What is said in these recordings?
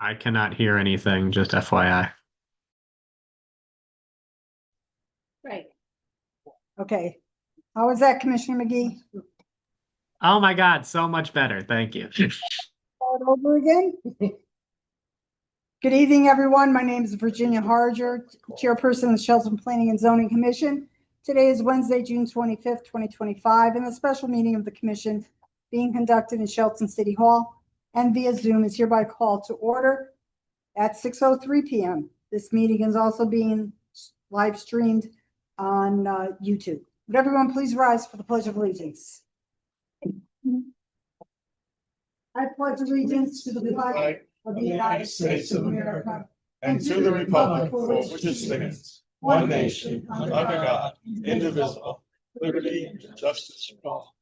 I cannot hear anything, just FYI. Right. Okay. How was that, Commissioner McGee? Oh my God, so much better. Thank you. Start over again? Good evening, everyone. My name is Virginia Harger, Chairperson of the Shelton Planning and Zoning Commission. Today is Wednesday, June 25th, 2025, and the special meeting of the Commission being conducted in Shelton City Hall and via Zoom is hereby called to order at 6:03 p.m. This meeting is also being live streamed on YouTube. Would everyone please rise for the Pledge of Allegiance? I pledge allegiance to the flag of the United States of America and to the republic for which it stands, one nation, under God, indivisible, liberty and justice for all.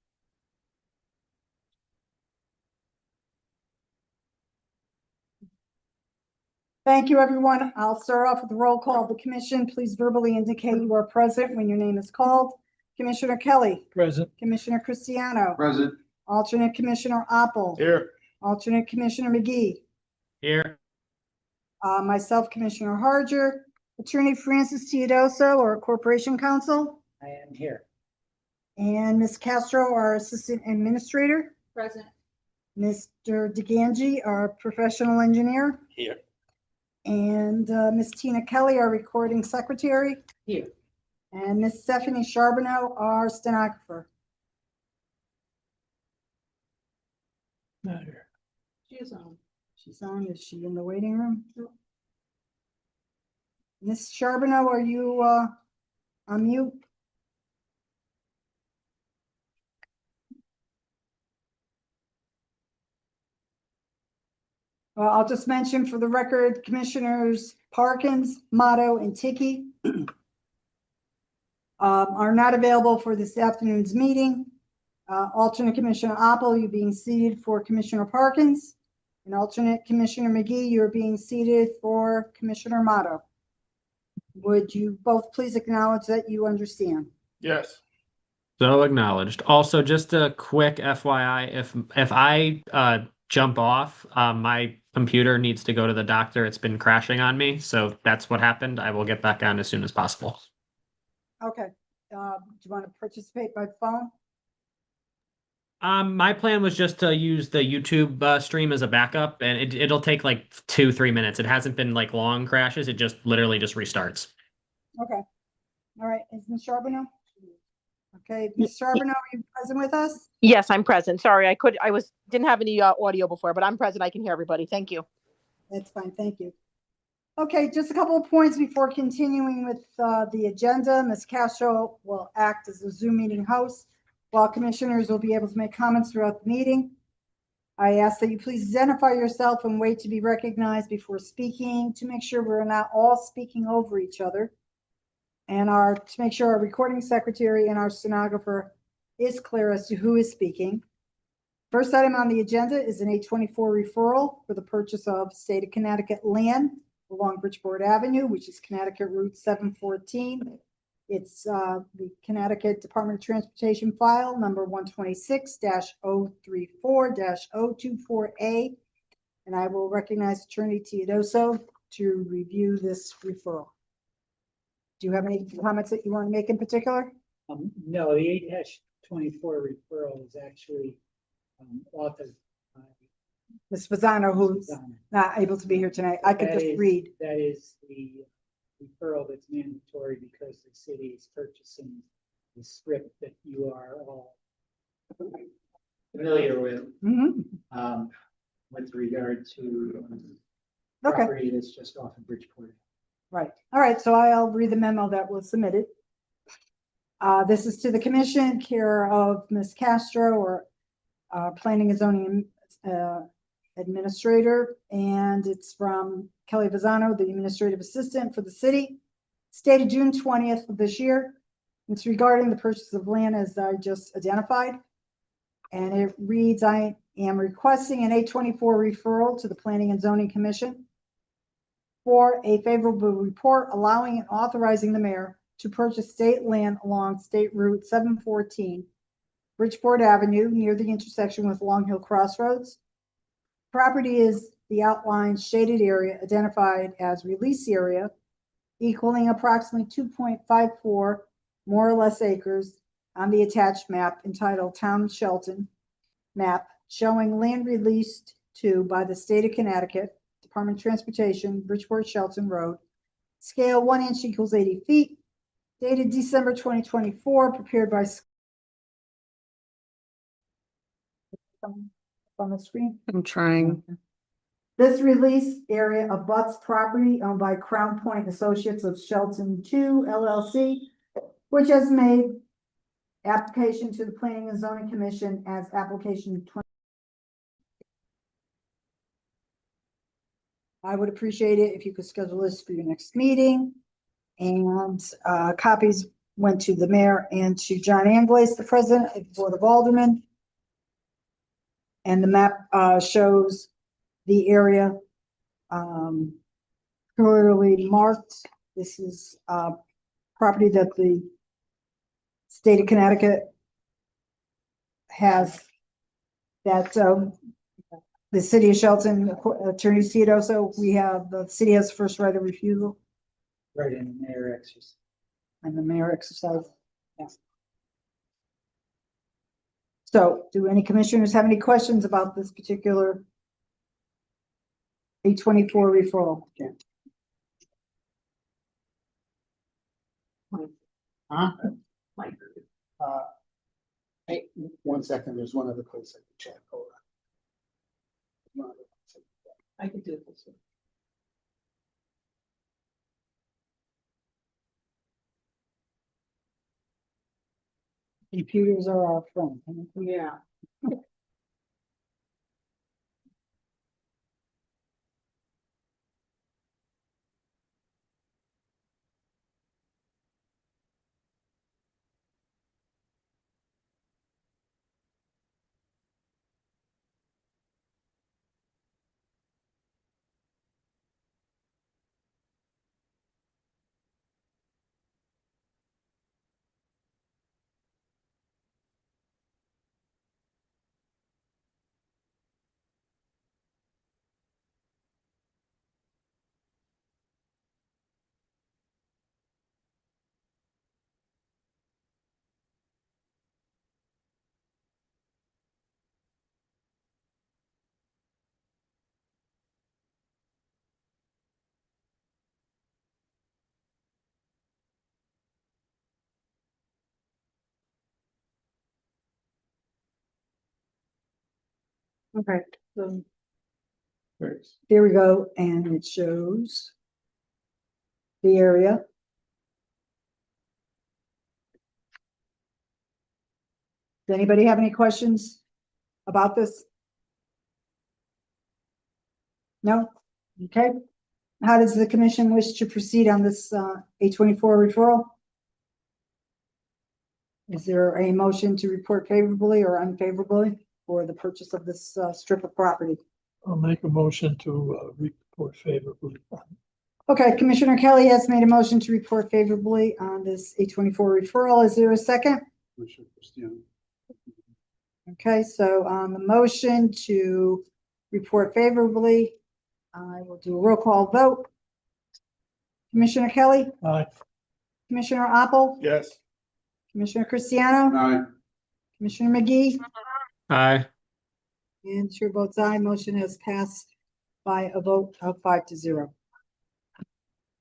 Thank you, everyone. I'll start off with the roll call of the commission. Please verbally indicate you are present when your name is called. Commissioner Kelly. Present. Commissioner Cristiano. Present. Alternate Commissioner Oppel. Here. Alternate Commissioner McGee. Here. Myself, Commissioner Harger. Attorney Francis Teodoso, our Corporation Counsel. I am here. And Ms. Castro, our Assistant Administrator. Present. Mr. DeGangi, our Professional Engineer. Here. And Ms. Tina Kelly, our Recording Secretary. Here. And Ms. Stephanie Charbonneau, our Stenographer. Not here. She is on. She's on. Is she in the waiting room? Ms. Charbonneau, are you on mute? I'll just mention for the record, Commissioners Parkins, Motto, and Tiki are not available for this afternoon's meeting. Alternate Commissioner Oppel, you being seated for Commissioner Parkins, and alternate Commissioner McGee, you're being seated for Commissioner Motto. Would you both please acknowledge that you understand? Yes. So acknowledged. Also, just a quick FYI, if I jump off, my computer needs to go to the doctor. It's been crashing on me, so that's what happened. I will get back on as soon as possible. Okay. Do you want to participate by phone? My plan was just to use the YouTube stream as a backup, and it'll take like 2-3 minutes. It hasn't been like long crashes. It just literally just restarts. Okay. All right. Is Ms. Charbonneau? Okay. Ms. Charbonneau, are you present with us? Yes, I'm present. Sorry, didn't have any audio before, but I'm present. I can hear everybody. Thank you. That's fine. Thank you. Okay, just a couple of points before continuing with the agenda. Ms. Castro will act as the Zoom meeting host, while commissioners will be able to make comments throughout the meeting. I ask that you please identify yourself and wait to be recognized before speaking to make sure we're not all speaking over each other. And to make sure our recording secretary and our stenographer is clear as to who is speaking. First item on the agenda is an 824 referral for the purchase of State of Connecticut land along Bridgeport Avenue, which is Connecticut Route 714. It's the Connecticut Department of Transportation file number 126-034-024A. And I will recognize Attorney Teodoso to review this referral. Do you have any comments that you want to make in particular? No, the 8-24 referral is actually authored by Ms. Fasano, who's Donna. not able to be here tonight. I could just read. That is the referral that's mandatory because the city is purchasing the strip that you are all familiar with, with regard to property that's just off of Bridgeport. Right. All right. So I'll read the memo that was submitted. This is to the commission, care of Ms. Castro, or Planning and Zoning Administrator, and it's from Kelly Fasano, the Administrative Assistant for the city, stated June 20th of this year. It's regarding the purchase of land as I just identified. And it reads, I am requesting an 824 referral to the Planning and Zoning Commission for a favorable report allowing and authorizing the mayor to purchase state land along State Route 714, Bridgeport Avenue, near the intersection with Long Hill Crossroads. Property is the outlined shaded area identified as release area equaling approximately 2.54 more or less acres on the attached map entitled Town of Shelton map showing land released to by the state of Connecticut, Department of Transportation, Bridgeport Shelton Road, scale 1 inch equals 80 feet, dated December 2024, prepared by on the screen. I'm trying. This release area abuts property owned by Crown Point Associates of Shelton 2 LLC, which has made application to the Planning and Zoning Commission as application 20. I would appreciate it if you could schedule this for your next meeting. And copies went to the mayor and to John Anglace, the president of the Board of Aldermen. And the map shows the area clearly marked. This is property that the state of Connecticut has that the city of Shelton, Attorney Teodoso, we have, the city has first right of refusal Right in the mayor exercise. and the mayor exercise. Yeah. So do any commissioners have any questions about this particular 824 referral? Huh? Hey, 1 second, there's one other place I can check, hold on. I can do this. Computers are our friend. Yeah. Okay, so Thanks. there we go, and it shows the area. Does anybody have any questions about this? No? Okay. How does the commission wish to proceed on this 824 referral? Is there a motion to report favorably or unfavorably for the purchase of this strip of property? I'll make a motion to report favorably. Okay, Commissioner Kelly has made a motion to report favorably on this 824 referral. Is there a second? Commissioner Cristiano. Okay, so on the motion to report favorably, I will do a roll call vote. Commissioner Kelly, Aye. Commissioner Opple, Yes. Commissioner Cristiano, Aye. Commissioner McGee, Aye. and chair votes aye. Motion has passed by a vote of 5-0.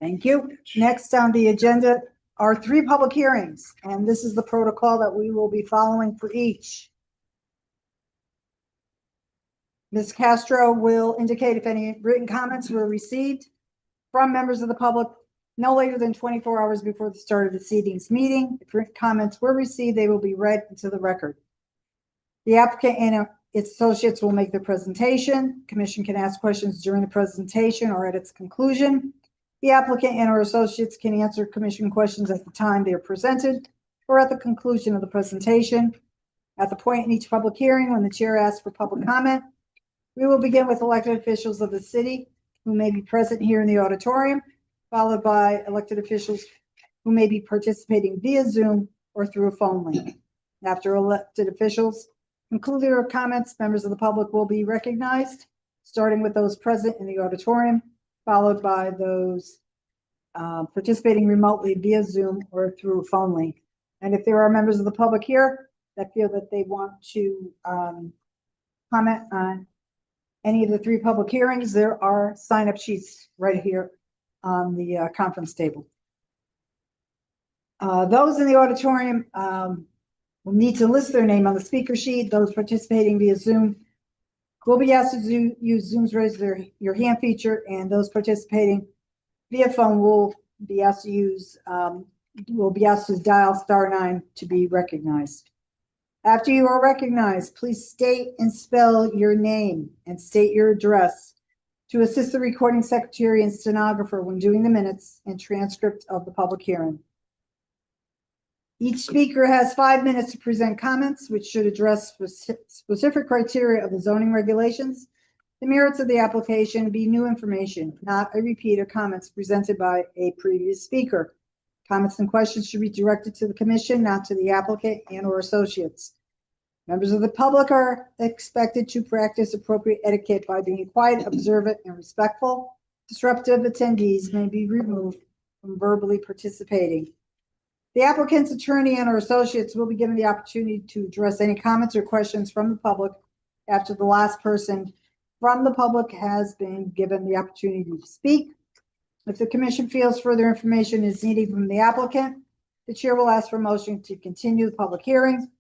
Thank you. Next on the agenda are 3 public hearings, and this is the protocol that we will be following for each. Ms. Castro will indicate if any written comments were received from members of the public no later than 24 hours before the start of this evening's meeting. If written comments were received, they will be read into the record. The applicant and its associates will make their presentation. Commission can ask questions during the presentation or at its conclusion. The applicant and or associates can answer commission questions at the time they are presented or at the conclusion of the presentation. At the point in each public hearing when the chair asks for public comment, we will begin with elected officials of the city who may be present here in the auditorium, followed by elected officials who may be participating via Zoom or through a phone link. After elected officials conclude their comments, members of the public will be recognized. starting with those present in the auditorium, followed by those participating remotely via Zoom or through a phone link. And if there are members of the public here that feel that they want to comment on any of the 3 public hearings, there are sign-up sheets right here on the conference table. Those in the auditorium will need to list their name on the speaker sheet. Those participating via Zoom will be asked to use Zoom's raise your hand feature, and those participating via phone will be asked to dial *9 to be recognized. After you are recognized, please state and spell your name and state your address to assist the recording secretary and stenographer when doing the minutes and transcript of the public hearing. Each speaker has 5 minutes to present comments, which should address specific criteria of the zoning regulations, the merits of the application, be new information, not a repeat of comments presented by a previous speaker. Comments and questions should be directed to the commission, not to the applicant and/or associates. Members of the public are expected to practice appropriate etiquette by being quiet, observant, and respectful. Disruptive attendees may be removed from verbally participating. The applicant's attorney and/or associates will be given the opportunity to address any comments or questions from the public after the last person from the public has been given the opportunity to speak. If the commission feels further information is needed from the applicant, the chair will ask for a motion to continue the public hearing.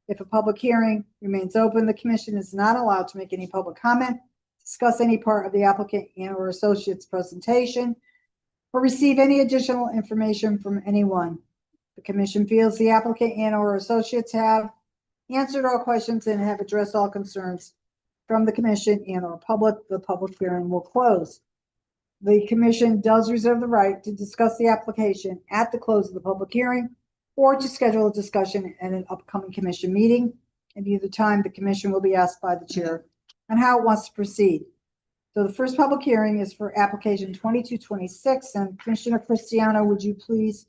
If a public hearing remains open, the commission is not allowed to make any public comment, discuss any part of the applicant and/or associate's presentation, or receive any additional information from anyone. The commission feels the applicant and/or associates have answered all questions and have addressed all concerns from the commission and/or public. The public hearing will close. The commission does reserve the right to discuss the application at the close of the public hearing or to schedule a discussion at an upcoming commission meeting. At either time, the commission will be asked by the chair on how it wants to proceed. So the first public hearing is for application 2226, and Commissioner Cristiano, would you please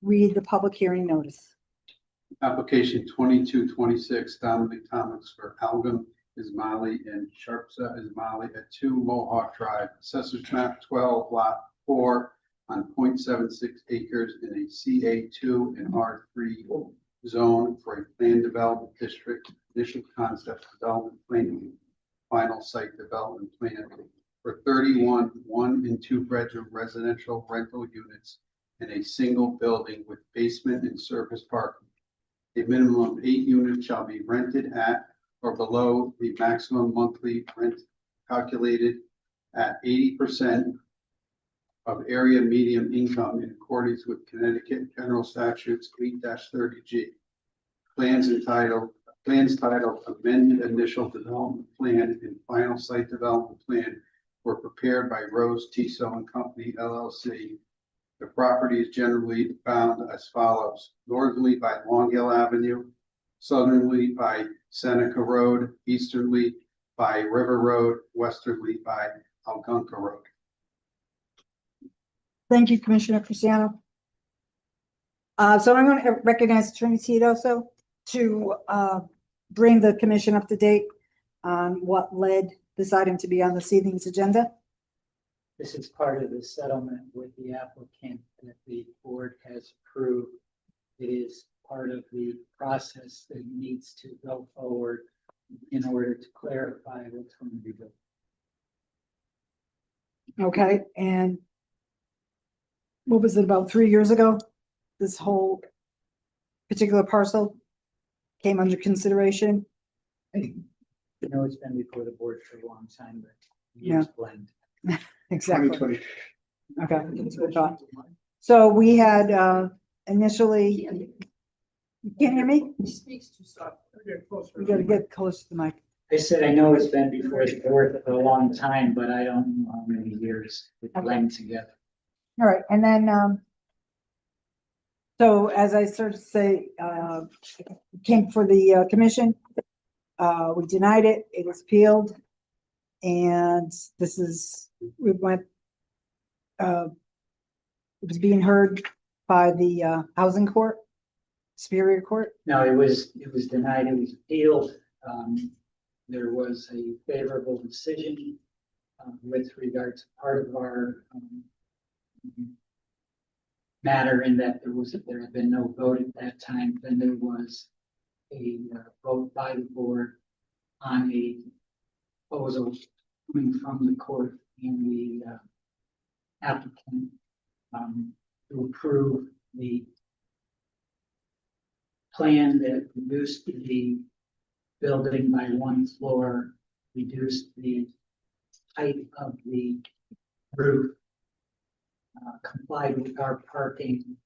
read the public hearing notice? Application 2226, Dominic Thomas for Algam Ismaili and Sharpsa Ismaili at 2 Mohawk Drive, Assessors Map 12, Lot 4 on 0.76 acres in a CA2 and R3 zone for a planned development district, initial concept development plan, final site development plan for 31 1- and 2-bedroom residential rental units in a single building with basement and surface parking. A minimum of 8 units shall be rented at or below the maximum monthly rent calculated at 80% of area median income in accordance with Connecticut General Statutes 8-30G. Plans titled Amended Initial Development Plan and Final Site Development Plan were prepared by Rose Tissot and Company LLC. The property is generally bound as follows: northerly by Long Hill Avenue, southerly by Seneca Road, easterly by River Road, westerly by Algonquin Road. Thank you, Commissioner Cristiano. So I'm going to recognize Attorney Titoso to bring the commission up to date on what led this item to be on this evening's agenda. This is part of the settlement with the applicant that the board has approved. It is part of the process that needs to go forward in order to clarify what's going to be built. Okay, and what was it, about 3 years ago? This whole particular parcel came under consideration. You know, it's been before the board for a long time, but years blend. Exactly. 2020. Okay, that's what I thought. So we had initially, you can't hear me? He speaks too soft. We gotta get close to the mic. I said, I know it's been before the board for a long time, but I don't know how many years it blend together. All right, and then, so as I started to say, came for the commission. We denied it, it was appealed. And this is, we went, it was being heard by the housing court, Superior Court. No, it was denied, it was appealed. There was a favorable decision with regard to part of our matter in that there had been no vote at that time. Then there was a vote by the board on a proposal coming from the court and the applicant to approve the plan that reduced the building by 1 floor, reduced the height of the roof, complied with our parking,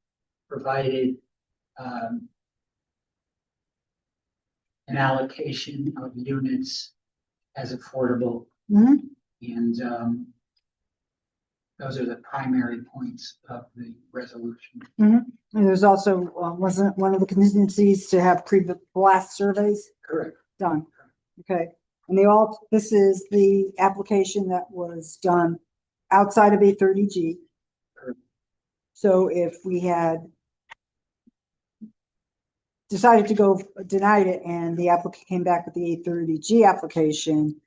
provided an allocation of units as affordable. Mhm. And those are the primary points of the resolution. And there's also, wasn't one of the contingencies to have pre-blast surveys Correct. done? Okay, and this is the application that was done outside of 830G. Correct. So if we had decided to go denied it and the applicant came back with the 830G application,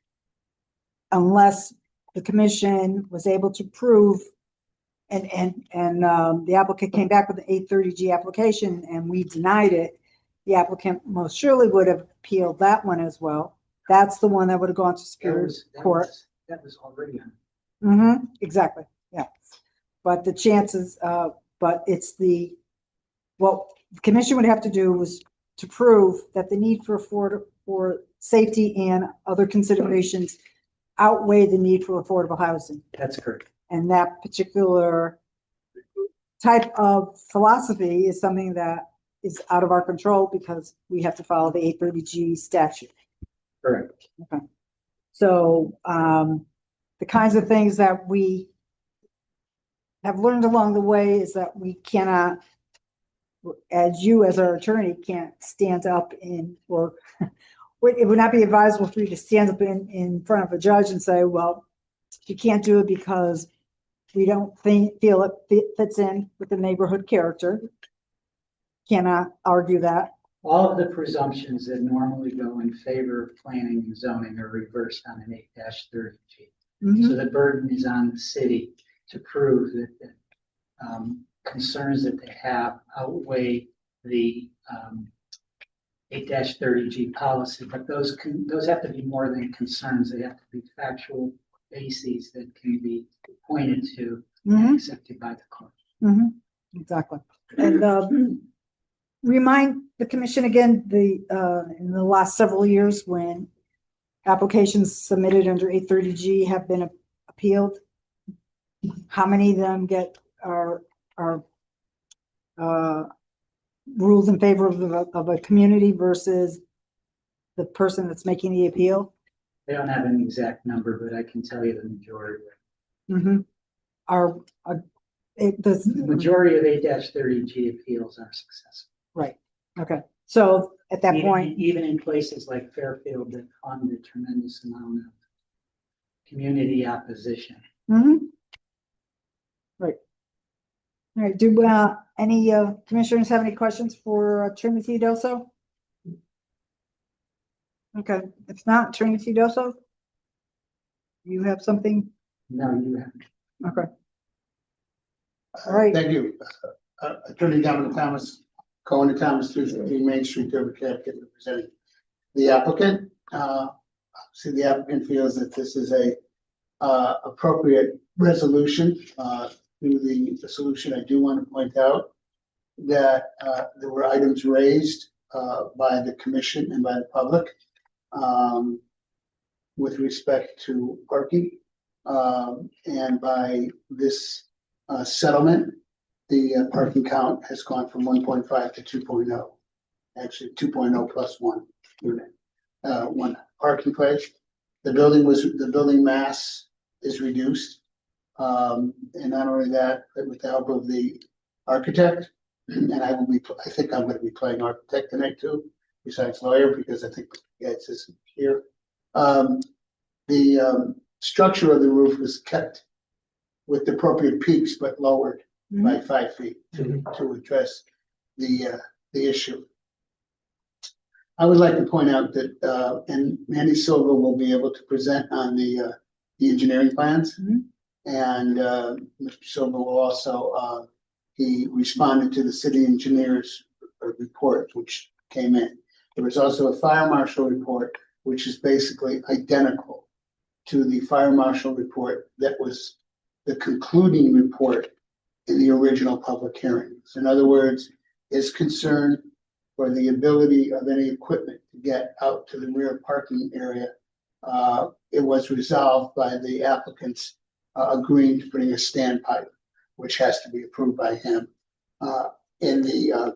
unless the commission was able to prove and the applicant came back with the 830G application and we denied it, the applicant most surely would have appealed that one as well. That's the one that would have gone to Superior Court. That was already on. Exactly, yeah. But the chances, but it's what the commission would have to do was to prove that the need for safety and other considerations outweigh the need for affordable housing. That's correct. And that particular type of philosophy is something that is out of our control because we have to follow the 830G statute. Correct. Okay. So the kinds of things that we have learned along the way is that we cannot, as you as our attorney can't stand up or it would not be advisable for you to stand up in front of a judge and say, well, you can't do it because we don't feel it fits in with the neighborhood character. Cannot argue that. All of the presumptions that normally go in favor of planning and zoning are reversed on an 8-30G. So the burden is on the city to prove that the concerns that they have outweigh the 8-30G policy, but those have to be more than concerns. They have to be factual bases that can be pointed to and accepted by the court. Exactly. And remind the commission again, in the last several years when applications submitted under 830G have been appealed, how many of them are ruled in favor of a community versus the person that's making the appeal? They don't have an exact number, but I can tell you the majority. The majority of 8-30G appeals are successful. Right. Okay. So at that point, even in places like Fairfield that fund a tremendous amount of community opposition. Right. All right. Do any commissioners have any questions for Attorney Theodoso? Okay. If not, Attorney Theodoso, you have something? No, you haven't. Okay. All right. Thank you. Attorney Dominic Thomas, Cohen and Thomas, 215 Main Street, Dover, Connecticut, representing the applicant. See, the applicant feels that this is a appropriate resolution. Through the solution, I do want to point out that there were items raised by the commission and by the public with respect to parking, and by this settlement, the parking count has gone from 1.5 to 2.0. Actually, 2.0 plus 1 unit, 1 parking place. The building mass is reduced, and not only that, but with the help of the architect, and I think I'm going to be playing architect tonight too, besides lawyer, because I think it's isn't here. The structure of the roof was kept with the appropriate peaks, but lowered by 5 feet to address the issue. I would like to point out that, and Mandy Silva will be able to present on the the engineering plans. Mhm. And, Mr. Silva will also, he responded to the city engineer's report, which came in. There was also a fire marshal report, which is basically identical to the fire marshal report that was the concluding report in the original public hearings. In other words, his concern for the ability of any equipment to get out to the rear parking area, it was resolved by the applicants agreeing to putting a standpipe, which has to be approved by him, in the,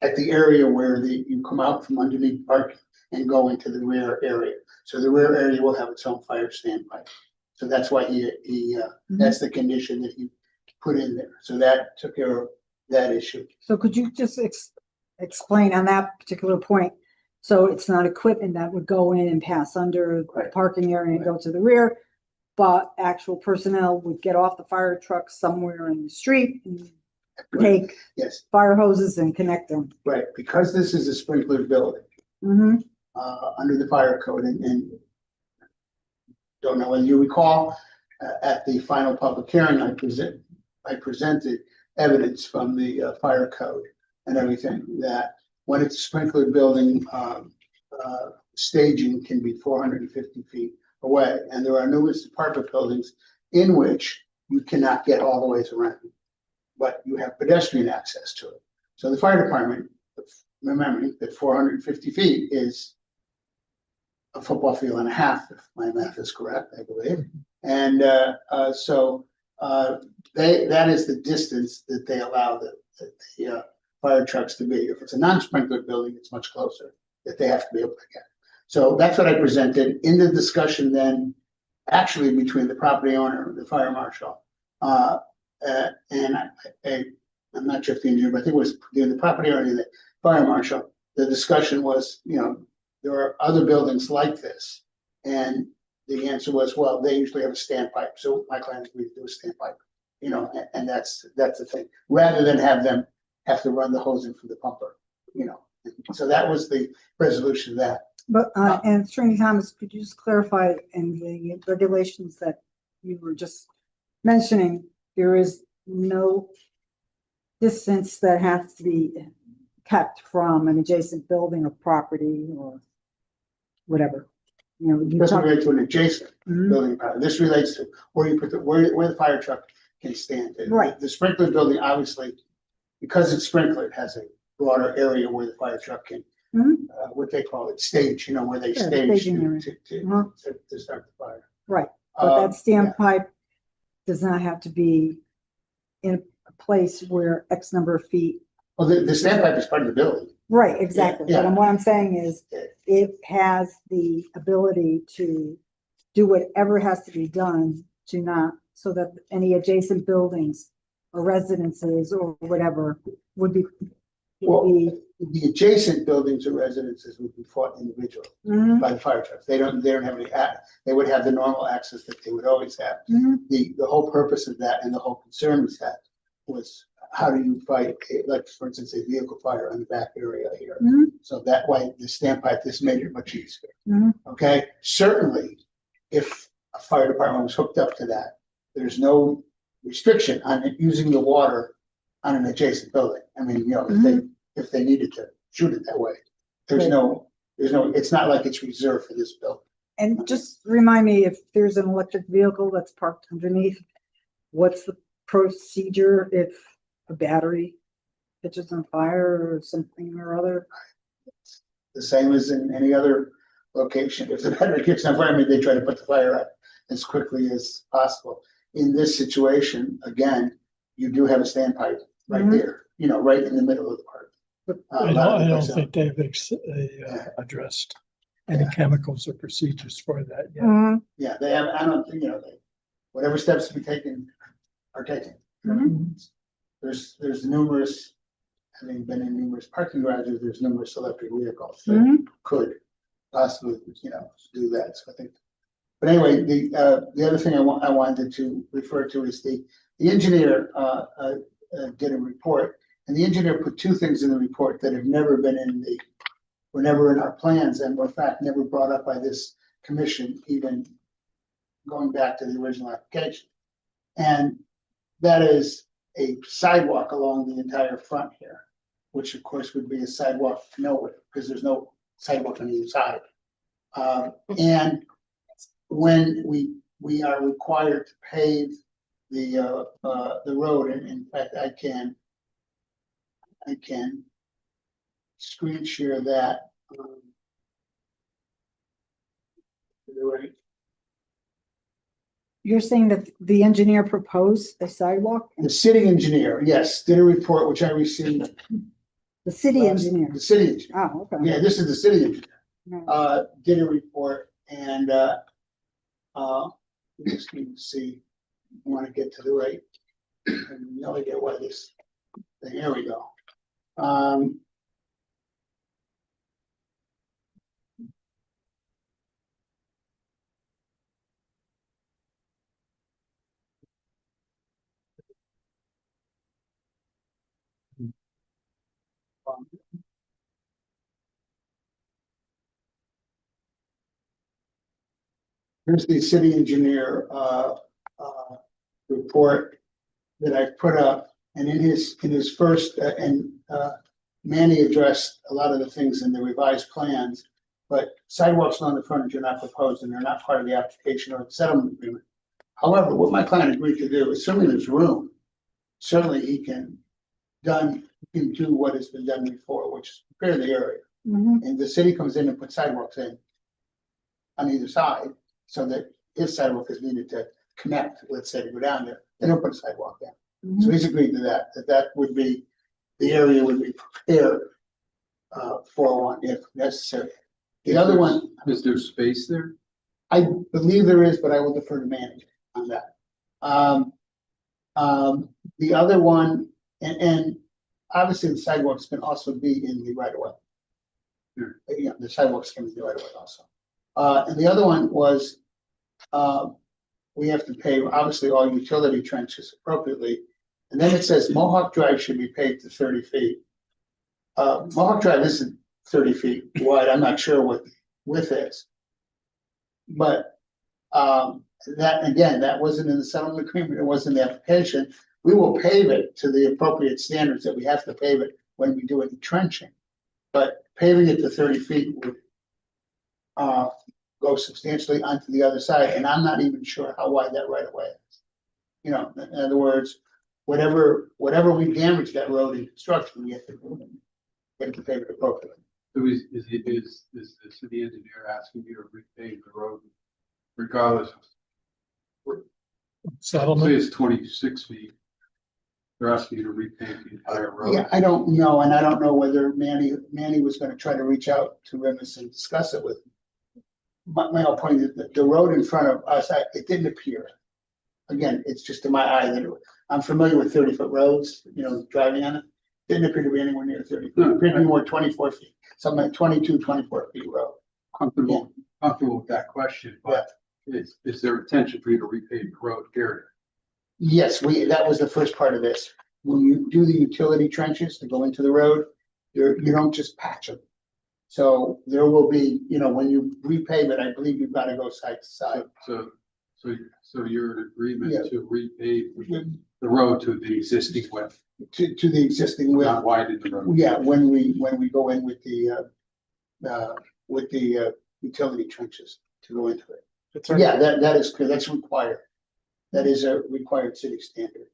at the area where you come out from underneath parking and go into the rear area. So the rear area will have its own fire standpipe. So that's why that's the condition that he put in there. So that took care of that issue. So could you just explain on that particular point? So it's not equipment that would go in and pass under the Right. parking area and go to the rear, but actual personnel would get off the fire truck somewhere in the street and take Yes, fire hoses and connect them. right, because this is a sprinkler building, Mm-hmm. under the fire code and don't know whether you recall, at the final public hearing, I presented evidence from the fire code and everything that when it's a sprinkler building, staging can be 450 feet away. And there are numerous apartment buildings in which you cannot get all the way around, but you have pedestrian access to it. So the fire department, remembering that 450 feet is a football field and a half, if my math is correct, I believe. And so that is the distance that they allow the fire trucks to be. If it's a non-sprinkler building, it's much closer that they have to be able to get. So that's what I presented in the discussion then, actually between the property owner and the fire marshal. And I'm not sure if the engineer, but I think it was the property owner and the fire marshal. The discussion was, there are other buildings like this. And the answer was, well, they usually have a standpipe. So my client agreed to do a standpipe, and that's the thing, rather than have them have to run the hose in from the pumper, So that was the resolution of that. But, and Attorney Thomas, could you just clarify in the regulations that you were just mentioning, there is no distance that has to be kept from an adjacent building or property or whatever, you Doesn't talk- relate to an adjacent Mhm. building. This relates to where you put where the fire truck can stand. Right. The sprinkler building, obviously, because it's sprinkler, it has a broader area where the fire truck can, Mhm. What they call it, stage, where they Yeah, stage staging area. Uh-huh. to start the fire. Right, but that Yeah. standpipe does not have to be in a place where X number of feet. Well, the standpipe is part of the building. Right, exactly. Yeah. But what I'm saying is Yeah. it has the ability to do whatever has to be done to not, so that any adjacent buildings or residences or whatever would be. Well, the adjacent buildings or residences would be fought individually Mhm, by the fire trucks. They don't have any, they would have the normal access that they would always have. mhm. The whole purpose of that and the whole concern with that was how do you fight, like, for instance, a vehicle fire in the back area here? Mhm. So that way, the standpipe, this made it much easier. Mhm. Okay, certainly, if a fire department was hooked up to that, there's no restriction on it using the water on an adjacent building. I mean, if they needed to shoot it that way, there's no, it's not like it's reserved for this building. And just remind me, if there's an electric vehicle that's parked underneath, what's the procedure if a battery catches on fire or something or other? The same as in any other location. If the battery gets on fire, they try to put the fire out as quickly as possible. In this situation, again, you do have a standpipe right Mhm. there, right in the middle of the park. But I don't think they've addressed any Yeah. chemicals or procedures for that yet. Mhm, Yeah, they have, I don't think, whatever steps to be taken are taken. There's numerous, having been in numerous parking garages, there's numerous electric vehicles that mhm. could possibly, do that. So I think, but anyway, the other thing I wanted to refer to is the engineer, did a report, and the engineer put two things in the report that have never been were never in our plans and were in fact never brought up by this commission even going back to the original application. And that is a sidewalk along the entire front here, which of course would be a sidewalk nowhere, because there's no sidewalk on either side. And when we are required to pave the road, and in fact, I can screen share that. Right. You're saying that the engineer proposed a sidewalk? The city engineer, yes, did a report which I received. The city engineer? The city engineer, Oh, okay. yeah, this is the city engineer, Right. did a report and, we just need to see, I want to get to the right. I have no idea why this, here we go. Here's the city engineer, report that I put up, and in his first, Manny addressed a lot of the things in the revised plans, but sidewalks along the frontage are not proposed, and they're not part of the application or the settlement agreement. However, what my client agreed to do is certainly there's room, certainly he can do what has been done before, which is prepare the area. Mhm. And the city comes in and puts sidewalks in on either side, so that if sidewalk is needed to connect, let's say to go down there, they don't put a sidewalk in. So he's agreed to that would be, the area would be prepared for one if necessary. The other one, Is there space there? I believe there is, but I will defer to Manny on that. The other one, and obviously the sidewalks can also be in the right of way. Sure. Yeah, the sidewalks can be in the right of way also. And the other one was, we have to pay, obviously, all utility trenches appropriately. And then it says Mohawk Drive should be paved to 30 feet. Mohawk Drive isn't 30 feet wide. I'm not sure what the width is. But, that, again, that wasn't in the settlement agreement. It wasn't in the application. We will pave it to the appropriate standards that we have to pave it when we do any trenching. But paving it to 30 feet would, go substantially onto the other side, and I'm not even sure how wide that right of way is. You know, in other words, whatever we damage that road in construction, we have to pave it appropriately. So is the city engineer asking you to repave the road regardless of, say Settlement, it's 26 feet? They're asking you to repave the entire road? Yeah, I don't know, and I don't know whether Manny was gonna try to reach out to Remus and discuss it with him. My whole point is that the road in front of us, it didn't appear. Again, it's just in my eye that I'm familiar with 30-foot roads, you know, driving on it. Didn't appear to be anywhere near 30 feet. It appeared to be more 24 feet, something like 22, 24 feet road. Comfortable with that question, but is there intention for you to repave the road, Gary? Yes, that was the first part of this. When you do the utility trenches to go into the road, you don't just patch them. So there will be, you know, when you repave it, I believe you've got to go side to side. So you're in agreement Yeah. to repave the road to the existing width, To the existing width. not widen the road? Yeah, when we go in with the utility trenches to go into it. Yeah, that is clear. That's required. That is a required city standard.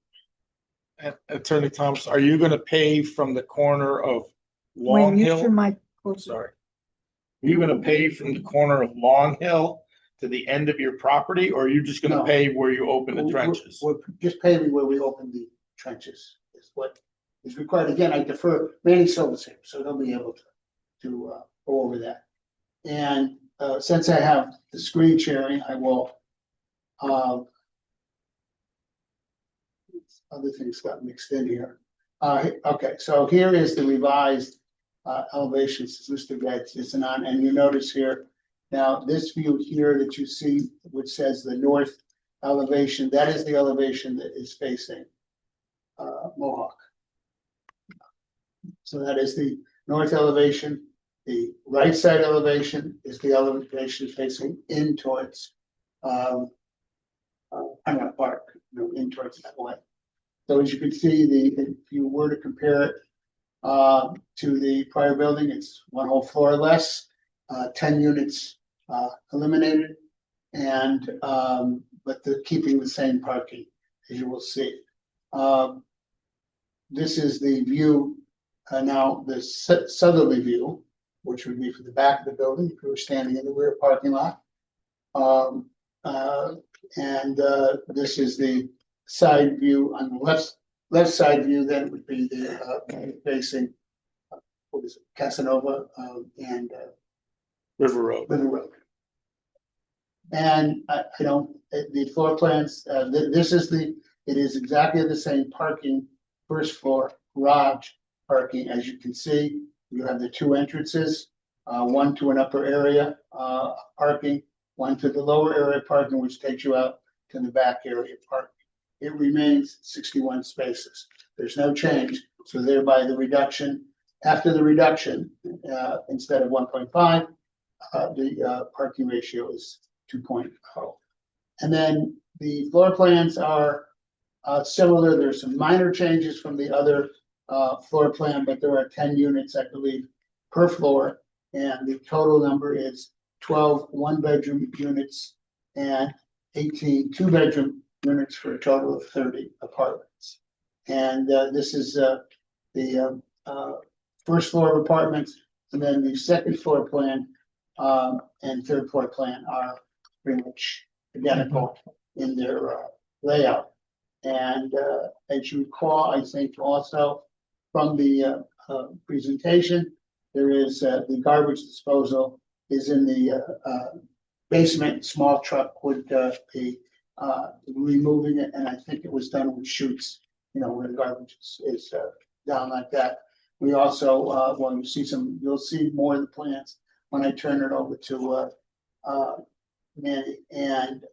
Attorney Thomas, are you gonna pave from the corner of Wayne, Long use your Hill? mic closer. Sorry. Are you gonna pave from the corner of Long Hill to the end of your property, or are you just No. gonna pave where you open the trenches? We're just paving where we open the trenches is what is required. Again, I defer, Manny Silva's here, so he'll be able to go over that. And since I have the screen sharing, I will other things got mixed in here. Okay, so here is the revised elevations, as Mr. Getz is on, and you notice here, now this view here that you see, which says the north elevation, that is the elevation that is facing Mohawk. So that is the north elevation. The right side elevation is the elevation facing in towards Pembroke Park, in towards that way. So as you can see, if you were to compare it to the prior building, it's one whole floor less, 10 units eliminated, and but they're keeping the same parking, as you will see. This is the view, now the southerly view, which would be from the back of the building if you were standing in the rear parking lot. This is the side view on the left side view. Then would be the facing what is it, Casanova and River Road. River Road. And I don't, the floor plans, it is exactly the same parking, first floor garage parking. As you can see, you have the two entrances, one to an upper area parking, one to the lower area parking, which takes you out to the back area parking. It remains 61 spaces. There's no change. So thereby the reduction, after the reduction, instead of 1.5, the parking ratio is 2.0. And then the floor plans are similar. There's some minor changes from the other floor plan, but there are 10 units, I believe, per floor. And the total number is 12 one-bedroom units and 18 two-bedroom units for a total of 30 apartments. And this is the first floor of apartments, and then the second floor plan and third floor plan are pretty much identical in their layout. And as you recall, I think also from the presentation, there is the garbage disposal is in the basement. Small truck would be removing it, and I think it was done with chutes, where the garbage is down like that. We also, when you see you'll see more of the plans when I turn it over to Manny. And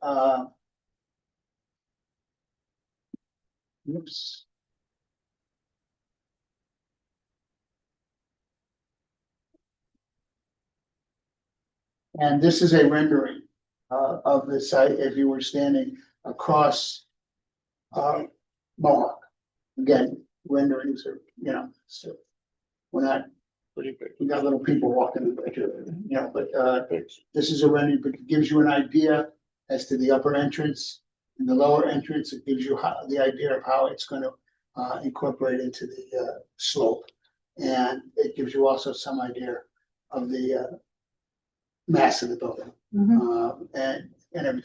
oops. And this is a rendering of the site if you were standing across Mohawk. Again, renderings are, so we're not, we got little people walking, but this is a rendering, but it gives you an idea as to the upper entrance and the lower entrance. It gives you the idea of how it's going to incorporate into the slope. And it gives you also some idea of the mass of the building. And everything.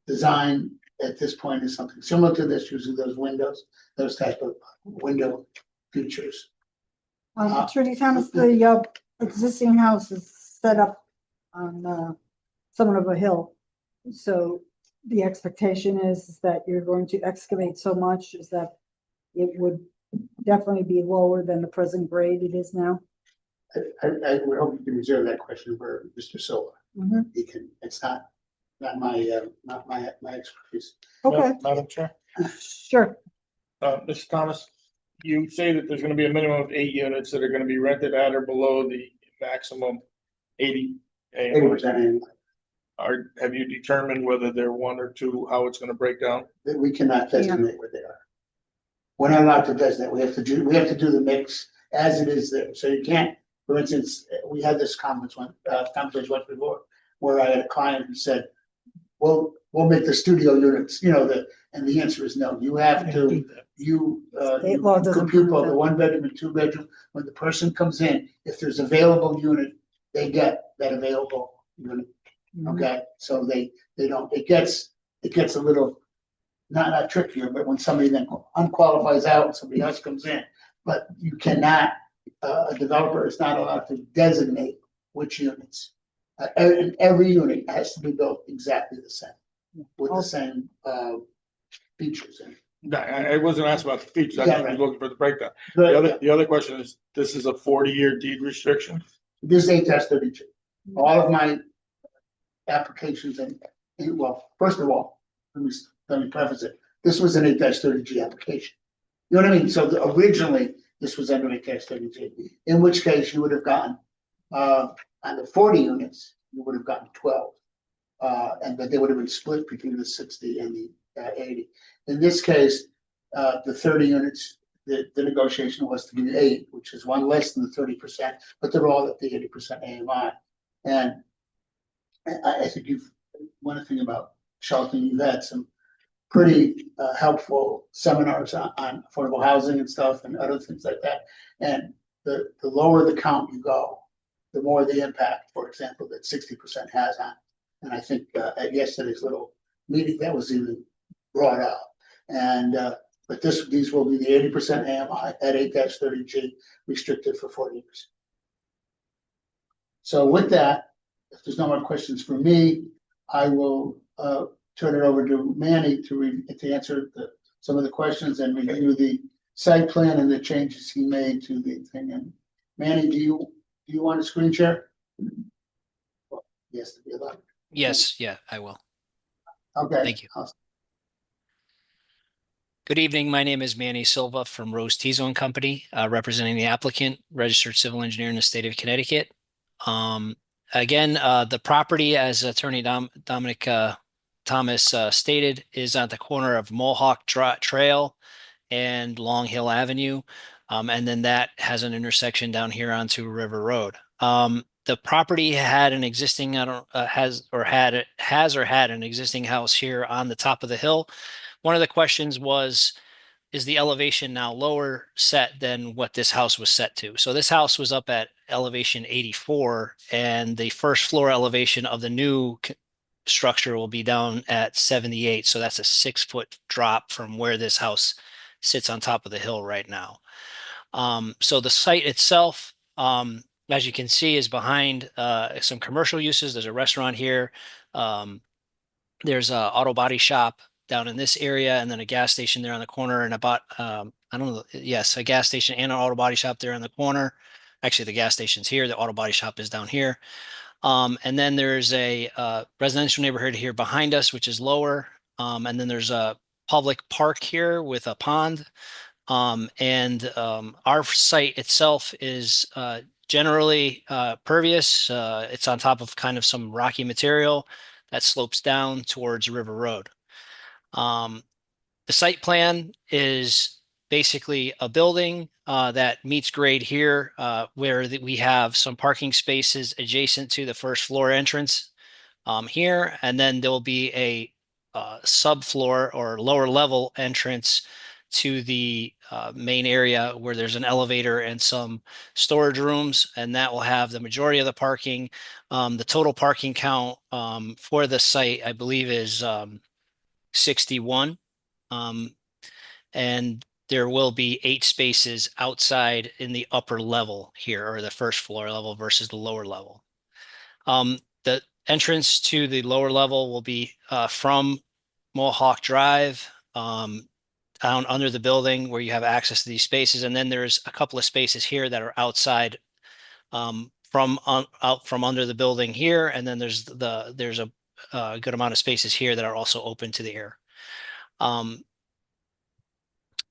Design at this point is something similar to this, using those windows, those type of window features. Trudy Thomas, the existing house is set up on somewhat of a hill. So the expectation is that you're going to excavate so much is that it would definitely be lower than the present grade it is now. I would hope you can reserve that question for Mr. Silva. He can, it's not my expertise. Okay, Madam Chair. sure. Mr. Thomas, you say that there's gonna be a minimum of 8 units that are gonna be rented at or below the maximum 80. 80%. Have you determined whether they're 1 or 2, how it's gonna break down? That we cannot designate what they are. We're not allowed to designate. We have to do the mix as it is there. So you can't, for instance, we had this conversation once before, where I had a client who said, we'll make the studio units, and the answer is no. You have to, State law doesn't compute both permit the that. 1 bedroom and 2 bedroom. When the person comes in, if there's available unit, they get that available unit. Okay, so they don't, it gets a little, not trickier, but when somebody then unqualifies out and somebody else comes in, but you cannot, a developer is not allowed to designate which units. And every unit has to be built exactly the same, with the same features in it. I wasn't asking about the features, I Yeah, was right. looking for the breakdown. But The other question is, this is a 40-year deed restriction? this is A-32. All of my applications well, first of all, let me preface it. This was an A-30G application. You know what I mean? So originally, this was under A-30G, in which case you would have gotten On the 40 units, you would have gotten 12. And then they would have been split between the 60 and the 80. In this case, the 30 units, the negotiation was to be 8, which is one less than the 30%, but they're all at the 80% AMI. And I think one thing about Charlton, you've had some pretty helpful seminars on affordable housing and stuff and other things like that. And the lower the count you go, the more the impact, for example, that 60% has on. And I think at yesterday's little meeting, that was even brought up. And but these will be the 80% AMI at 8-30G, restricted for 40 years. So with that, if there's no more questions for me, I will turn it over to Manny to answer some of the questions and review the site plan and the changes he made to the thing. And Manny, do you want a screen share? Yes, to be allowed. Yes, yeah, I will. Okay. Thank you. Good evening. My name is Manny Silva from Rose T-Zone Company, representing the applicant, registered civil engineer in the state of Connecticut. Again, the property, as Attorney Dominic Thomas stated, is at the corner of Mohawk Trail and Long Hill Avenue. And then that has an intersection down here onto River Road. The property had an existing, has had an existing house here on the top of the hill. One of the questions was, is the elevation now lower set than what this house was set to? So this house was up at elevation 84, and the first floor elevation of the new structure will be down at 78. So that's a 6-foot drop from where this house sits on top of the hill right now. So the site itself, as you can see, is behind some commercial uses. There's a restaurant here. There's a auto body shop down in this area, and then a gas station there on the corner, and about I don't know, yes, a gas station and an auto body shop there on the corner. Actually, the gas station's here. The auto body shop is down here. And then there's a residential neighborhood here behind us, which is lower. And then there's a public park here with a pond. Our site itself is generally pervious. It's on top of kind of some rocky material that slopes down towards River Road. The site plan is basically a building that meets grade here, where we have some parking spaces adjacent to the first floor entrance here, and then there will be a subfloor or lower level entrance to the main area where there's an elevator and some storage rooms, and that will have the majority of the parking. The total parking count for the site, I believe, is 61. And there will be 8 spaces outside in the upper level here, or the first floor level versus the lower level. The entrance to the lower level will be from Mohawk Drive, down under the building where you have access to these spaces. And then there's a couple of spaces here that are outside out from under the building here. And then there's a good amount of spaces here that are also open to the air.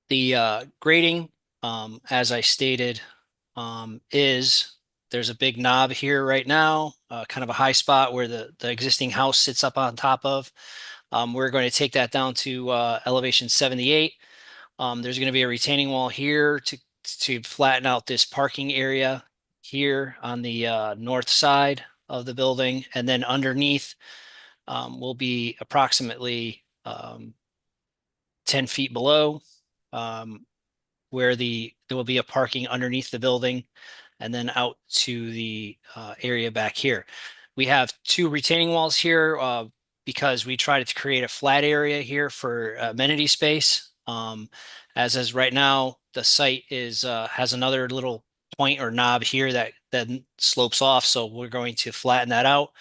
The grading, as I stated, there's a big knob here right now, kind of a high spot where the existing house sits up on top of. We're going to take that down to elevation 78. There's going to be a retaining wall here to flatten out this parking area here on the north side of the building. And then underneath will be approximately 10 feet below, where there will be a parking underneath the building, and then out to the area back here. We have 2 retaining walls here because we tried to create a flat area here for amenity space. As right now, the site has another little point or knob here that slopes off. So we're going to flatten that out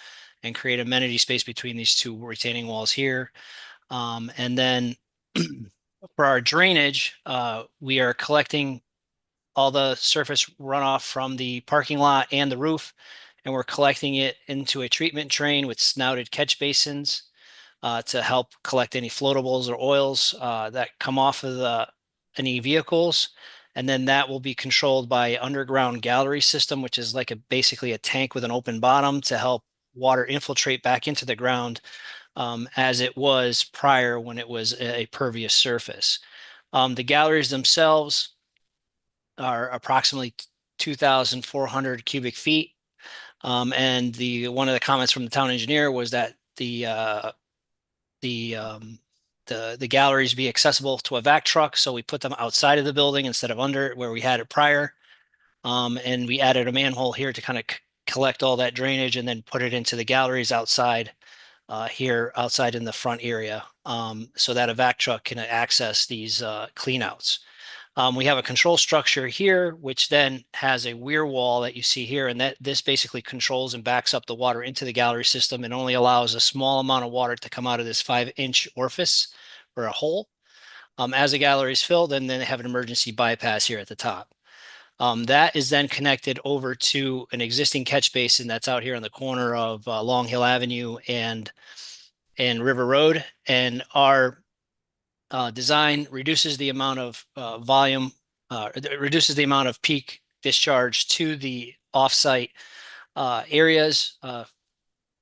and create amenity space between these 2 retaining walls here. And then for our drainage, we are collecting all the surface runoff from the parking lot and the roof, and we're collecting it into a treatment train with snouted catch basins to help collect any floatables or oils that come off of any vehicles. And then that will be controlled by underground gallery system, which is like basically a tank with an open bottom to help water infiltrate back into the ground as it was prior when it was a pervious surface. The galleries themselves are approximately 2,400 cubic feet. And one of the comments from the town engineer was that the galleries be accessible to a vac truck, so we put them outside of the building instead of under where we had it prior. And we added a manhole here to kind of collect all that drainage and then put it into the galleries outside here outside in the front area, so that a vac truck can access these cleanouts. We have a control structure here, which then has a weir wall that you see here, and this basically controls and backs up the water into the gallery system and only allows a small amount of water to come out of this 5-inch orifice or a hole as the gallery is filled, and then they have an emergency bypass here at the top. That is then connected over to an existing catch basin that's out here on the corner of Long Hill Avenue and River Road, and our design reduces the amount of volume, reduces the amount of peak discharge to the offsite areas.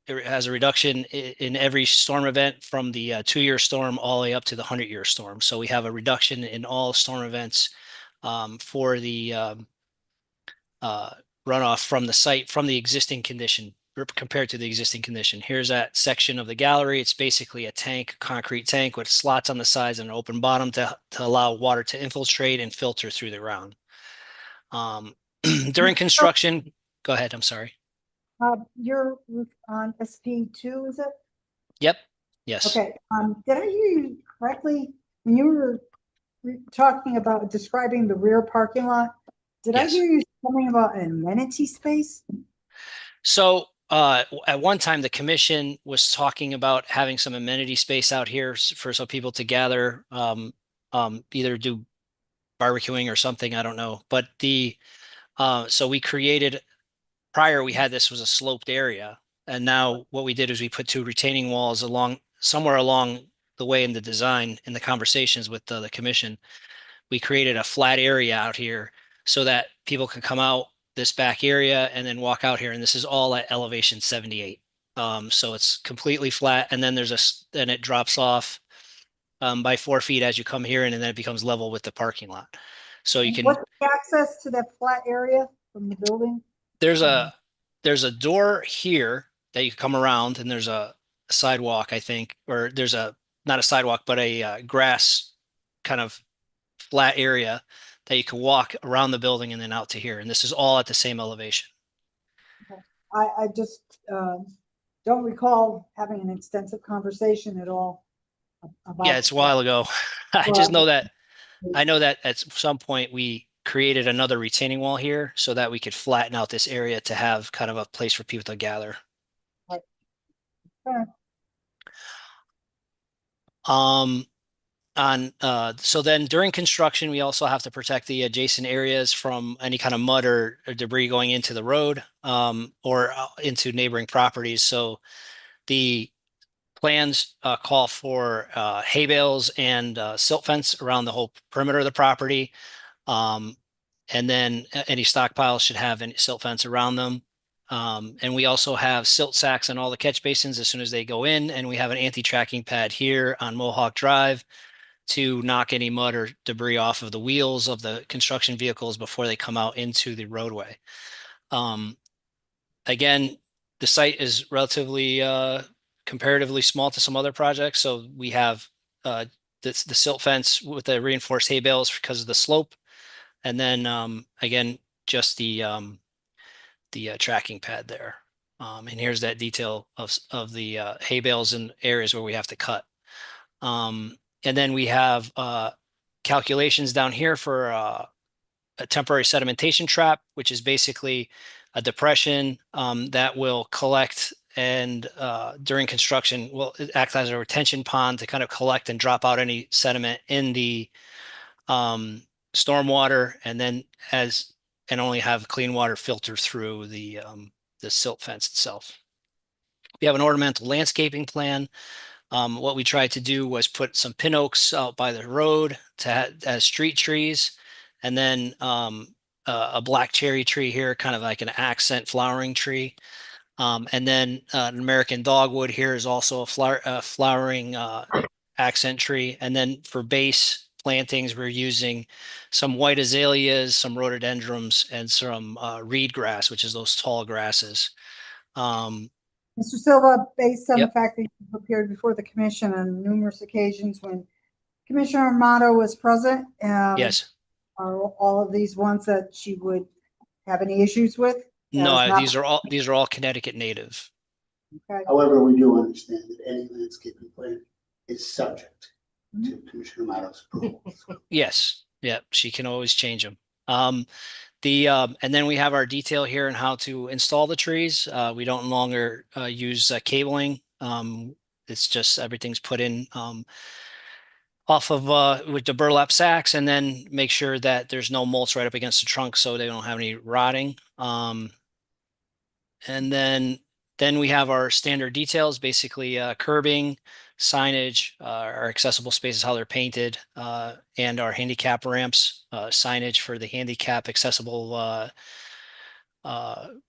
It has a reduction in every storm event from the 2-year storm all the way up to the 100-year storm. So we have a reduction in all storm events for the runoff from the site from the existing condition compared to the existing condition. Here's that section of the gallery. It's basically a tank, concrete tank with slots on the sides and an open bottom to allow water to infiltrate and filter through the ground. During construction, go ahead, I'm sorry. You're on SP2, is it? Yep, yes. Okay, did I hear you correctly? When you were talking about describing the rear parking lot, did I Yes. hear you something about an amenity space? So at one time, the commission was talking about having some amenity space out here for so people to gather, either do barbecuing or something, I don't know. But so we created, prior we had this was a sloped area. And now what we did is we put 2 retaining walls somewhere along the way in the design, in the conversations with the commission. We created a flat area out here so that people can come out this back area and then walk out here. And this is all at elevation 78. So it's completely flat. And then then it drops off by 4 feet as you come here, and then it becomes level with the parking lot. So you can, What's the access to that flat area from the building? there's a door here that you can come around, and there's a sidewalk, I think, or there's not a sidewalk, but a grass kind of flat area that you can walk around the building and then out to here. And this is all at the same elevation. I just don't recall having an extensive conversation at all about. Yeah, it's a while ago. I know that at some point we created another retaining wall here so that we could flatten out this area to have kind of a place for people to gather. Okay. So then during construction, we also have to protect the adjacent areas from any kind of mud or debris going into the road or into neighboring properties. So the plans call for hay bales and silt fence around the whole perimeter of the property. And then any stockpiles should have any silt fence around them. And we also have silt sacks on all the catch basins as soon as they go in. And we have an anti-tracking pad here on Mohawk Drive to knock any mud or debris off of the wheels of the construction vehicles before they come out into the roadway. Again, the site is relatively comparatively small to some other projects. So we have the silt fence with the reinforced hay bales because of the slope. And then again, just the tracking pad there. And here's that detail of the hay bales in areas where we have to cut. And then we have calculations down here for a temporary sedimentation trap, which is basically a depression that will collect and during construction will act as a retention pond to kind of collect and drop out any sediment in the stormwater, and then only have clean water filter through the silt fence itself. We have an ornamental landscaping plan. What we tried to do was put some pin oaks out by the road as street trees, and then a black cherry tree here, kind of like an accent flowering tree. And then an American dogwood here is also a flowering accent tree. And then for base plantings, we're using some white azaleas, some rhododendrons, and some reed grass, which is those tall grasses. Mr. Silva, based on the Yep. fact that you appeared before the commission on numerous occasions when Commissioner Amato was present, Yes. are all of these ones that she would have any issues with? No, As not- these are all Connecticut native. Okay. However, we do understand that any landscaping plan is subject to Commissioner Amato's approval. Yes. Yep. She can always change them. And then we have our detail here on how to install the trees. We don't longer use cabling. It's just everything's put in off of with the burlap sacks, and then make sure that there's no mulch right up against the trunk so they don't have any rotting. And then we have our standard details, basically curbing, signage, our accessible spaces, how they're painted, and our handicap ramps, signage for the handicap accessible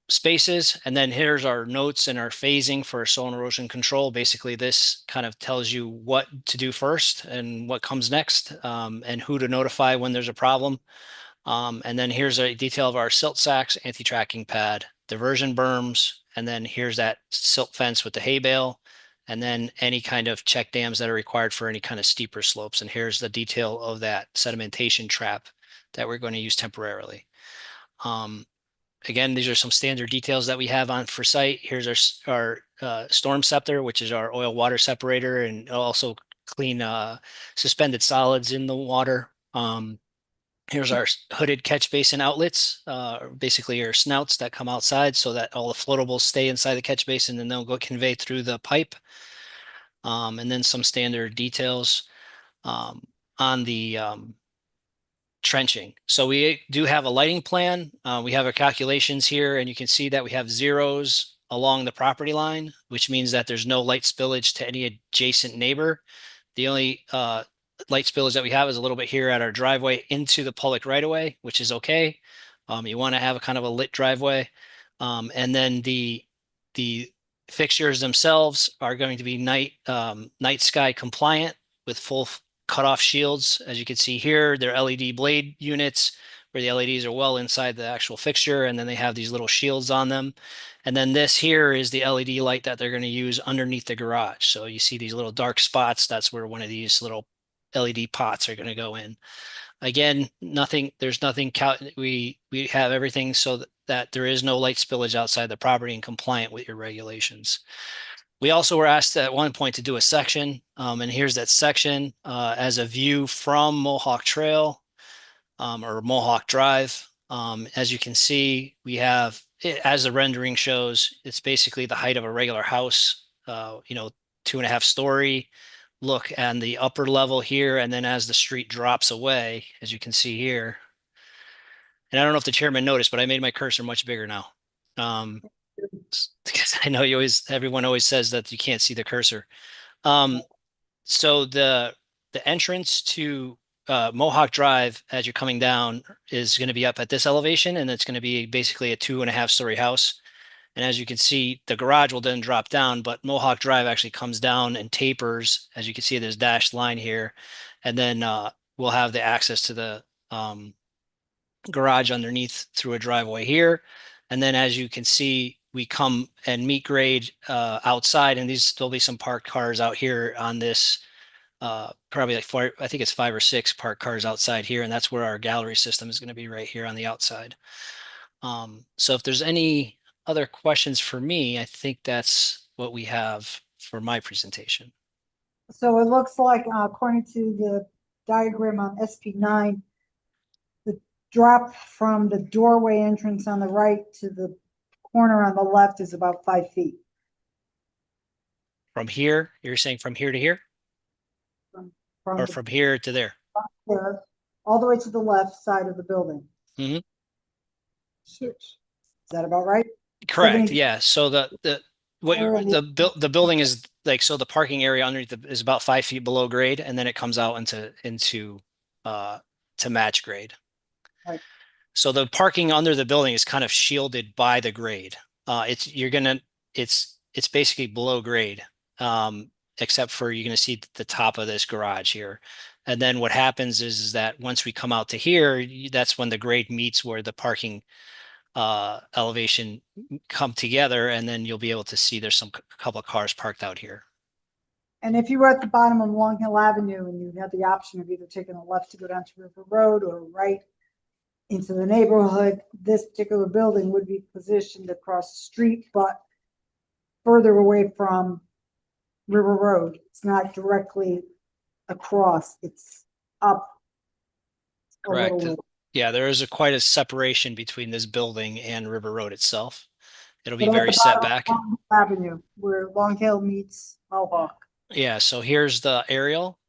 spaces. And then here's our notes and our phasing for soil and erosion control. Basically, this kind of tells you what to do first and what comes next, and who to notify when there's a problem. And then here's a detail of our silt sacks, anti-tracking pad, diversion berms, and then here's that silt fence with the hay bale, and then any kind of check dams that are required for any kind of steeper slopes. And here's the detail of that sedimentation trap that we're going to use temporarily. Again, these are some standard details that we have on for site. Here's our storm scepter, which is our oil water separator, and also clean suspended solids in the water. Here's our hooded catch basin outlets, basically our snouts that come outside so that all the floatables stay inside the catch basin and they'll go convey through the pipe. And then some standard details on the trenching. So we do have a lighting plan. We have our calculations here, and you can see that we have zeros along the property line, which means that there's no light spillage to any adjacent neighbor. The only light spillage that we have is a little bit here at our driveway into the public right of way, which is okay. You want to have a kind of a lit driveway. And then the fixtures themselves are going to be night sky compliant with full cutoff shields. As you can see here, they're LED blade units where the LEDs are well inside the actual fixture, and then they have these little shields on them. And then this here is the LED light that they're going to use underneath the garage. So you see these little dark spots. That's where one of these little LED pots are going to go in. Again, there's nothing, we have everything so that there is no light spillage outside the property and compliant with your regulations. We also were asked at one point to do a section, and here's that section as a view from Mohawk Trail or Mohawk Drive. As you can see, we have, as the rendering shows, it's basically the height of a regular house, 2.5 story. Look at the upper level here, and then as the street drops away, as you can see here. And I don't know if the chairman noticed, but I made my cursor much bigger now. Because I know everyone always says that you can't see the cursor. So the entrance to Mohawk Drive as you're coming down is going to be up at this elevation, and it's going to be basically a 2.5 story house. And as you can see, the garage will then drop down, but Mohawk Drive actually comes down and tapers. As you can see, there's dashed line here. And then we'll have the access to the garage underneath through a driveway here. And then as you can see, we come and meet grade outside, and there'll be some parked cars out here on this, probably like I think it's 5 or 6 parked cars outside here, and that's where our gallery system is going to be, right here on the outside. So if there's any other questions for me, I think that's what we have for my presentation. So it looks like, according to the diagram on SP9, the drop from the doorway entrance on the right to the corner on the left is about 5 feet. From here, you're saying from here to here, or from here to there? There, all the way to the left side of the building. Mhm. 6. Is that about right? Correct. Yeah. So the building is like, so the parking area underneath is about 5 feet below grade, and then it comes out into to match grade. Right. So the parking under the building is kind of shielded by the grade. It's basically below grade, except for you're gonna see the top of this garage here. And then what happens is that once we come out to here, that's when the grade meets where the parking elevation come together, and then you'll be able to see there's couple of cars parked out here. And if you were at the bottom of Long Hill Avenue and you had the option of either taking a left to go down to River Road or right into the neighborhood, this particular building would be positioned across the street, but further away from River Road. It's not directly across, it's up. a little Correct. way. Yeah, there is quite a separation between this building and River Road itself. It'll be But at very the set bottom of back. Long Hill Avenue, where Long Hill meets Mohawk. Yeah, so here's the aerial.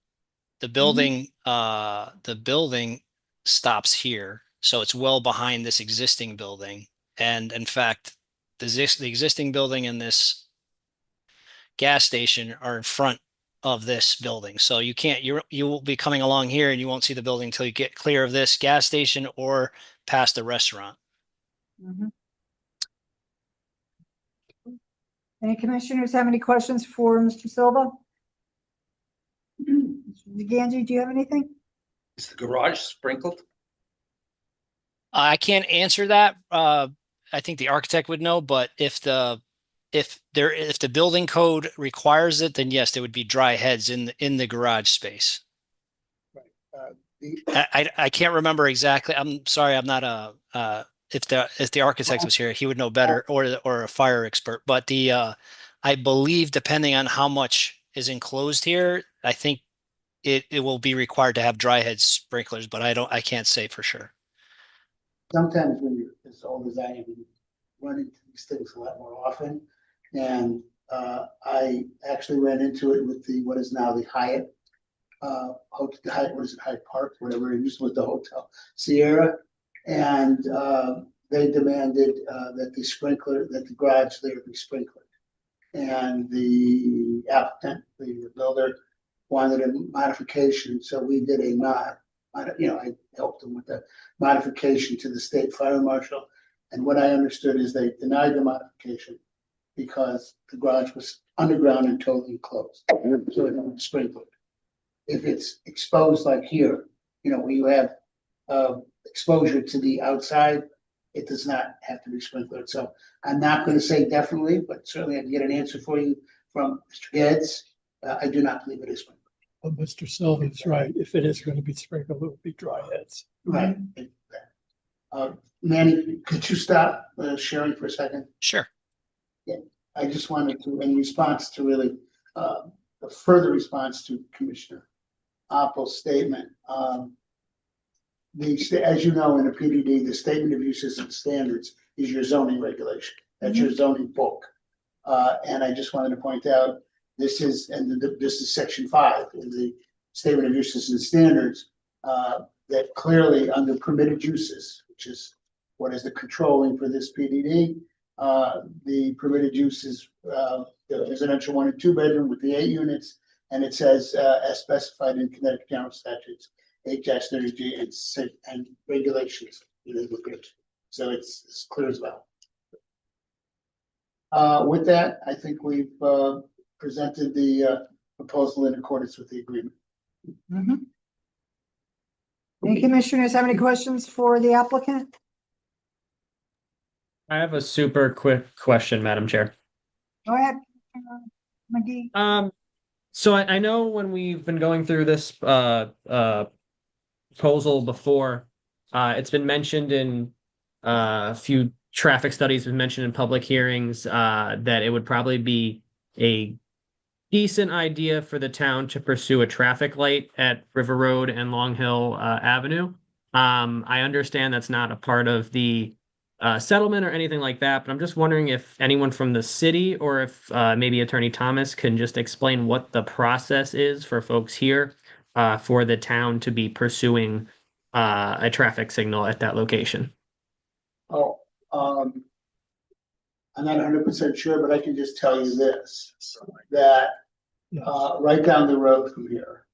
The building stops here. So it's well behind this existing building. And in fact, the existing building and this gas station are in front of this building. So you will be coming along here and you won't see the building until you get clear of this gas station or past the restaurant. Mhm. Any commissioners have any questions for Mr. Silva? Mr. Ganji, do you have anything? Is the garage sprinkled? I can't answer that. I think the architect would know, but if the building code requires it, then yes, there would be dry heads in the garage space. I can't remember exactly. I'm sorry, I'm not if the architect was here, he would know better, or a fire expert. But I believe depending on how much is enclosed here, I think it will be required to have dry head sprinklers, but I can't say for sure. Sometimes when you're as old as I am, you run into these things a lot more often. And I actually ran into it with what is now the Hyatt, Hyatt Park, whatever it used to, with the Hotel Sierra. And they demanded that the garage there be sprinkled. And the applicant, the builder, wanted a modification, so we did I helped them with the modification to the state fire marshal. And what I understood is they denied the modification because the garage was underground and totally enclosed, so it wasn't sprinkled. If it's exposed like here, where you have exposure to the outside, it does not have to be sprinkled. So I'm not going to say definitely, but certainly I can get an answer for you from Mr. Geddes. I do not believe it is sprinkled. Well, Mr. Silva's right. If it is going to be sprinkled, it will be dry heads. Right. Manny, could you stop sharing for a second? Sure. I just wanted to, in response to really, a further response to Commissioner Appel's statement. As you know, in a PDD, the statement of uses and standards is your zoning regulation. That's your zoning book. And I just wanted to point out, this is section 5 in the statement of uses and standards, that clearly under permitted uses, which is what is the controlling for this PDD, the permitted uses, the residential 1 and 2 bedroom with the 8 units, and it says as specified in Connecticut General Statutes 8-30G and regulations. So it's as clear as well. With that, I think we've presented the proposal in accordance with the agreement. Mhm. Any commissioners have any questions for the applicant? I have a super quick question, Madam Chair. Go ahead, McGee. So I know when we've been going through this proposal before, it's been mentioned in a few traffic studies, been mentioned in public hearings, that it would probably be a decent idea for the town to pursue a traffic light at River Road and Long Hill Avenue. I understand that's not a part of the settlement or anything like that, but I'm just wondering if anyone from the city or if maybe Attorney Thomas can just explain what the process is for folks here for the town to be pursuing a traffic signal at that location. I'm not 100% sure, but I can just tell you this, that right down the road from here,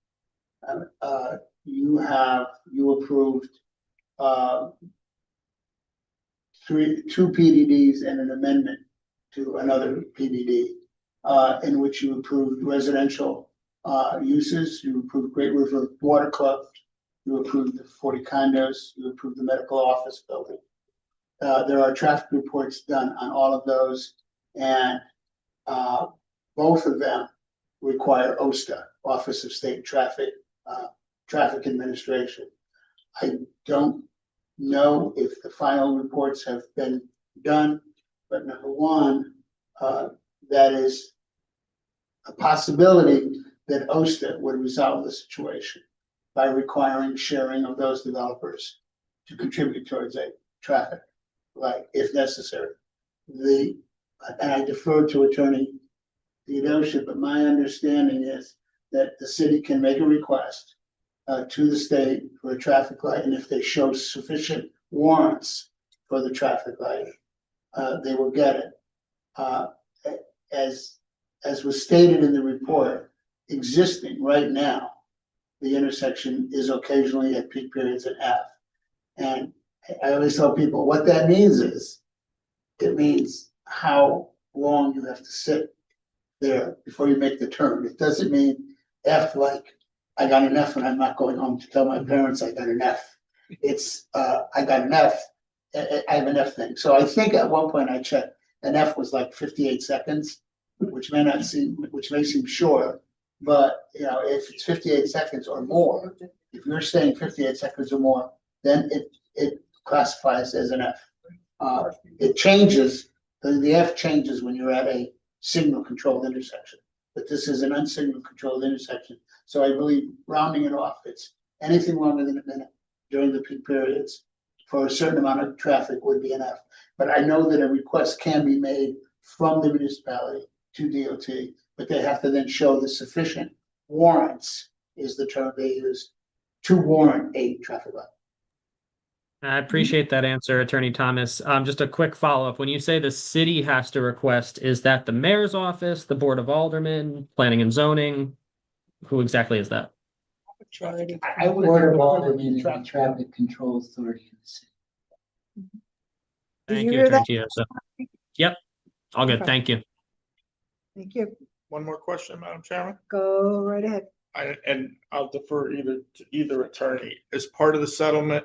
you approved two PDDs and an amendment to another PDD, in which you approved residential uses, you approved Great River Water Club, you approved the 40 condos, you approved the medical office building. There are traffic reports done on all of those, and both of them require OSTA, Office of State Traffic Administration. I don't know if the final reports have been done, but number one, that is a possibility that OSTA would resolve the situation by requiring sharing of those developers to contribute towards a traffic light if necessary. And I defer to Attorney Theodosia, but my understanding is that the city can make a request to the state for a traffic light, and if they show sufficient warrants for the traffic light, they will get it. As was stated in the report, existing right now, the intersection is occasionally at peak periods at F. And I always tell people what that means is, it means how long you have to sit there before you make the turn. It doesn't mean F like I got an F and I'm not going home to tell my parents I got an F. It's I got an F. I have an F thing. So I think at one point I checked, an F was like 58 seconds, which may seem short, but you know, if it's 58 seconds or more, if you're staying 58 seconds or more, then it classifies as an F. It changes, the F changes when you're at a signal controlled intersection, but this is an unsignal controlled intersection. So I believe rounding it off, it's anything longer than a minute during the peak periods for a certain amount of traffic would be an F. But I know that a request can be made from the municipality to DOT, but they have to then show the sufficient warrants, is the term they use, to warrant a traffic light. I appreciate that answer, Attorney Thomas. Just a quick follow-up. When you say the city has to request, is that the mayor's office, the Board of Aldermen, Planning and Zoning? Who exactly is that? I would Board of Aldermen and the Traffic Control Authority in the city. Did Thank you you, hear Attorney that? Tiosa. Yep, all good. Okay. Thank you. Thank you. One more question, Madam Chairman, Go right ahead. and I'll defer to either attorney. As part of the settlement,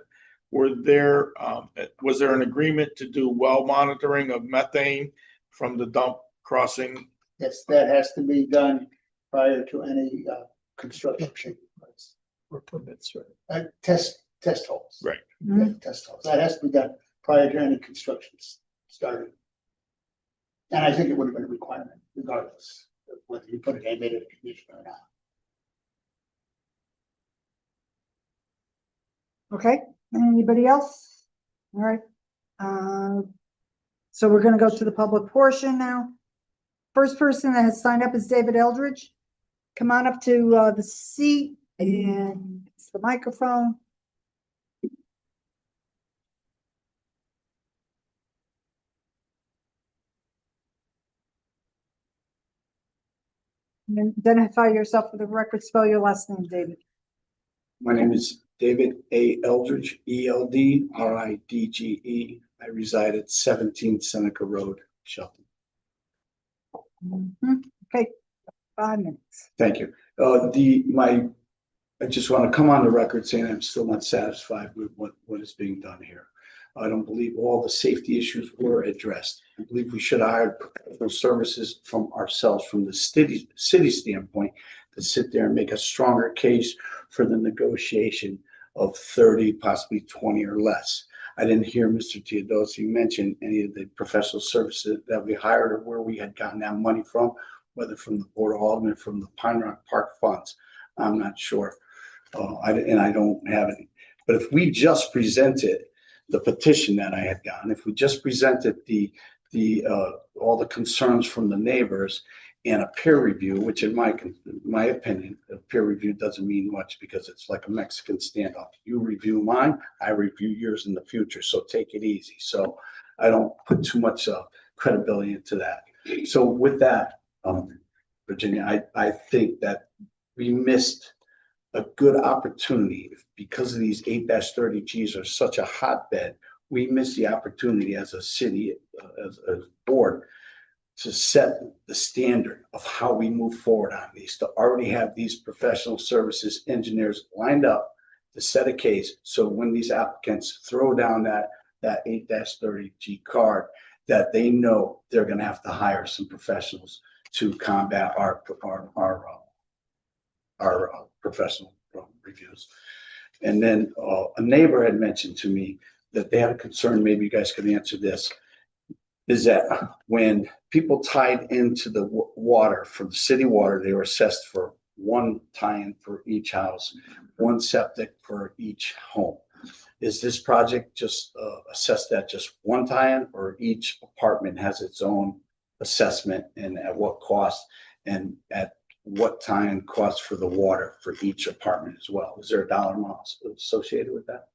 was there an agreement to do well monitoring of methane from the dump crossing? Yes, that has to be done prior to any construction. Or permits, right? Test holes. Right. Yeah, test holes. That has to be done prior to any construction starting. And I think it would have been a requirement regardless of whether you put it in a condition or not. Okay, anybody else? All right. So we're gonna go to the public portion now. First person that has signed up is David Eldridge. Come on up to the seat and it's the microphone. And identify yourself for the record, spell your last name, David. My name is David A. Eldridge, Eldridge. I reside at 17 Seneca Road, Shelton. Okay, 5 minutes. Thank you. I just want to come on the record saying I'm still not satisfied with what is being done here. I don't believe all the safety issues were addressed. I believe we should hire professional services from ourselves, from the city standpoint, to sit there and make a stronger case for the negotiation of 30, possibly 20 or less. I didn't hear Mr. Teodosi mention any of the professional services that we hired or where we had gotten that money from, whether from the Board of Aldermen, from the Pine Rock Park funds. I'm not sure. I don't have any. But if we just presented the petition that I had gotten, if we just presented all the concerns from the neighbors and a peer review, which in my opinion, a peer review doesn't mean much because it's like a Mexican standoff. You review mine, I review yours in the future. So take it easy. So I don't put too much credibility into that. So with that, Virginia, I think that we missed a good opportunity, because of these 8-30Gs are such a hotbed, we miss the opportunity as a city, as a board, to set the standard of how we move forward on these, to already have these professional services engineers lined up to set a case. So when these applicants throw down that 8-30G card, that they know they're gonna have to hire some professionals to combat our professional reviews. And then a neighbor had mentioned to me that they had a concern, maybe you guys could answer this, is that when people tied into the water from the city water, they were assessed for one tie-in for each house, one septic for each home. Is this project just assessed at just one tie-in, or each apartment has its own assessment, and at what cost, and at what time cost for the water for each apartment as well? Is there a dollar amount associated with that?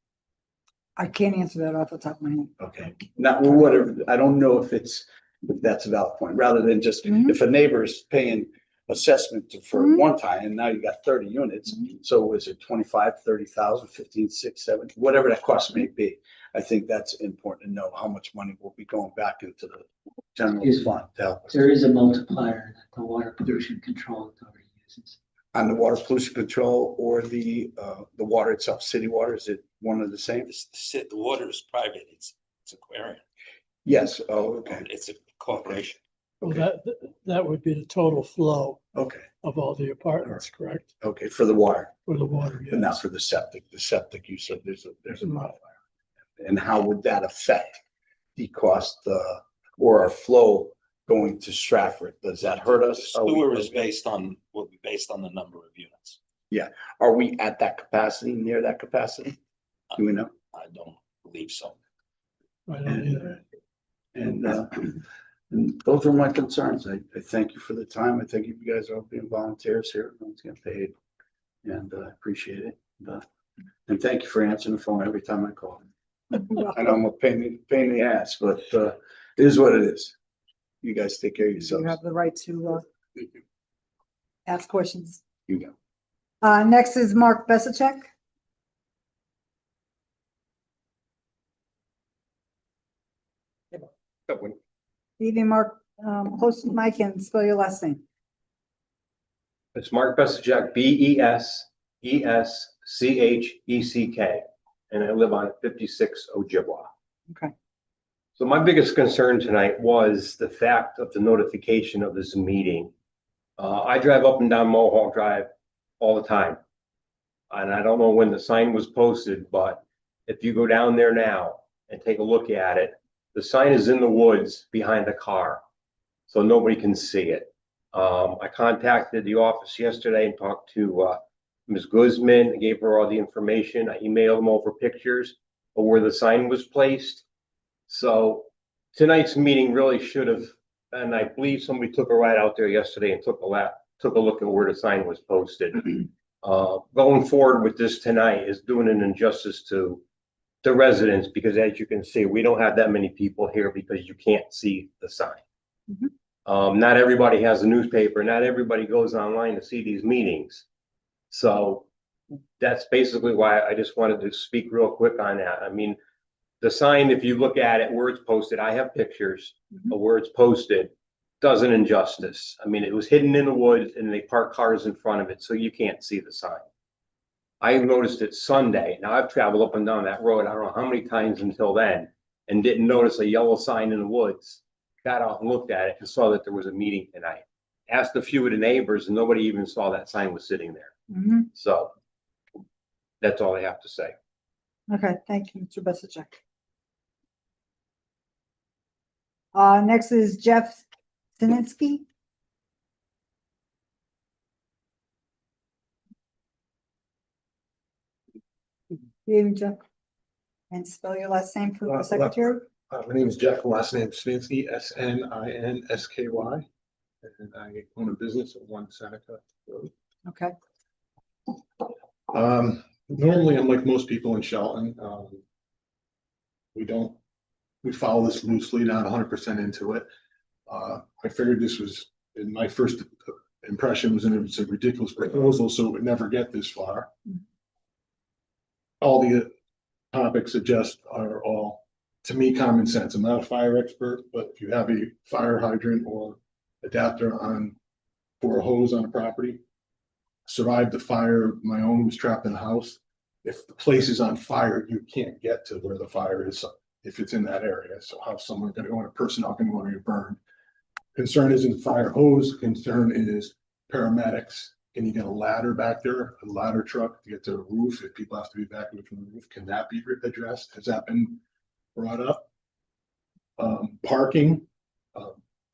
I can't answer that off the top of my head. Okay, not whatever. I don't know if that's a valid point, rather than just if a neighbor is paying assessment for one time and now you got 30 units. So is it 25, 30,000, 15, 6, 7, whatever that cost may be? I think that's important to know how much money will be going back into the general fund to help us. There is a multiplier that the Water Pollution Control Authority uses. On the water pollution control or the water itself, city water, is it one of the same? The water is private, it's aquarium, Yes, oh, okay, it's a corporation. Well, that would be the total flow okay, of all the apartments, correct? okay, for the water, For the water, but not yes. for the septic. The septic, you said there's a modifier. And how would that affect the cost, or our flow going to Stratford? Does that hurt us? Sewer is will be based on the number of units. Are we at that capacity, near that capacity? Do we know? I don't believe so. I don't either. And those were my concerns. I thank you for the time. I thank you guys are all being volunteers here. No one's getting paid. And I appreciate it. And thank you for answering the phone every time I call. I know I'm a pain in the ass, but it is what it is. You guys take care of You yourselves. have the right to ask questions. You go. Next is Mark Besicek. Evening, Mark. Close to the mic and spell your last name. It's Mark Besicek, Besechek, and I live on 56 Ojibwa. Okay. So my biggest concern tonight was the fact of the notification of this meeting. I drive up and down Mohawk Drive all the time. And I don't know when the sign was posted, but if you go down there now and take a look at it, the sign is in the woods behind the car, so nobody can see it. I contacted the office yesterday and talked to Ms. Guzman, gave her all the information. I emailed them over pictures of where the sign was placed. So tonight's meeting really should have, and I believe somebody took a ride out there yesterday and took a look at where the sign was posted. Going forward with this tonight is doing an injustice to the residents, because as you can see, we don't have that many people here because you can't see the sign. Not everybody has a newspaper. Not everybody goes online to see these meetings. So that's basically why I just wanted to speak real quick on that. I mean, the sign, if you look at it, where it's posted, I have pictures of where it's posted, does an injustice. I mean, it was hidden in the woods and they park cars in front of it, so you can't see the sign. I noticed it Sunday. Now I've traveled up and down that road, I don't know how many times until then, and didn't notice a yellow sign in the woods. Got out and looked at it and saw that there was a meeting tonight. Asked a few of the neighbors and nobody even saw that sign was sitting there. So that's all I have to say. Okay, thank you, Mr. Besicek. Next is Jeff Zininsky. Good evening, Jeff. And spell your last name for the secretary. My name is Jeff, last name Sninsky, Sninsky. And I own a business at 1 Seneca Road. Okay. Normally, I'm like most people in Shelton. We follow this loosely, not 100% into it. I figured this was in my first impression was that it was a ridiculous proposal, so it would never get this far. All the topics suggest are all, to me, common sense. I'm not a fire expert, but if you have a fire hydrant or adapter on for a hose on a property, survived the fire. My own was trapped in a house. If the place is on fire, you can't get to where the fire is if it's in that area. So how's someone going to go in, a personnel going to go to get burned? Concern isn't fire hose. Concern is paramedics. Can you get a ladder back there, a ladder truck to get to the roof if people have to be evacuated from the roof? Can that be addressed? Has that been brought up? Parking.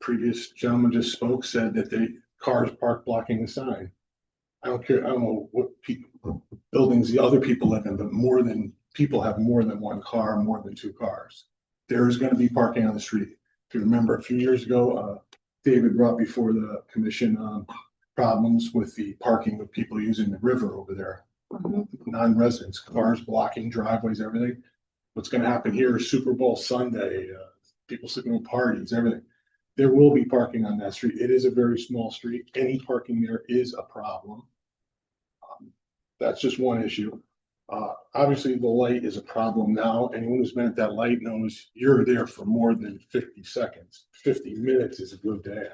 Previous gentleman just spoke, said that the cars parked blocking the sign. I don't care. I don't know what buildings the other people live in, but people have more than one car, more than two cars. There is going to be parking on the street. If you remember a few years ago, David brought before the commission problems with the parking with people using the river over there. Non-residents, cars blocking driveways, everything. What's going to happen here is Super Bowl Sunday, people sitting at parties, everything. There will be parking on that street. It is a very small street. Any parking there is a problem. That's just one issue. Obviously, the light is a problem now. Anyone who's been at that light knows you're there for more than 50 seconds. 50 minutes is a good day.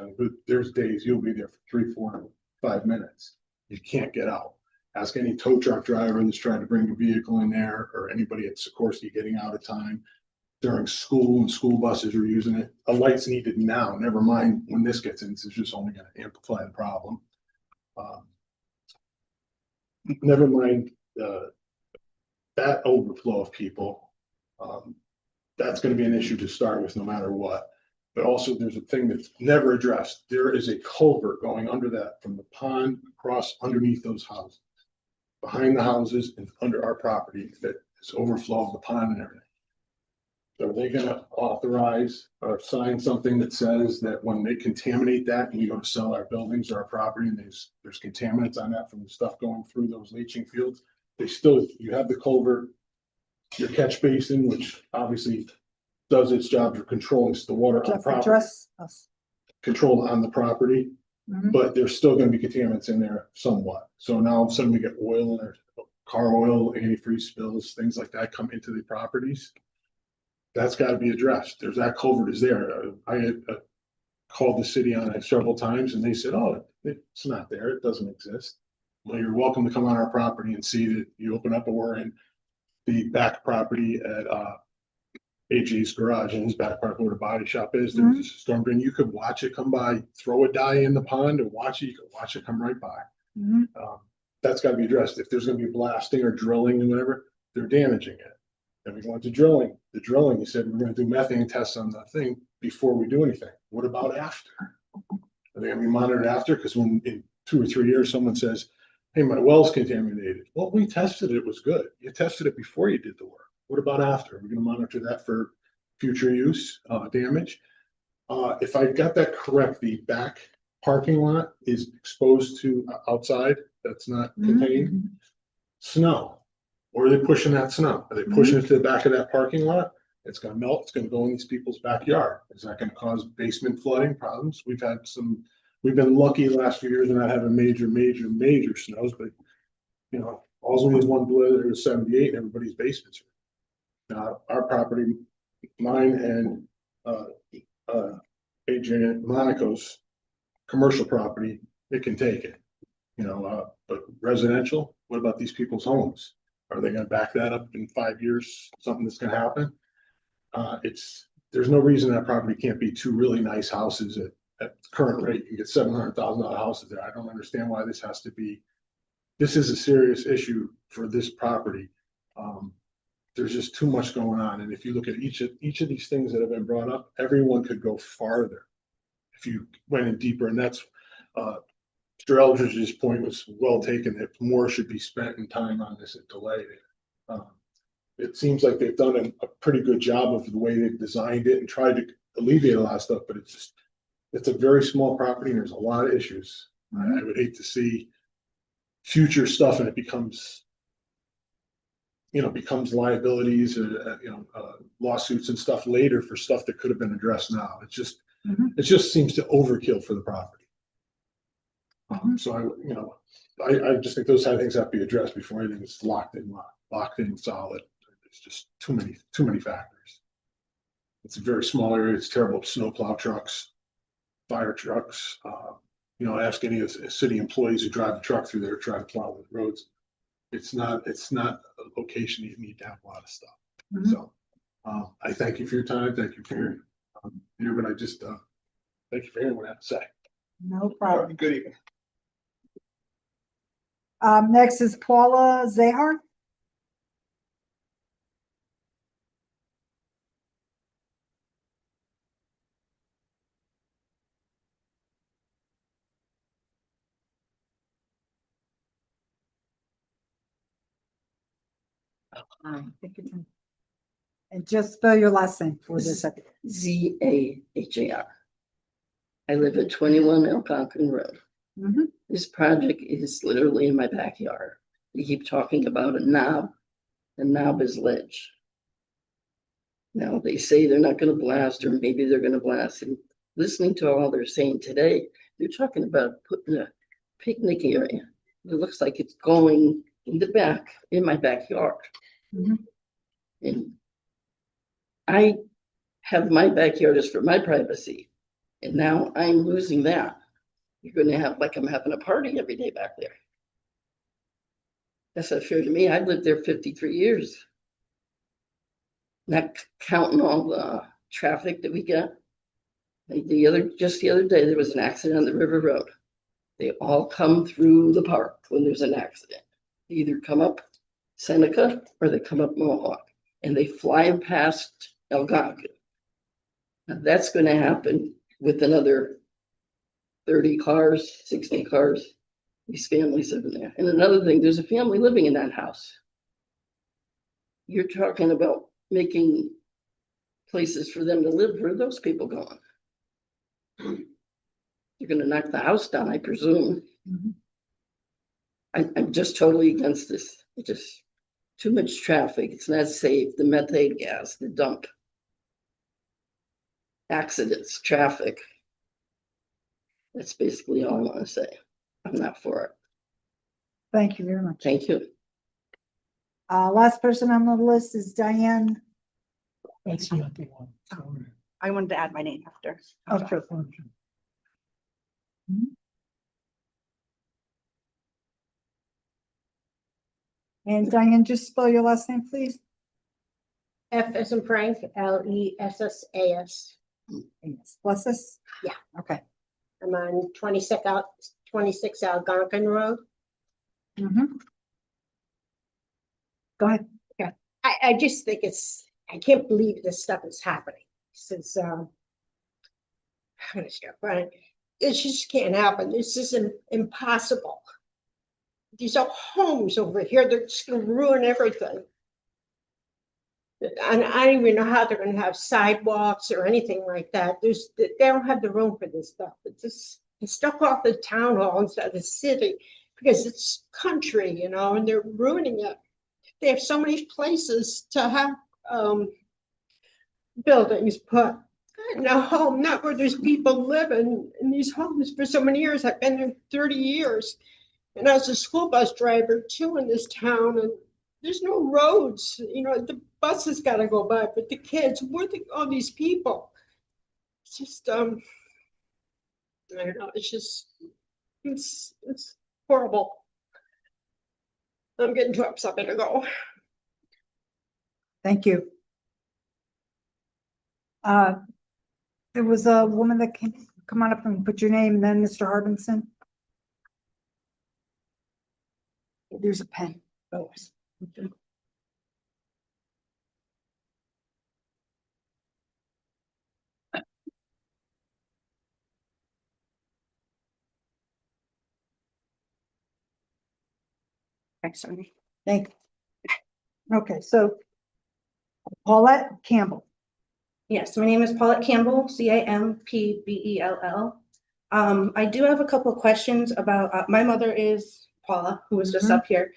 There's days you'll be there for 3, 4, 5 minutes. You can't get out. Ask any tow truck driver that's trying to bring a vehicle in there, or anybody at Sikorsky getting out of time during school, and school buses are using it. A light's needed now. Never mind when this gets in. It's just only going to amplify the problem. Never mind that overflow of people. That's going to be an issue to start with no matter what. But also there's a thing that's never addressed. There is a culvert going under that from the pond across underneath those houses, behind the houses and under our property, that is overflow of the pond and everything. So are they going to authorize or sign something that says that when they contaminate that and we go to sell our buildings or our property and there's contaminants on that from the stuff going through those leaching fields, you have the culvert, your catch basin, which obviously does its job for controlling the water on property, controlled on the property, but there's still going to be contaminants in there somewhat. So now all of a sudden we get oil or car oil, antifreeze spills, things like that come into the properties. That's got to be addressed. There's that culvert is there. I had called the city on it several times and they said, oh, it's not there. It doesn't exist. Well, you're welcome to come on our property and see that. You open up a door in the back property at AG's garage, and his back part where the body shop is. There's a storm drain. You could watch it come by, throw a dye in the pond and watch it. You could watch it come right by. That's got to be addressed. If there's going to be blasting or drilling and whatever, they're damaging it. Then we go into drilling. The drilling, he said, we're going to do methane tests on the thing before we do anything. What about after? Are they going to be monitored after? Because when in 2 or 3 years, someone says, hey, my well's contaminated. Well, we tested it. It was good. You tested it before you did the work. What about after? We're going to monitor that for future use, damage. If I got that correct, the back parking lot is exposed to outside. That's not contained. Snow. Where are they pushing that snow? Are they pushing it to the back of that parking lot? It's going to melt. It's going to go in these people's backyard. Is that going to cause basement flooding problems? We've been lucky the last few years and not having major snows, but you know, all we had one blizzard was 78 and everybody's basements are. Our property, mine and Adrian Monaco's commercial property, it can take it. You know, but residential, what about these people's homes? Are they going to back that up in 5 years? Something that's going to happen? There's no reason that property can't be 2 really nice houses at current rate. You can get $700,000 houses there. I don't understand why this has to be. This is a serious issue for this property. There's just too much going on. And if you look at each of these things that have been brought up, everyone could go farther if you went in deeper. And that's Mr. Eldridge's point was well taken, that more should be spent in time on this and delayed it. It seems like they've done a pretty good job of the way they've designed it and tried to alleviate a lot of stuff, but it's a very small property and there's a lot of issues. I would hate to see future stuff and it becomes liabilities or lawsuits and stuff later for stuff that could have been addressed now. It just seems to overkill for the property. So I just think those kind of things have to be addressed before anything is locked in solid. It's just too many factors. It's a very small area. It's terrible snowplow trucks, fire trucks. Ask any of the city employees who drive the truck through there, try to plow the roads. It's not a location you need to have a lot of stuff. Mhm. So I thank you for your time. Thank you for your, but I just, thank you for hearing what I have to say. No problem. Good evening. Next is Paula Zahar. And just spell your last name for this second. Zahar. I live at 21 Algonquin Road. Mhm. This project is literally in my backyard. We keep talking about a knob. The knob is ledge. Now, they say they're not gonna blast, or maybe they're gonna blast, and listening to all they're saying today, they're talking about putting a picnic area. It looks like it's going in the back, in my backyard. Mhm. And I have my backyard is for my privacy, and now I'm losing that. You're gonna have, like, I'm having a party every day back there. That's not fair to me. I've lived there 53 years. Not counting all the traffic that we get. Just the other day, there was an accident on the River Road. They all come through the park when there's an accident. They either come up Seneca or they come up Mohawk, and they fly past Algonquin. Now, that's gonna happen with another 30 cars, 60 cars. These families living there. And another thing, there's a family living in that house. You're talking about making places for them to live. Where are those people going? You're gonna knock the house down, I presume. Mhm. I'm just totally against this. It just, too much traffic. It's not safe. The methane gas, the dump. Accidents, traffic. That's basically all I want to say. I'm not for it. Thank you very much. Thank you. Last person on the list is Diane. That's the other one. Sorry. I wanted to add my name after. Okay. And Diane, just spell your last name, please. F as in Frank, Lessas. Bless us. Yeah. Okay. I'm on 26 Algonquin Road. Mhm. Go ahead. I just think I can't believe this stuff is happening. Since I'm gonna start crying. It just can't happen. This is impossible. These are homes over here. They're just gonna ruin everything. And I don't even know how they're gonna have sidewalks or anything like that. They don't have the room for this stuff. It's stuck off the town hall instead of the city because it's country, and they're ruining it. They have so many places to have buildings put. No home, not where there's people living in these homes for so many years. I've been there 30 years. And I was a school bus driver too in this town, and there's no roads. The buses got to go by, but the kids, where are all these people? It's just, I don't know. It's just, it's horrible. I'm getting too upset to go. Thank you. There was a woman that come on up and put your name, and then Mr. Harbinson. There's a pen. Oh. Sorry. Thank you. Okay, so Paulette Campbell. Yes, my name is Paulette Campbell, Campbell. I do have a couple of questions about, my mother is Paula, who was just up here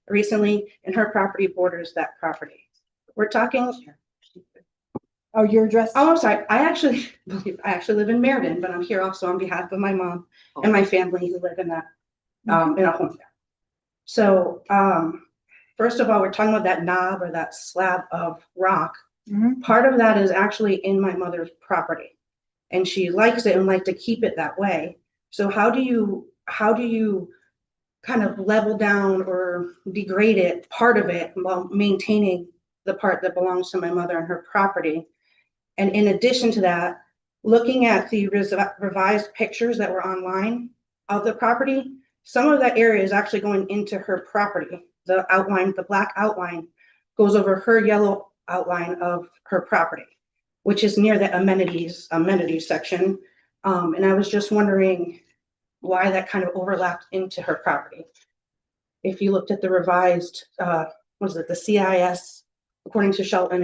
recently, and her property borders that property. We're talking, Oh, your address? Oh, I'm sorry. I actually live in Meriden, but I'm here also on behalf of my mom and my family who live in that, in a home there. So, first of all, we're talking about that knob or that slab of rock. Part of that is actually in my mother's property, and she likes it and like to keep it that way. So how do you kind of level down or degrade it, part of it, while maintaining the part that belongs to my mother and her property? And in addition to that, looking at the revised pictures that were online of the property, some of that area is actually going into her property. The outline, the black outline, goes over her yellow outline of her property, which is near the amenities section. And I was just wondering why that kind of overlapped into her property. If you looked at the revised, was it the CIS, according to Shelton,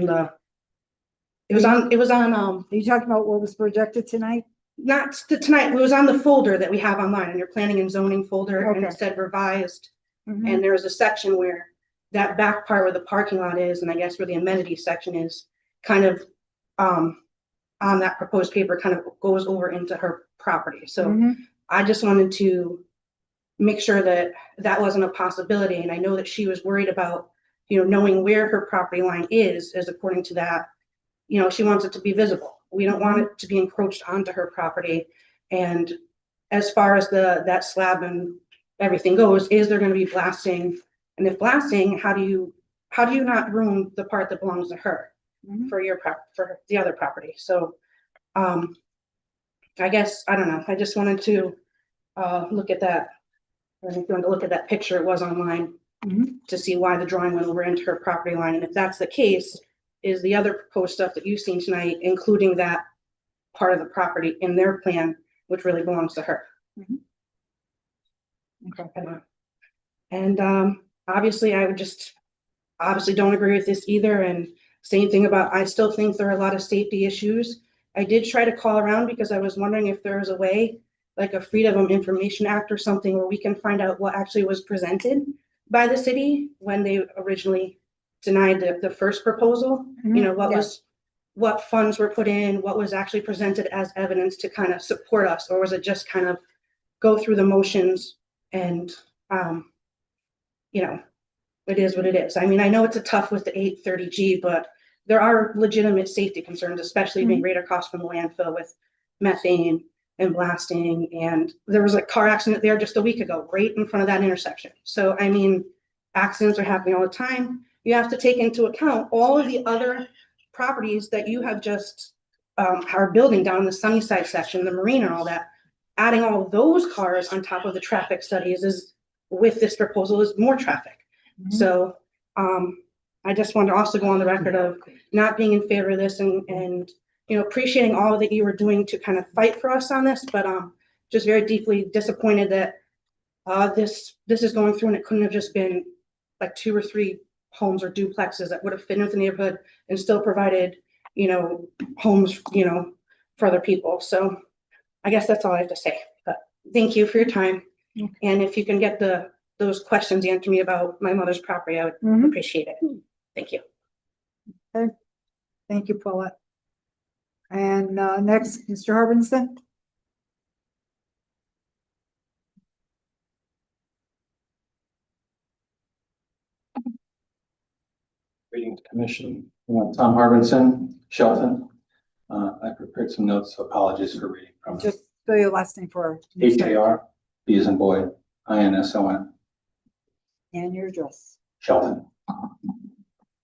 it was on. Are you talking about what was projected tonight? Not tonight. It was on the folder that we have online, and your planning and zoning folder, and Okay. it said revised. And there was a section where that back part where the parking lot is, and I guess where the amenities section is, kind of on that proposed paper, kind of goes over into her property. So I just wanted to make sure that that wasn't a possibility. And I know that she was worried about, knowing where her property line is according to that. She wants it to be visible. We don't want it to be encroached onto her property. And as far as that slab and everything goes, is there going to be blasting? And if blasting, how do you not ruin the part that belongs to her for the other property? So I guess, I don't know. I just wanted to look at that. I think you want to look at that picture. It was online to see why the drawing went over into her property line. And if that's the case, is the other proposed stuff that you've seen tonight, including that part of the property in their plan, which really belongs to her. Okay. And obviously I would obviously don't agree with this either. And same thing about, I still think there are a lot of safety issues. I did try to call around because I was wondering if there was a way, like a Freedom of Information Act or something, where we can find out what actually was presented by the city when they originally denied the first proposal. What funds were put in, what was actually presented as evidence to kind of support us, or was it just kind of go through the motions and it is what it is. I mean, I know it's a tough with the 830G, but there are legitimate safety concerns, especially being greater cost from the landfill with methane and blasting. And there was a car accident there just a week ago, right in front of that intersection. So, I mean, accidents are happening all the time. You have to take into account all of the other properties that you have just are building down in the Sunnyside section, the marine and all that. Adding all of those cars on top of the traffic studies is, with this proposal, is more traffic. So I just wanted to also go on the record of not being in favor of this and appreciating all that you were doing to kind of fight for us on this, but just very deeply disappointed that this is going through, and it couldn't have just been like 2 or 3 homes or duplexes that would have fit into the neighborhood and still provided, homes, for other people. So I guess that's all I have to say, but thank you for your time. And if you can get those questions answered me about my mother's property, I would appreciate it. Thank you. Okay. Thank you, Paulette. And next, Mr. Harbinson. Greetings, Commission. Tom Harbinson, Shelton. I prepared some notes, so apologies for reading from Just say your last name for HAR, B as in boy, INSON. And your address. Shelton.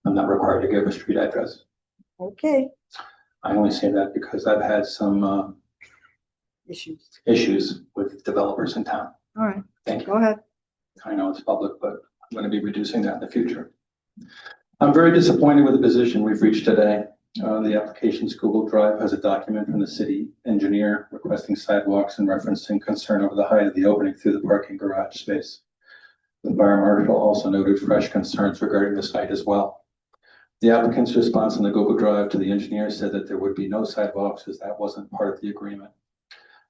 I'm not required to give a street address. Okay. I only say that because I've had some issues with developers in town. All right. Thank you. Go ahead. I know it's public, but I'm going to be reducing that in the future. I'm very disappointed with the position we've reached today. The application's Google Drive has a document from the city engineer requesting sidewalks and referencing concern over the height of the opening through the parking garage space. The fire marshal also noted fresh concerns regarding the site as well. The applicant's response on the Google Drive to the engineer said that there would be no sidewalks as that wasn't part of the agreement.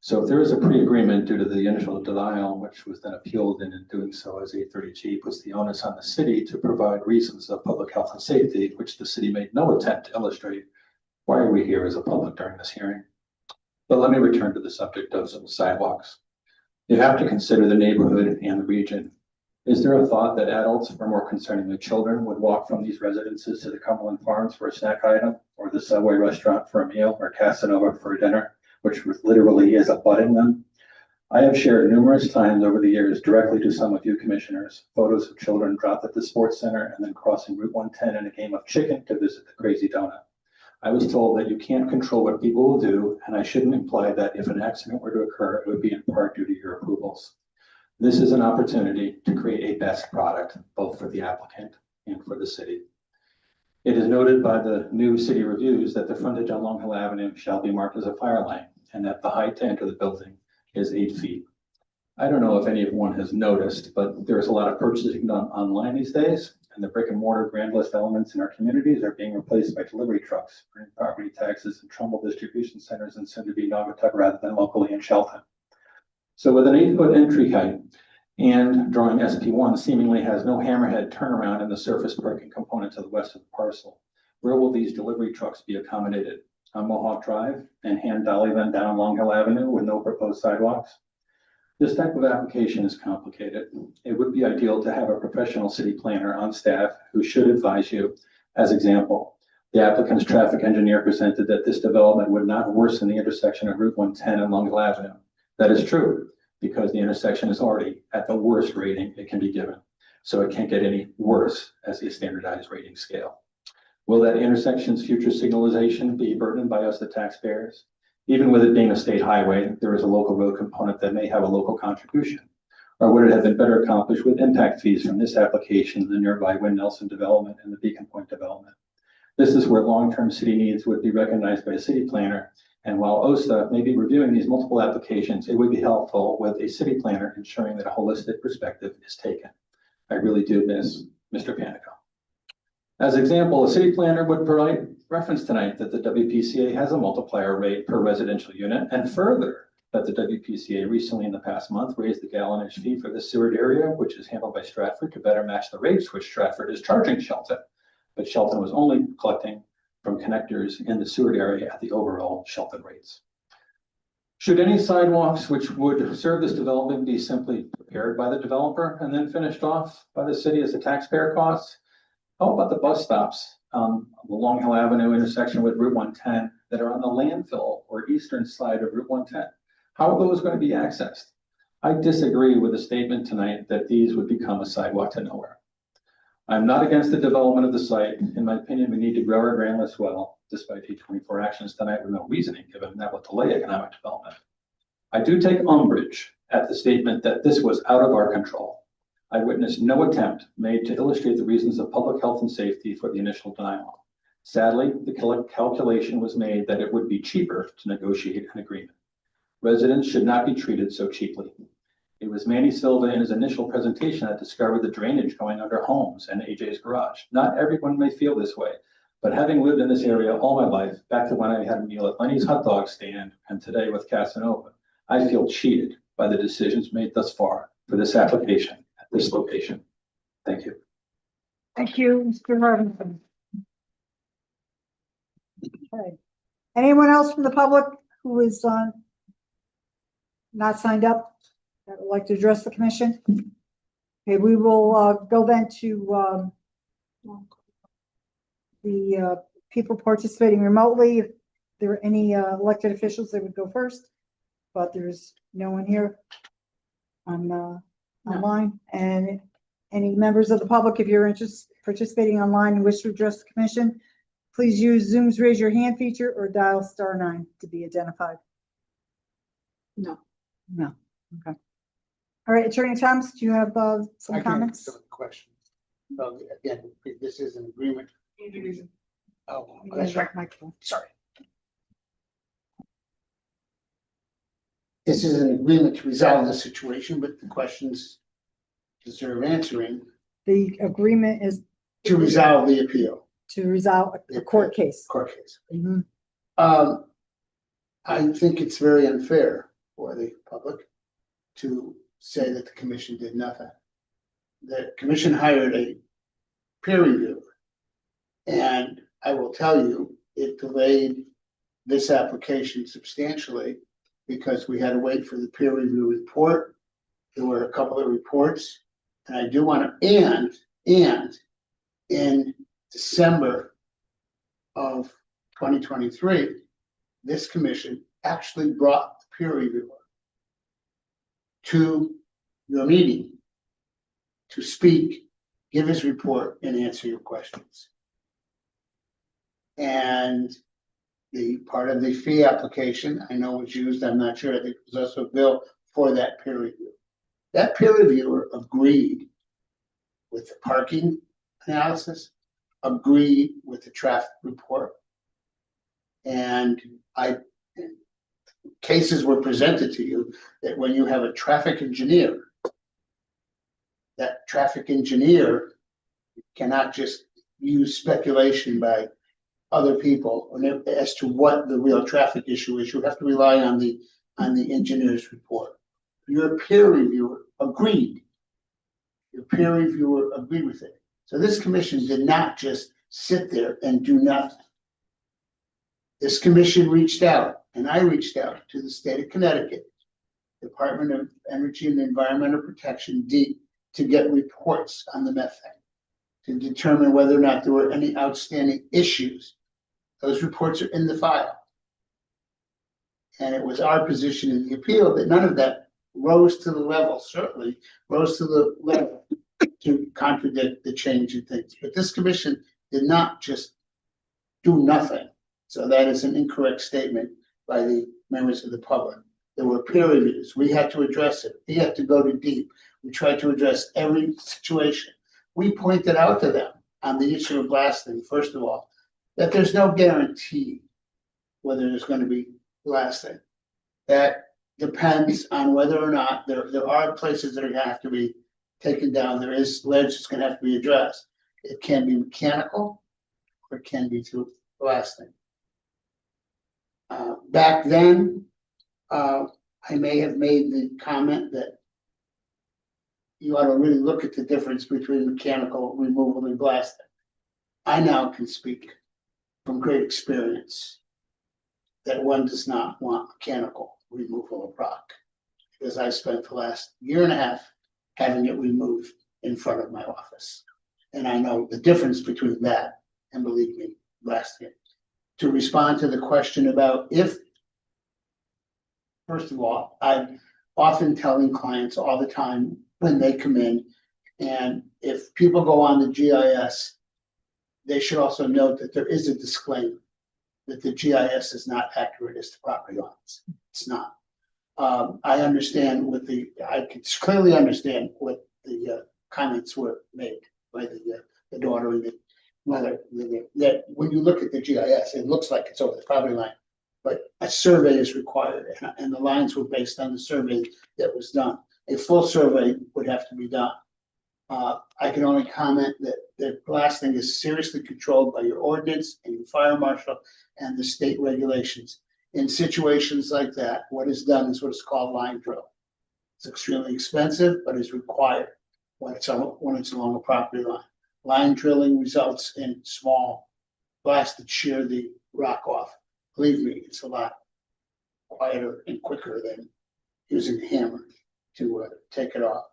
So if there is a pre-agreement due to the initial denial, which was then appealed, and in doing so as 830G puts the onus on the city to provide reasons of public health and safety, which the city made no attempt to illustrate Why are we here as a public during this hearing? But let me return to the subject of sidewalks. You have to consider the neighborhood and the region. Is there a thought that adults, or more concerningly children, would walk from these residences to the Cumberland Farms for a snack item, or the Subway restaurant for a meal, or Casanova for a dinner, which literally is abutting them? I have shared numerous times over the years directly to some of you commissioners, photos of children dropped at the sports center and then crossing Route 110 in a game of chicken to visit the Crazy Donut. I was told that you can't control what people will do, and I shouldn't imply that if an accident were to occur, it would be in part due to your approvals. This is an opportunity to create a best product, both for the applicant and for the city. It is noted by the new city reviews that the frontage on Long Hill Avenue shall be marked as a fire lane, and that the height to enter the building is 8 feet. I don't know if anyone has noticed, but there's a lot of purchasing done online these days, and the brick and mortar grand list elements in our communities are being replaced by delivery trucks, property taxes, and Trumbull distribution centers, and soon to be Naugatuck rather than locally in Shelton. So with an 8-foot entry height and drawing SP1 seemingly has no hammerhead turnaround in the surface parking component to the west of the parcel, where will these delivery trucks be accommodated? On Mohawk Drive and hand dolly them down Long Hill Avenue with no proposed sidewalks? This type of application is complicated. It would be ideal to have a professional city planner on staff who should advise you. As example, the applicant's traffic engineer presented that this development would not worsen the intersection of Route 110 and Long Hill Avenue. That is true, because the intersection is already at the worst rating it can be given. So it can't get any worse as a standardized rating scale. Will that intersection's future signalization be burdened by us, the taxpayers? Even with it being a state highway, there is a local road component that may have a local contribution. Or would it have been better accomplished with impact fees from this application, the nearby Wynn Nelson development and the Beacon Point development? This is where long-term city needs would be recognized by a city planner. And while OSTA may be reviewing these multiple applications, it would be helpful with a city planner ensuring that a holistic perspective is taken. I really do miss Mr. Panico. As example, a city planner would provide reference tonight that the WPCA has a multiplier rate per residential unit, and further, that the WPCA recently in the past month raised the gallonage fee for the Seward area, which is handled by Stratford, to better match the rates which Stratford is charging Shelton. But Shelton was only collecting from connectors in the Seward area at the overall Shelton rates. Should any sidewalks which would serve this development be simply prepared by the developer and then finished off by the city as a taxpayer cost? How about the bus stops on the Long Hill Avenue intersection with Route 110 that are on the landfill or eastern side of Route 110? How are those going to be accessed? I disagree with the statement tonight that these would become a sidewalk to nowhere. I'm not against the development of the site. In my opinion, we need to grow our grand list well, despite E24 actions tonight with no reasoning given that will delay economic development. I do take umbrage at the statement that this was out of our control. I witnessed no attempt made to illustrate the reasons of public health and safety for the initial denial. Sadly, the calculation was made that it would be cheaper to negotiate an agreement. Residents should not be treated so cheaply. It was Manny Silva in his initial presentation that discovered the drainage going under homes and AJ's garage. Not everyone may feel this way, but having lived in this area all my life, back to when I had a meal at Lenny's hot dog stand and today with Casanova, I feel cheated by the decisions made thus far for this application at this location. Thank you. Thank you, Mr. Robinson. Okay. Anyone else from the public who is not signed up that would like to address the commission? Okay, we will go then to the people participating remotely. If there are any elected officials, they would go first, but there's no one here on online. And any members of the public, if you're participating online and wish to address the commission, please use Zoom's raise your hand feature or dial *9 to be identified. No. Okay. All right, Attorney Thomas, do you have some comments? Some questions. Again, this is an agreement. Oh, that's right. Sorry. This is an agreement to resolve the situation, but the questions deserve answering. The agreement is to resolve the appeal. To resolve a court case. Court case. Mm-hmm. I think it's very unfair for the public to say that the commission did nothing. The commission hired a peer reviewer, and I will tell you it delayed this application substantially because we had to wait for the peer review report. There were a couple of reports, and I do want to, and in December of 2023, this commission actually brought the peer reviewer to your meeting to speak, give his report, and answer your questions. And the part of the fee application, I know was used, I'm not sure, I think it was also a bill for that peer review. That peer reviewer agreed with the parking analysis, agreed with the traffic report. And cases were presented to you that when you have a traffic engineer, that traffic engineer cannot just use speculation by other people as to what the real traffic issue is. You have to rely on the engineer's report. Your peer reviewer agreed. Your peer reviewer agreed with it. So this commission did not just sit there and do nothing. This commission reached out, and I reached out to the state of Connecticut, Department of Energy and Environmental Protection, DEEP, to get reports on the methane, to determine whether or not there were any outstanding issues. Those reports are in the file. And it was our position in the appeal that none of that rose to the level, certainly rose to the level to contradict the change in things. But this commission did not just do nothing. So that is an incorrect statement by the members of the public. There were peer reviews. We had to address it. We had to go to deep. We tried to address every situation. We pointed out to them on the issue of blasting, first of all, that there's no guarantee whether there's going to be blasting. That depends on whether or not there are places that are going to have to be taken down. There is ledge that's going to have to be addressed. It can be mechanical or it can be through blasting. Back then, I may have made the comment that you ought to really look at the difference between mechanical removal and blasting. I now can speak from great experience that one does not want mechanical removal of rock, because I spent the last year and a half having it removed in front of my office. And I know the difference between that and, believe me, blasting it. To respond to the question about if, first of all, I'm often telling clients all the time when they come in, and if people go on the GIS, they should also note that there is a disclaimer that the GIS is not accurate as to property lines. It's not. I understand I can clearly understand what the comments were made by the daughter and the mother, that when you look at the GIS, it looks like it's over the property line, but a survey is required, and the lines were based on the survey that was done. A full survey would have to be done. I can only comment that blasting is seriously controlled by your ordinance and your fire marshal and the state regulations. In situations like that, what is done is what is called line drill. It's extremely expensive, but is required when it's along a property line. Line drilling results in small blasts that shear the rock off. Believe me, it's a lot quieter and quicker than using a hammer to take it off.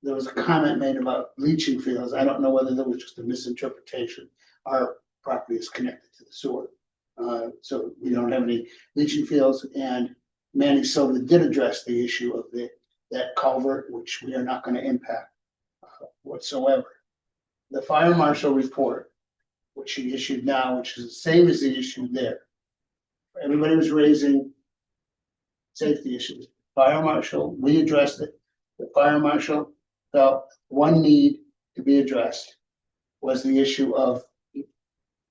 There was a comment made about leaching fields. I don't know whether there was just a misinterpretation. Our property is connected to the sewer, so we don't have any leaching fields. And Manny Silva did address the issue of that culvert, which we are not going to impact whatsoever. The fire marshal report, which he issued now, which is the same as the issue there. Everybody was raising safety issues. Fire marshal, we addressed it. The fire marshal felt one need to be addressed was the issue of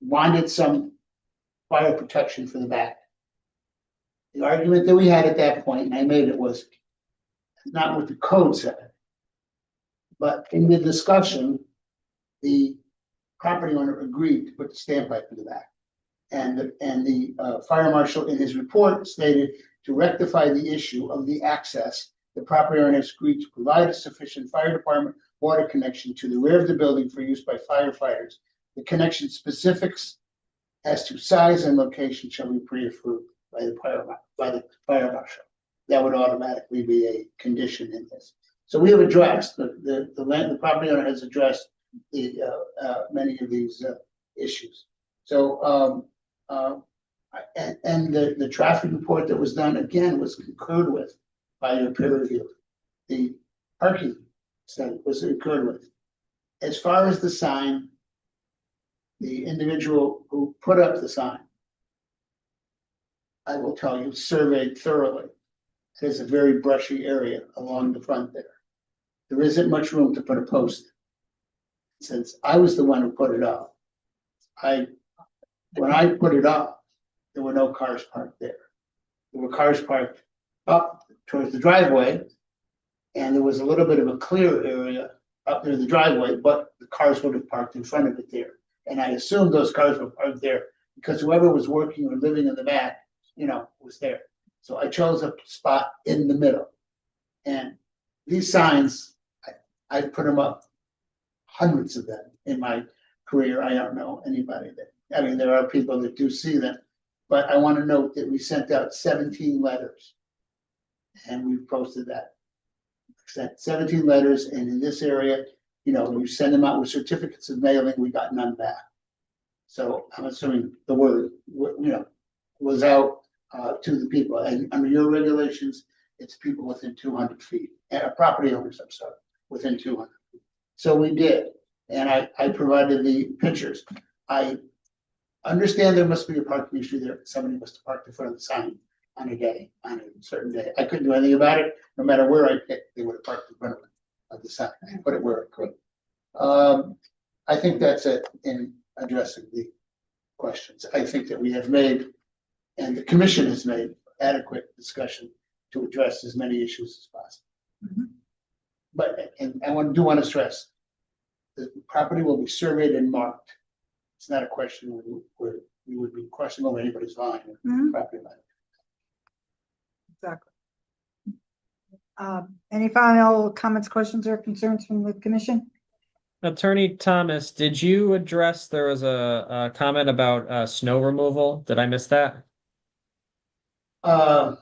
wanted some fire protection for the back. The argument that we had at that point, and I made it, was not what the code said, but in the discussion, the property owner agreed to put the standpipe in the back. And the fire marshal in his report stated to rectify the issue of the access, the property owner has agreed to provide a sufficient fire department water connection to the rear of the building for use by firefighters The connection specifics as to size and location shall be pre-approved by the fire marshal. That would automatically be a condition in this. So we have addressed, the property owner has addressed many of these issues. So, and the traffic report that was done, again, was concurred with by your peer review. The parking study was concurred with. As far as the sign, the individual who put up the sign, I will tell you, surveyed thoroughly. It is a very brushy area along the front there. There isn't much room to put a post. Since I was the one who put it up, when I put it up, there were no cars parked there. There were cars parked up towards the driveway, and there was a little bit of a clear area up near the driveway, but the cars would have parked in front of it there. And I assumed those cars were parked there because whoever was working or living in the back, was there. So I chose a spot in the middle. And these signs, I put them up, hundreds of them in my career. I don't know anybody there are people that do see them, but I want to note that we sent out 17 letters and we posted that. Sent 17 letters, and in this area, you send them out with certificates of mailing, we got none back. So I'm assuming the word, was out to the people, and under your regulations, it's people within 200 feet, property owners, I'm sorry, within 200 feet. So we did, and I provided the pictures. I understand there must be a parking issue there. Somebody must have parked in front of the sign on a certain day. I couldn't do anything about it. No matter where I picked, they would have parked in front of the sign. I put it where I could. I think that's it in addressing the questions. I think that we have made, and the commission has made, adequate discussion to address as many issues as possible. But, and I do want to stress, the property will be surveyed and marked. It's not a question where we would be crossing over anybody's line or property line. Exactly. Any final comments, questions, or concerns from the commission? Attorney Thomas, did you address, there was a comment about snow removal? Did I miss that? No,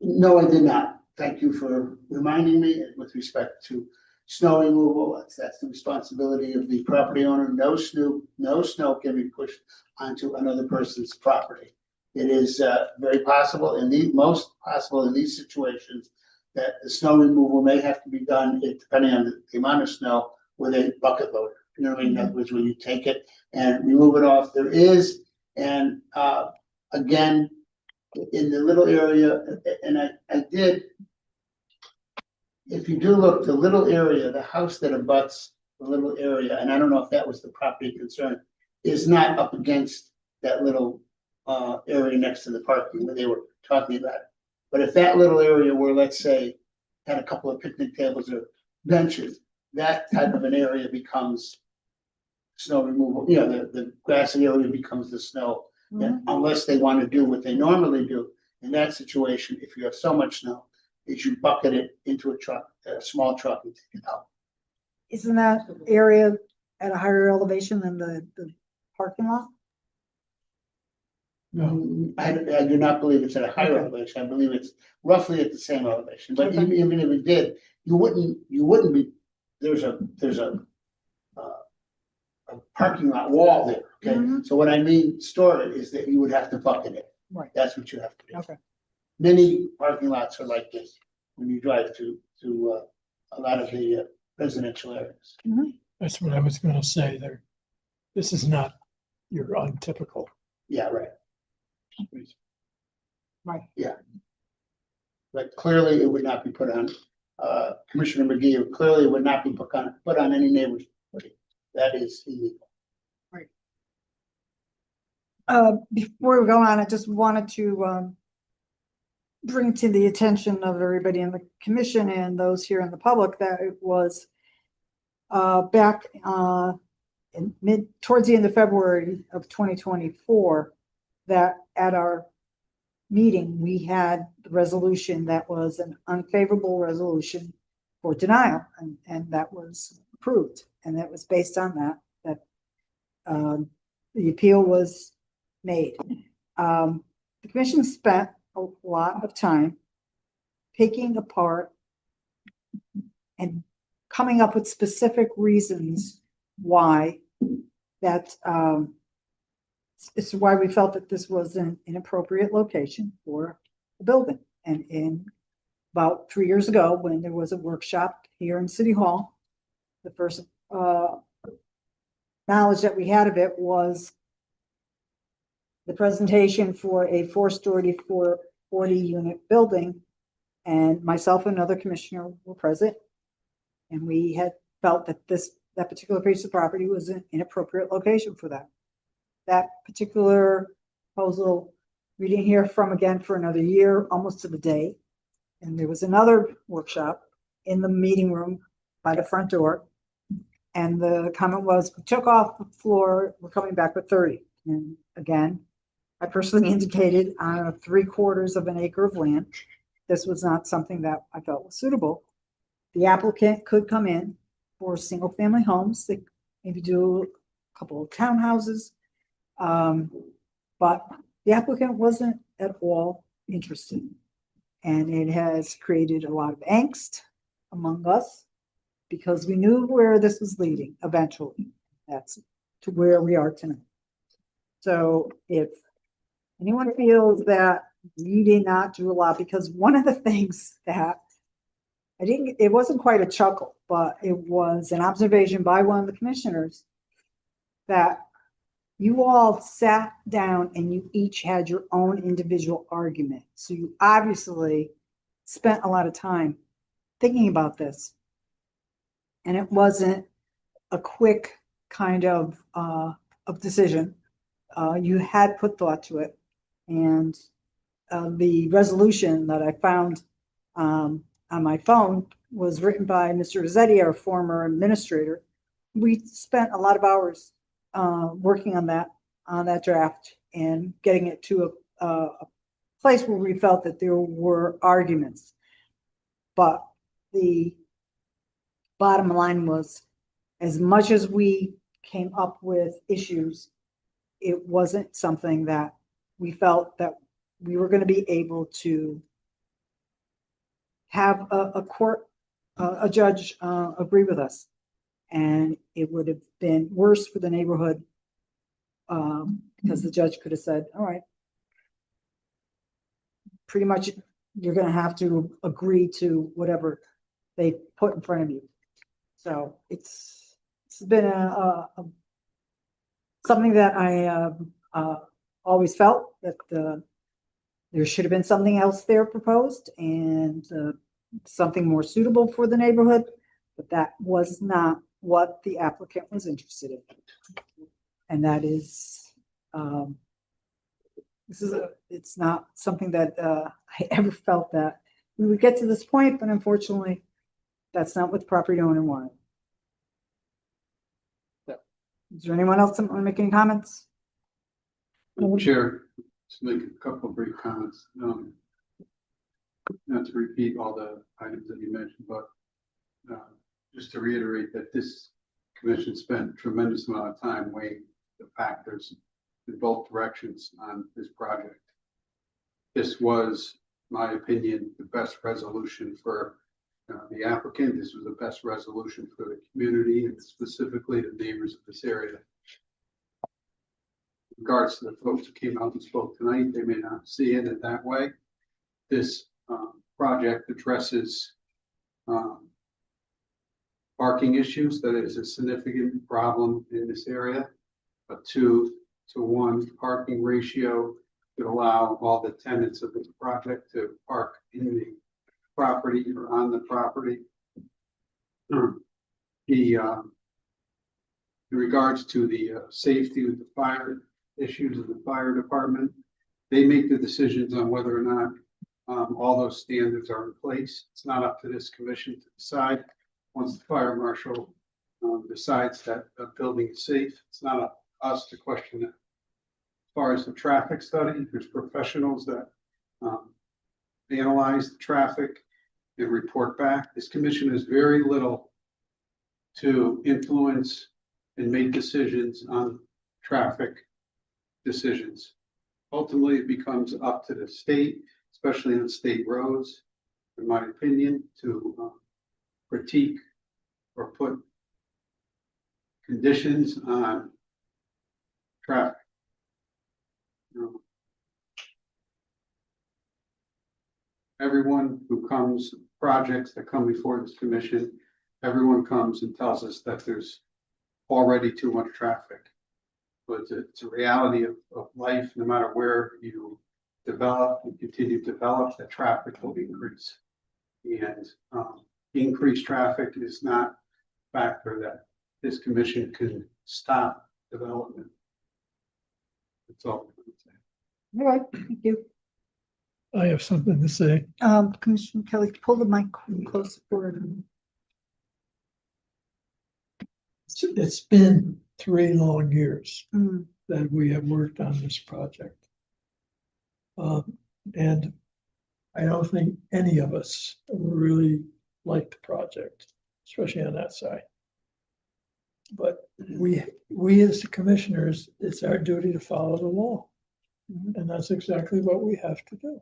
I did not. Thank you for reminding me with respect to snow removal. That's the responsibility of the property owner. No snow can be pushed onto another person's property. It is very possible, most possible in these situations, that the snow removal may have to be done, depending on the amount of snow, with a bucket loader. You know what I mean? In other words, when you take it and remove it off, there is, and again, in the little area, and I did, if you do look, the little area, the house that abuts the little area, and I don't know if that was the property concern, is not up against that little area next to the parking where they were talking about it. But if that little area were, let's say, had a couple of picnic tables or benches, that type of an area becomes snow removal. The grassy area becomes the snow. And unless they want to do what they normally do, in that situation, if you have so much snow, is you bucket it into a truck, a small truck, and take it out. Isn't that area at a higher elevation than the parking lot? I do not believe it's at a higher elevation. I believe it's roughly at the same elevation. But even if it did, you wouldn't be. There's a parking lot wall there. Okay, so what I mean, store it is that you would have to bucket it. Right. That's what you have to do. Okay. Many parking lots are like this when you drive to a lot of the residential areas. That's what I was gonna say there. This is not your untypical. Yeah, right. Right. Yeah. But clearly it would not be put on, Commissioner McGee, clearly it would not be put on any neighbor's property. That is illegal. Right. Before we go on, I just wanted to bring to the attention of everybody in the commission and those here in the public that it was back towards the end of February of 2024 that at our meeting we had the resolution that was an unfavorable resolution for denial, and that was approved, and that was based on that the appeal was made. The commission spent a lot of time picking apart and coming up with specific reasons why that, it's why we felt that this was an inappropriate location for a building. And in about 3 years ago, when there was a workshop here in City Hall, the first knowledge that we had of it was the presentation for a 4-story, 40-unit building, and myself and another commissioner were present, and we had felt that that particular piece of property was an inappropriate location for that. That particular proposal, we didn't hear from again for another year, almost to the day, and there was another workshop in the meeting room by the front door, and the comment was, we took off the floor, we're coming back with 30. And again, I personally indicated on 3/4 of an acre of land, this was not something that I felt was suitable. The applicant could come in for single-family homes, they maybe do a couple of townhouses, but the applicant wasn't at all interested. And it has created a lot of angst among us because we knew where this was leading eventually. That's to where we are tonight. So if anyone feels that we did not do a lot, because one of the things that it wasn't quite a chuckle, but it was an observation by one of the commissioners that you all sat down and you each had your own individual argument. So you obviously spent a lot of time thinking about this. And it wasn't a quick kind of decision. You had put thought to it. And the resolution that I found on my phone was written by Mr. Rossetti, our former administrator. We spent a lot of hours working on that draft and getting it to a place where we felt that there were arguments. But the bottom line was, as much as we came up with issues, it wasn't something that we felt that we were going to be able to have a judge agree with us. And it would have been worse for the neighborhood because the judge could have said, all right, pretty much you're going to have to agree to whatever they put in front of you. So it's been something that I always felt that there should have been something else there proposed and something more suitable for the neighborhood, but that was not what the applicant was interested in. And that is, it's not something that I ever felt that we would get to this point, but unfortunately, that's not what the property owner wanted. Is there anyone else that want to make any comments? Chair, just make a couple of brief comments. Not to repeat all the items that you mentioned, but just to reiterate that this commission spent a tremendous amount of time weighing the factors in both directions on this project. This was, in my opinion, the best resolution for the applicant. This was the best resolution for the community and specifically the neighbors of this area. In regards to the folks who came out and spoke tonight, they may not see it that way. This project addresses parking issues that is a significant problem in this area. A 2-to-1 parking ratio would allow all the tenants of this project to park in the property or on the property. In regards to the safety of the fire issues of the fire department, they make the decisions on whether or not all those standards are in place. It's not up to this commission to decide. Once the fire marshal decides that a building is safe, it's not up to us to question it. As far as the traffic study, there's professionals that analyze the traffic and report back. This commission has very little to influence and make decisions on traffic decisions. Ultimately, it becomes up to the state, especially on state roads, in my opinion, to critique or put conditions on traffic. You know, everyone who comes, projects that come before this commission, everyone comes and tells us that there's already too much traffic. But it's a reality of life, no matter where you develop and continue to develop, the traffic will increase. And increased traffic is not a factor that this commission can stop development. That's all. All right, thank you. I have something to say. Commissioner Kelly, pull the mic closer forward. It's been 3 long years Mm. that we have worked on this project. And I don't think any of us really like the project, especially on that side. But we as the commissioners, it's our duty to follow the law. And that's exactly what we have to do.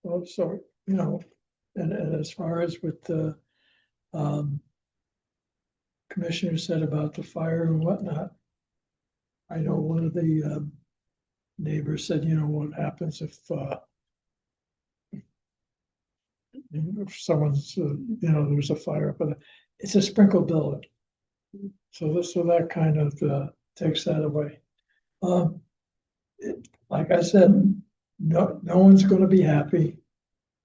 Well, so, you know, and as far as with the commissioner said about the fire and whatnot, I know one of the neighbors said, you know, what happens if someone's, you know, there's a fire, but it's a sprinkle building. So that kind of takes that away. Like I said, no one's going to be happy,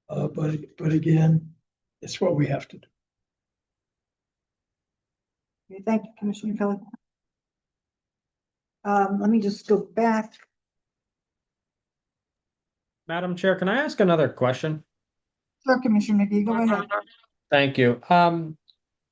but again, it's what we have to do. Okay, thank you, Commissioner Kelly. Let me just go back. Madam Chair, can I ask another question? Sure, Commissioner McGee, go ahead. Thank you.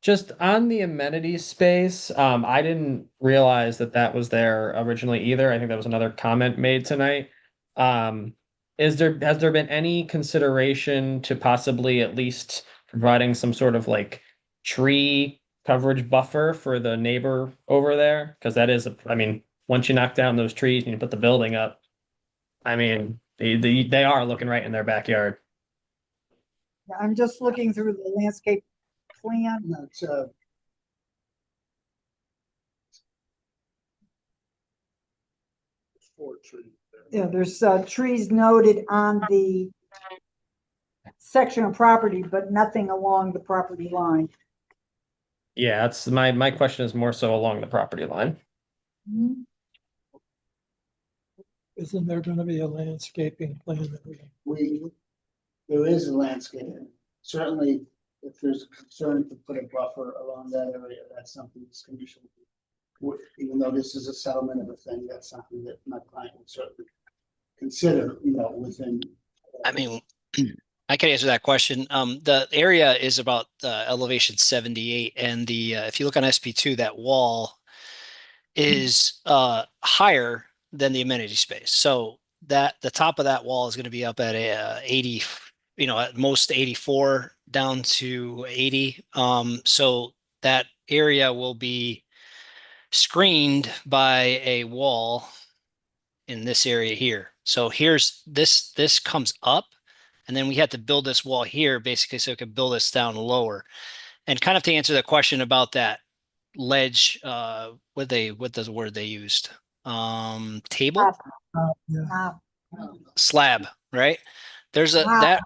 Just on the amenities space, I didn't realize that was there originally either. I think that was another comment made tonight. Has there been any consideration to possibly at least providing some sort of like tree coverage buffer for the neighbor over there? Because that is, I mean, once you knock down those trees and you put the building up, I mean, they are looking right in their backyard. I'm just looking through the landscape plan. That's, Yeah, there's trees noted on the section of property, but nothing along the property line. Yeah, that's my question is more so along the property line. Isn't there going to be a landscaping plan that there is a landscape. Certainly, if there's a concern to put a buffer along that area, that's something this commission would, even though this is a settlement of a thing, that's something that my client would certainly consider, you know, within. I mean, I can answer that question. The area is about elevation 78, and the if you look on SP2, that wall is higher than the amenity space. So that the top of that wall is going to be up at a 80, you know, at most 84 down to 80. So that area will be screened by a wall in this area here. So here's this comes up, and then we had to build this wall here basically so we could build this down lower. And kind of to answer the question about that ledge, what the word they used? Table? Slab, right? There's that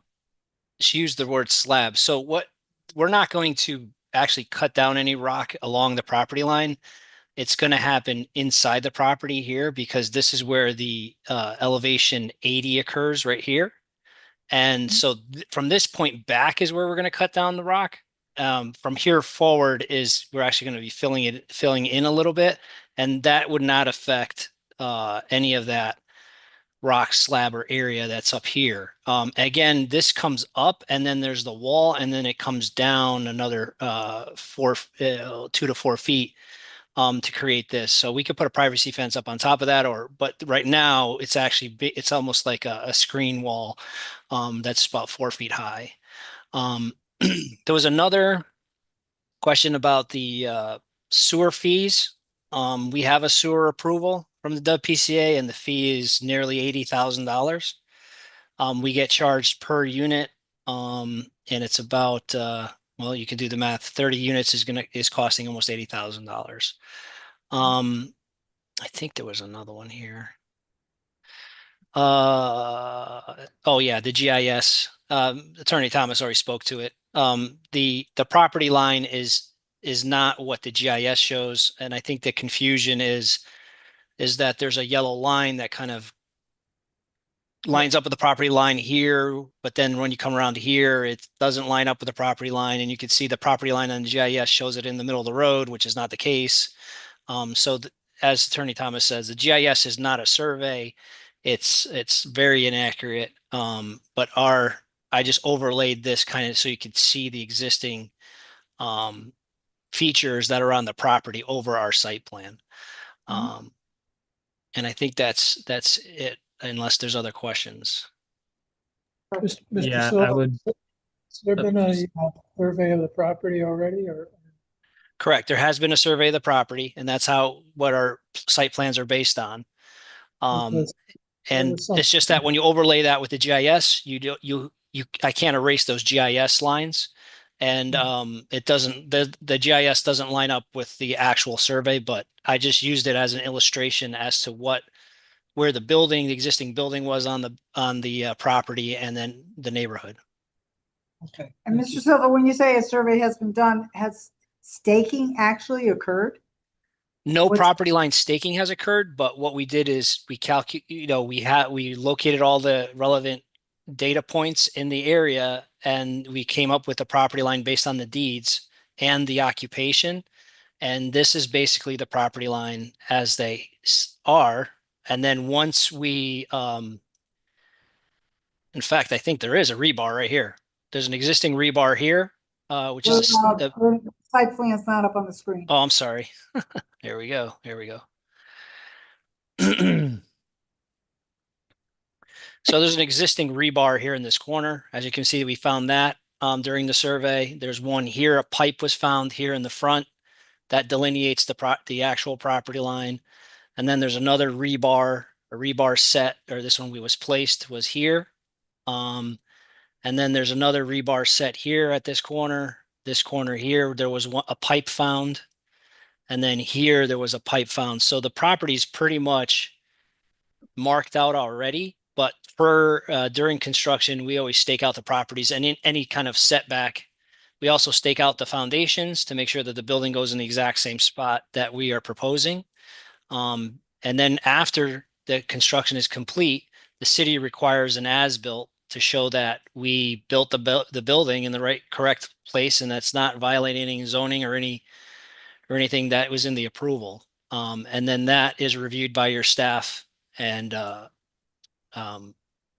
she used the word slab. So what we're not going to actually cut down any rock along the property line. It's going to happen inside the property here because this is where the elevation 80 occurs right here. And so from this point back is where we're going to cut down the rock. From here forward is we're actually going to be filling in a little bit, and that would not affect any of that rock slab or area that's up here. Again, this comes up and then there's the wall, and then it comes down another 2 to 4 feet to create this. So we could put a privacy fence up on top of that, but right now it's actually it's almost like a screen wall that's about 4 feet high. There was another question about the sewer fees. We have a sewer approval from the WPCA and the fee is nearly $80,000. We get charged per unit. And it's about, well, you can do the math. 30 units is costing almost $80,000. I think there was another one here. Oh yeah, the GIS. Attorney Thomas already spoke to it. The property line is not what the GIS shows, and I think the confusion is that there's a yellow line that kind of lines up with the property line here, but then when you come around here, it doesn't line up with the property line, and you can see the property line on the GIS shows it in the middle of the road, which is not the case. So as Attorney Thomas says, the GIS is not a survey. It's very inaccurate. But I just overlaid this kind of so you could see the existing features that are on the property over our site plan. And I think that's it, unless there's other questions. Mr. Yeah, Silva, I would. has there been a survey of the property already, or? Correct. There has been a survey of the property, and that's what our site plans are based on. And it's just that when you overlay that with the GIS, I can't erase those GIS lines, and it doesn't. The GIS doesn't line up with the actual survey, but I just used it as an illustration as to where the existing building was on the property, and then the neighborhood. Okay. And Mr. Silva, when you say a survey has been done, has staking actually occurred? No property line staking has occurred, but what we did is we located all the relevant data points in the area, and we came up with a property line based on the deeds and the occupation. And this is basically the property line as they are. And then once we, in fact, I think there is a rebar right here. There's an existing rebar here, which is site plan is not up on the screen. Oh, I'm sorry. There we go. There we go. So there's an existing rebar here in this corner. As you can see, we found that during the survey. There's one here. A pipe was found here in the front that delineates the actual property line. And then there's another rebar, a rebar set, or this one was placed was here. And then there's another rebar set here at this corner here. There was a pipe found. And then here there was a pipe found. So the property is pretty much marked out already. But during construction, we always stake out the properties, and in any kind of setback, we also stake out the foundations to make sure that the building goes in the exact same spot that we are proposing. And then after the construction is complete, the city requires an as-built to show that we built the building in the correct place, and that's not violating any zoning or anything that was in the approval. And then that is reviewed by your staff, and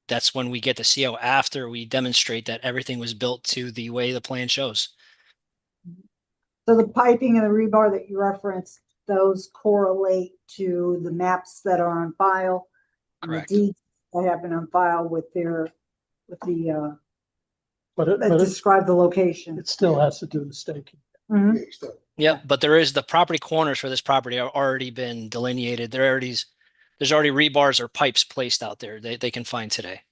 that's when we get the CO after we demonstrate that everything was built to the way the plan shows. So the piping and the rebar that you referenced, those correlate to the maps that are on file. Correct. The deeds that have been on file with the But that describe the location. it still has to do the staking. Mhm. Yeah, but there is the property corners for this property are already been delineated. There's already rebars or pipes placed out there they can find today.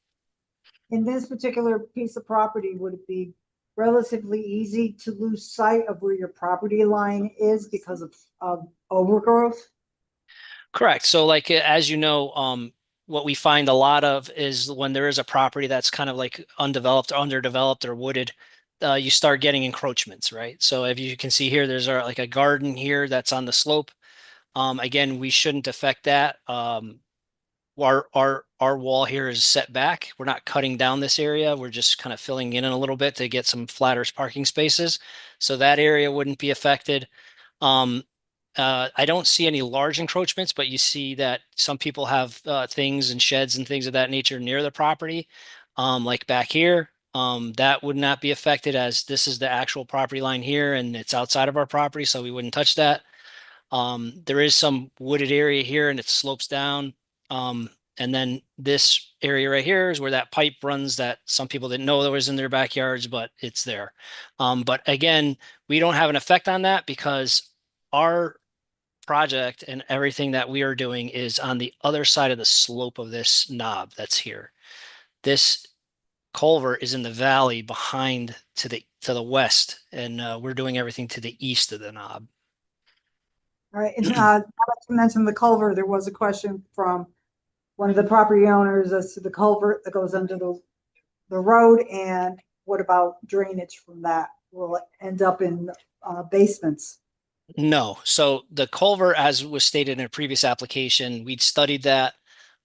In this particular piece of property, would it be relatively easy to lose sight of where your property line is because of overgrowth? Correct. So like, as you know, what we find a lot of is when there is a property that's kind of like undeveloped or underdeveloped or wooded, you start getting encroachments, right? So if you can see here, there's like a garden here that's on the slope. Again, we shouldn't affect that. Our wall here is set back. We're not cutting down this area. We're just kind of filling in a little bit to get some flatter parking spaces. So that area wouldn't be affected. I don't see any large encroachments, but you see that some people have things and sheds and things of that nature near the property, like back here. That would not be affected, as this is the actual property line here and it's outside of our property, so we wouldn't touch that. There is some wooded area here and it slopes down. And then this area right here is where that pipe runs that some people didn't know that was in their backyards, but it's there. But again, we don't have an effect on that because our project and everything that we are doing is on the other side of the slope of this knob that's here. This culvert is in the valley behind to the west, and we're doing everything to the east of the knob. All right, and now that you mentioned the culvert, there was a question from one of the property owners as to the culvert that goes under the road, and what about drainage from that? Will it end up in basements? No. So the culvert, as was stated in a previous application, we'd studied that.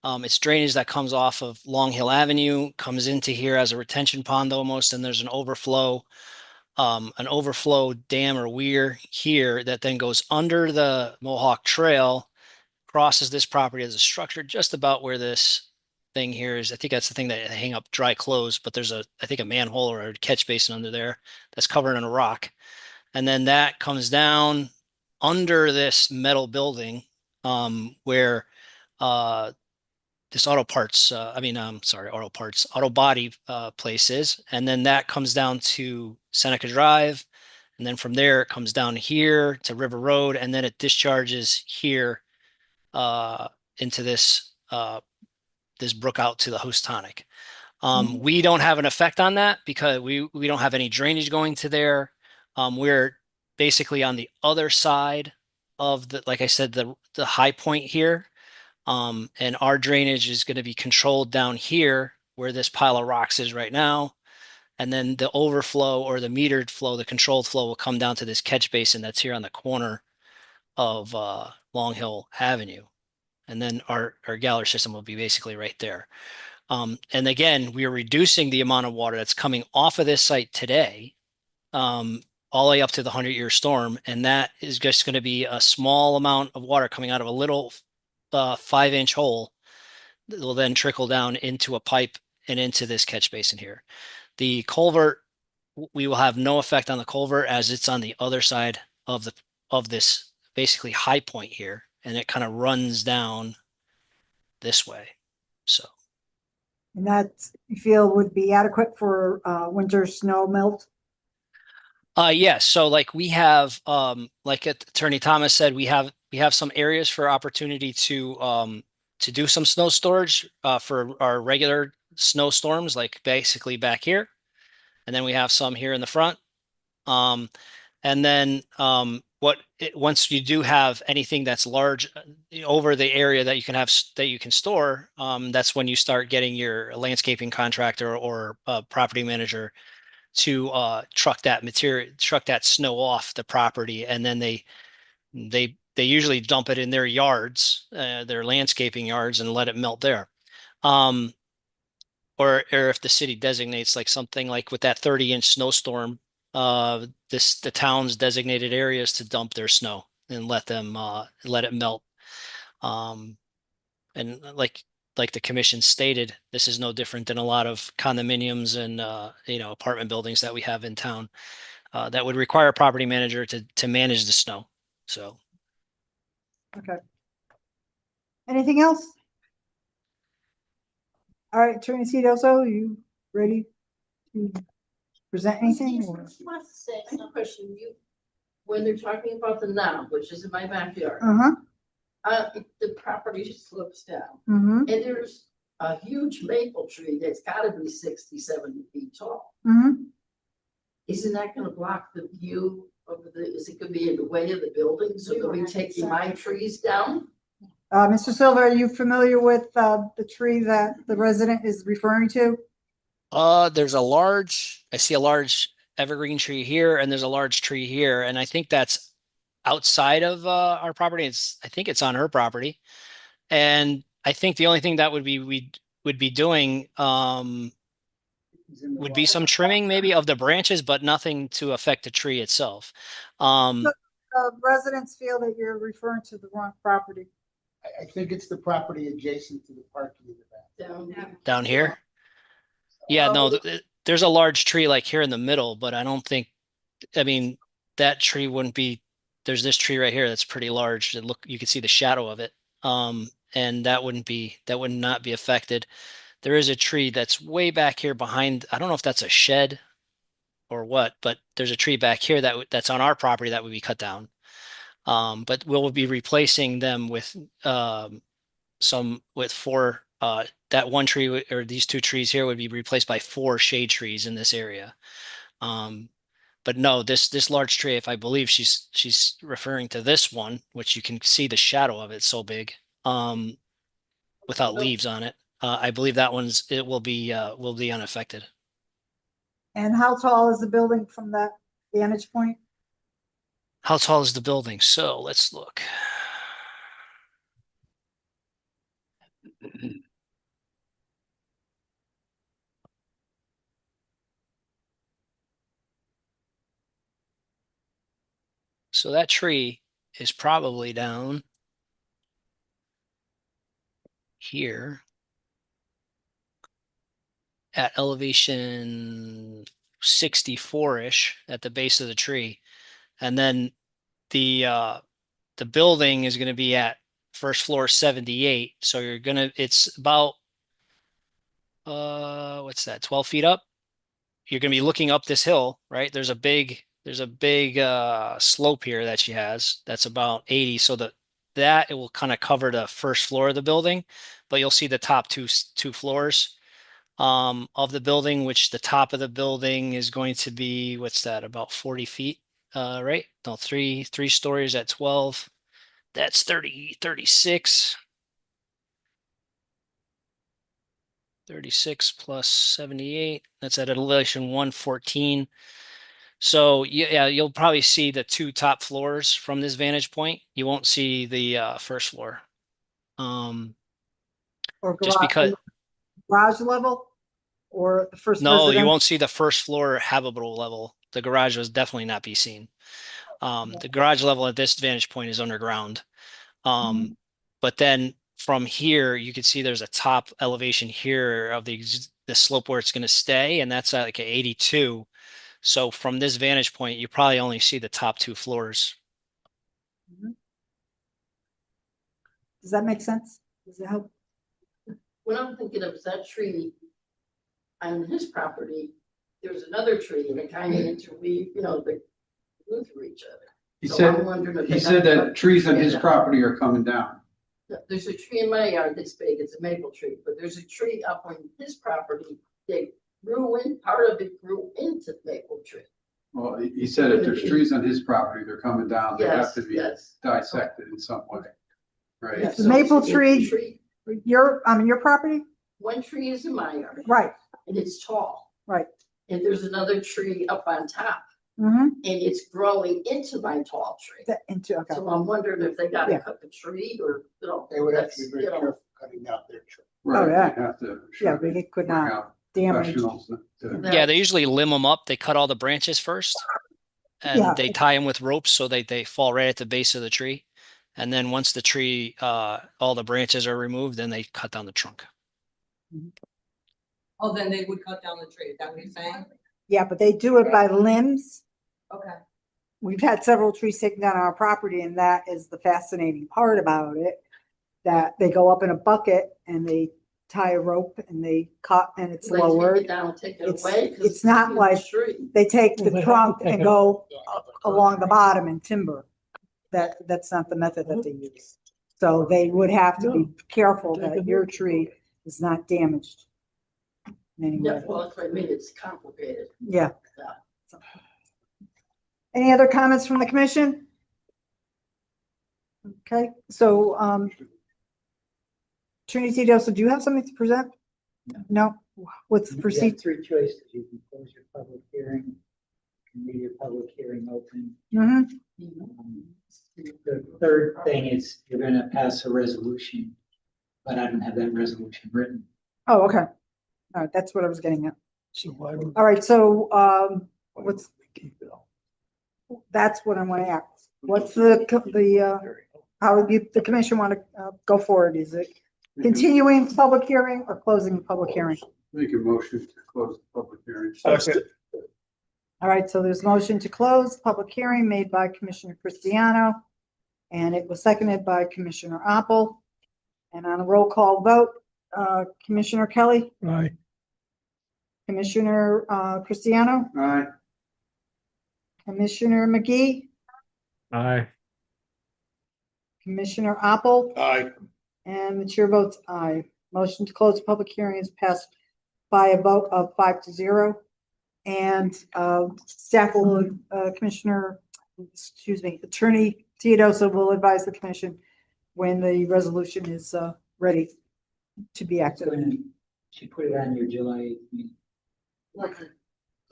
It's drainage that comes off of Long Hill Avenue, comes into here as a retention pond almost, and there's an overflow dam or weir here that then goes under the Mohawk Trail, crosses this property as a structure just about where this thing here is. I think that's the thing that hang up dry clothes, but there's I think a manhole or a catch basin under there that's covered in a rock. And then that comes down under this metal building where this auto body place is. And then that comes down to Seneca Drive. And then from there, it comes down here to River Road. And then it discharges here into this brook out to the Houstonic. We don't have an effect on that because we don't have any drainage going to there. We're basically on the other side of like I said, the high point here. And our drainage is going to be controlled down here where this pile of rocks is right now. And then the overflow or the metered flow, the controlled flow will come down to this catch basin that's here on the corner of Long Hill Avenue. And then our gallery system will be basically right there. And again, we are reducing the amount of water that's coming off of this site today, all the way up to the 100-year storm. And that is just going to be a small amount of water coming out of a little 5-inch hole that will then trickle down into a pipe and into this catch basin here. The culvert, we will have no effect on the culvert as it's on the other side of this basically high point here, and it kind of runs down this way. So. And that you feel would be adequate for winter snow melt? Yes. So like we have, like Attorney Thomas said, we have some areas for opportunity to do some snow storage for our regular snowstorms, like basically back here. And then we have some here in the front. And then once you do have anything that's large over the area that you can store, that's when you start getting your landscaping contractor or property manager to truck that snow off the property, and then they usually dump it in their yards, their landscaping yards, and let it melt there. Or if the city designates like something like with that 30-inch snowstorm, the town's designated areas to dump their snow and let it melt. And like the commission stated, this is no different than a lot of condominiums and apartment buildings that we have in town that would require a property manager to manage the snow. So. Okay. Anything else? All right, Attorney Citoso, you ready to present anything? I want to say some question. When they're talking about the knob, which is in my backyard, the property slopes down, and there's a huge maple tree that's got to be 60, 70 feet tall. Isn't that going to block the view of is it going to be in the way of the building? So they'll be taking my trees down? Mr. Silva, are you familiar with the tree that the resident is referring to? I see a large evergreen tree here, and there's a large tree here, and I think that's outside of our property. I think it's on her property, and I think the only thing that we would be doing would be some trimming maybe of the branches, but nothing to affect the tree itself. Residents feel that you're referring to the wrong property. I think it's the property adjacent to the parking in the back. Down here? Yeah, no, there's a large tree like here in the middle, but that tree wouldn't be, there's this tree right here that's pretty large. You can see the shadow of it. And that would not be affected. There is a tree that's way back here behind, I don't know if that's a shed or what, but there's a tree back here that's on our property that would be cut down. But we'll be replacing them with four, that one tree or these two trees here would be replaced by 4 shade trees in this area. But no, this large tree, if I believe she's referring to this one, which you can see the shadow of it so big, without leaves on it. I believe that will be unaffected. And how tall is the building from that vantage point? How tall is the building? So let's look. So that tree is probably down here at elevation 64-ish at the base of the tree. And then the building is going to be at first floor 78. So it's about, what's that, 12 feet up? You're going to be looking up this hill, right? There's a big slope here that she has. That's about 80. So it will kind of cover the first floor of the building, but you'll see the top two floors of the building, which the top of the building is going to be, what's that, about 40 feet, right? No, three stories at 12. That's 36. 36 plus 78. That's at elevation 114. So yeah, you'll probably see the 2 top floors from this vantage point. You won't see the first floor. Or just because garage level or the first? No, you won't see the first floor habitable level. The garage will definitely not be seen. The garage level at this vantage point is underground. But then from here, you can see there's a top elevation here of the slope where it's going to stay, and that's at like an 82. So from this vantage point, you probably only see the top 2 floors. Does that make sense? Does it help? When I'm thinking of that tree on his property, there's another tree and it kind of interweave, they go through each other. He So said, I'm wondering if he they said got- that trees on his property are coming down. There's a tree in my yard that's big, it's a maple tree, but there's a tree up on his property that part of it grew into the maple tree. Well, he said if there's trees on his property, they're coming down, they have to be Yes. dissected in some way. Right? The maple tree, your property? One tree is in my yard. Right. And it's tall. Right. And there's another tree up on top. Mm-hmm. And it's growing into my tall tree. Okay. So I'm wondering if they gotta Yeah. cut the tree or, They would have to be very that's, careful cutting down their tree. Oh, yeah. They have to. Yeah, but it could bring not out damage. professionals to- Yeah, they usually limb them up. They cut all the branches first, and Yeah. they tie them with ropes so they fall right at the base of the tree. And then once the tree, all the branches are removed, then they cut down the trunk. Oh, then they would cut down the tree, is that what you're saying? Yeah, but they do it by limbs. Okay. We've had several trees taken down our property, and that is the fascinating part about it. That they go up in a bucket and they tie a rope and they cut and it's They take it lowered. down, take it It's, away. 'cause it's not huge like tree. they take Well, the they trunk have to take and it. go along the bottom and timber. That's not the method that they use. So they would have to be careful that your tree is not damaged. in any Yeah, way. well, that's what I mean, it's complicated. Yeah. Yeah. Any other comments from the commission? Okay, so, Trinity Dosa, do you have something to present? No? What's the You have procedure? 3 choices. You can close your public hearing, you can leave your public hearing open. Mm-hmm. The third thing is you're gonna pass a resolution, but I don't have that resolution written. Oh, okay. All right, that's what I was getting at. So why would? All right, so, why what's, would we keep it all? that's what I want to ask. What's the, how would you, the commission want to, go forward? Is it continuing public hearing or closing the public hearing? Make a motion to close the public hearing. All right, so there's a motion to close public hearing made by Commissioner Cristiano, and it was seconded by Commissioner Opel. And on a roll call vote, Commissioner Kelly, Right. Commissioner Cristiano, Aye. Commissioner McGee, Aye. Commissioner Opple, Aye. and the chair votes aye. Motion to close the public hearing is passed by a vote of 5-0. And staff will, Attorney Theodosa will advise the commission when the resolution is ready to be acted. She put it on your July 8th meeting.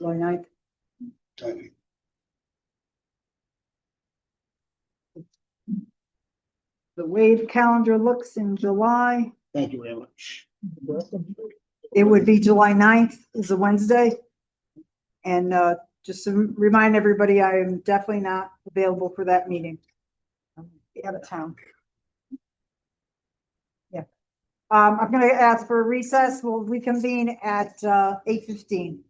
July 9th. The wave calendar looks in July. Thank you very much. It would be July 9th is a Wednesday. And just to remind everybody, I am definitely not available for that meeting. I'm out of town. Yeah. I'm going to ask for a recess. We'll reconvene at 8:15.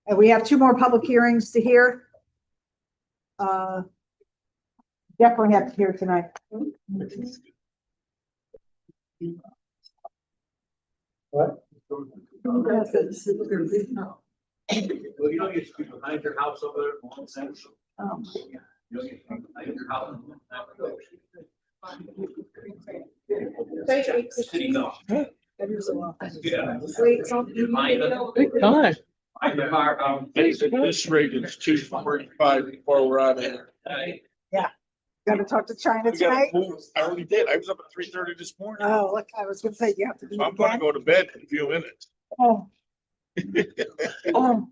And we have 2 more public hearings to hear. Definitely have to hear tonight. What? Well, you don't get to be behind your house over there, in one sense. You don't get to be behind your house. This rate is 2:45 before we're out of here. Yeah. Got to talk to China We gotta tonight. move. I already did. I was up at 3:30 this morning. Oh, look, I was going to say, you have to do So it I'm gonna again. go to bed in a few minutes. Oh. Oh.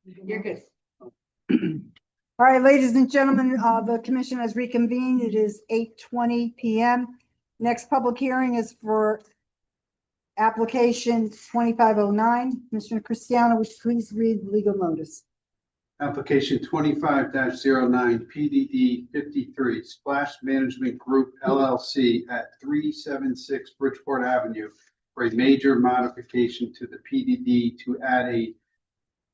You're good. All right, ladies and gentlemen, the commission has reconvened. It is 8:20 PM. Next public hearing is for application 2509. Commissioner Cristiano, would you please read the legal notice? Application 25-09 PDD 53 Splash Management Group LLC at 376 Bridgeport Avenue for a major modification to the PDD to add a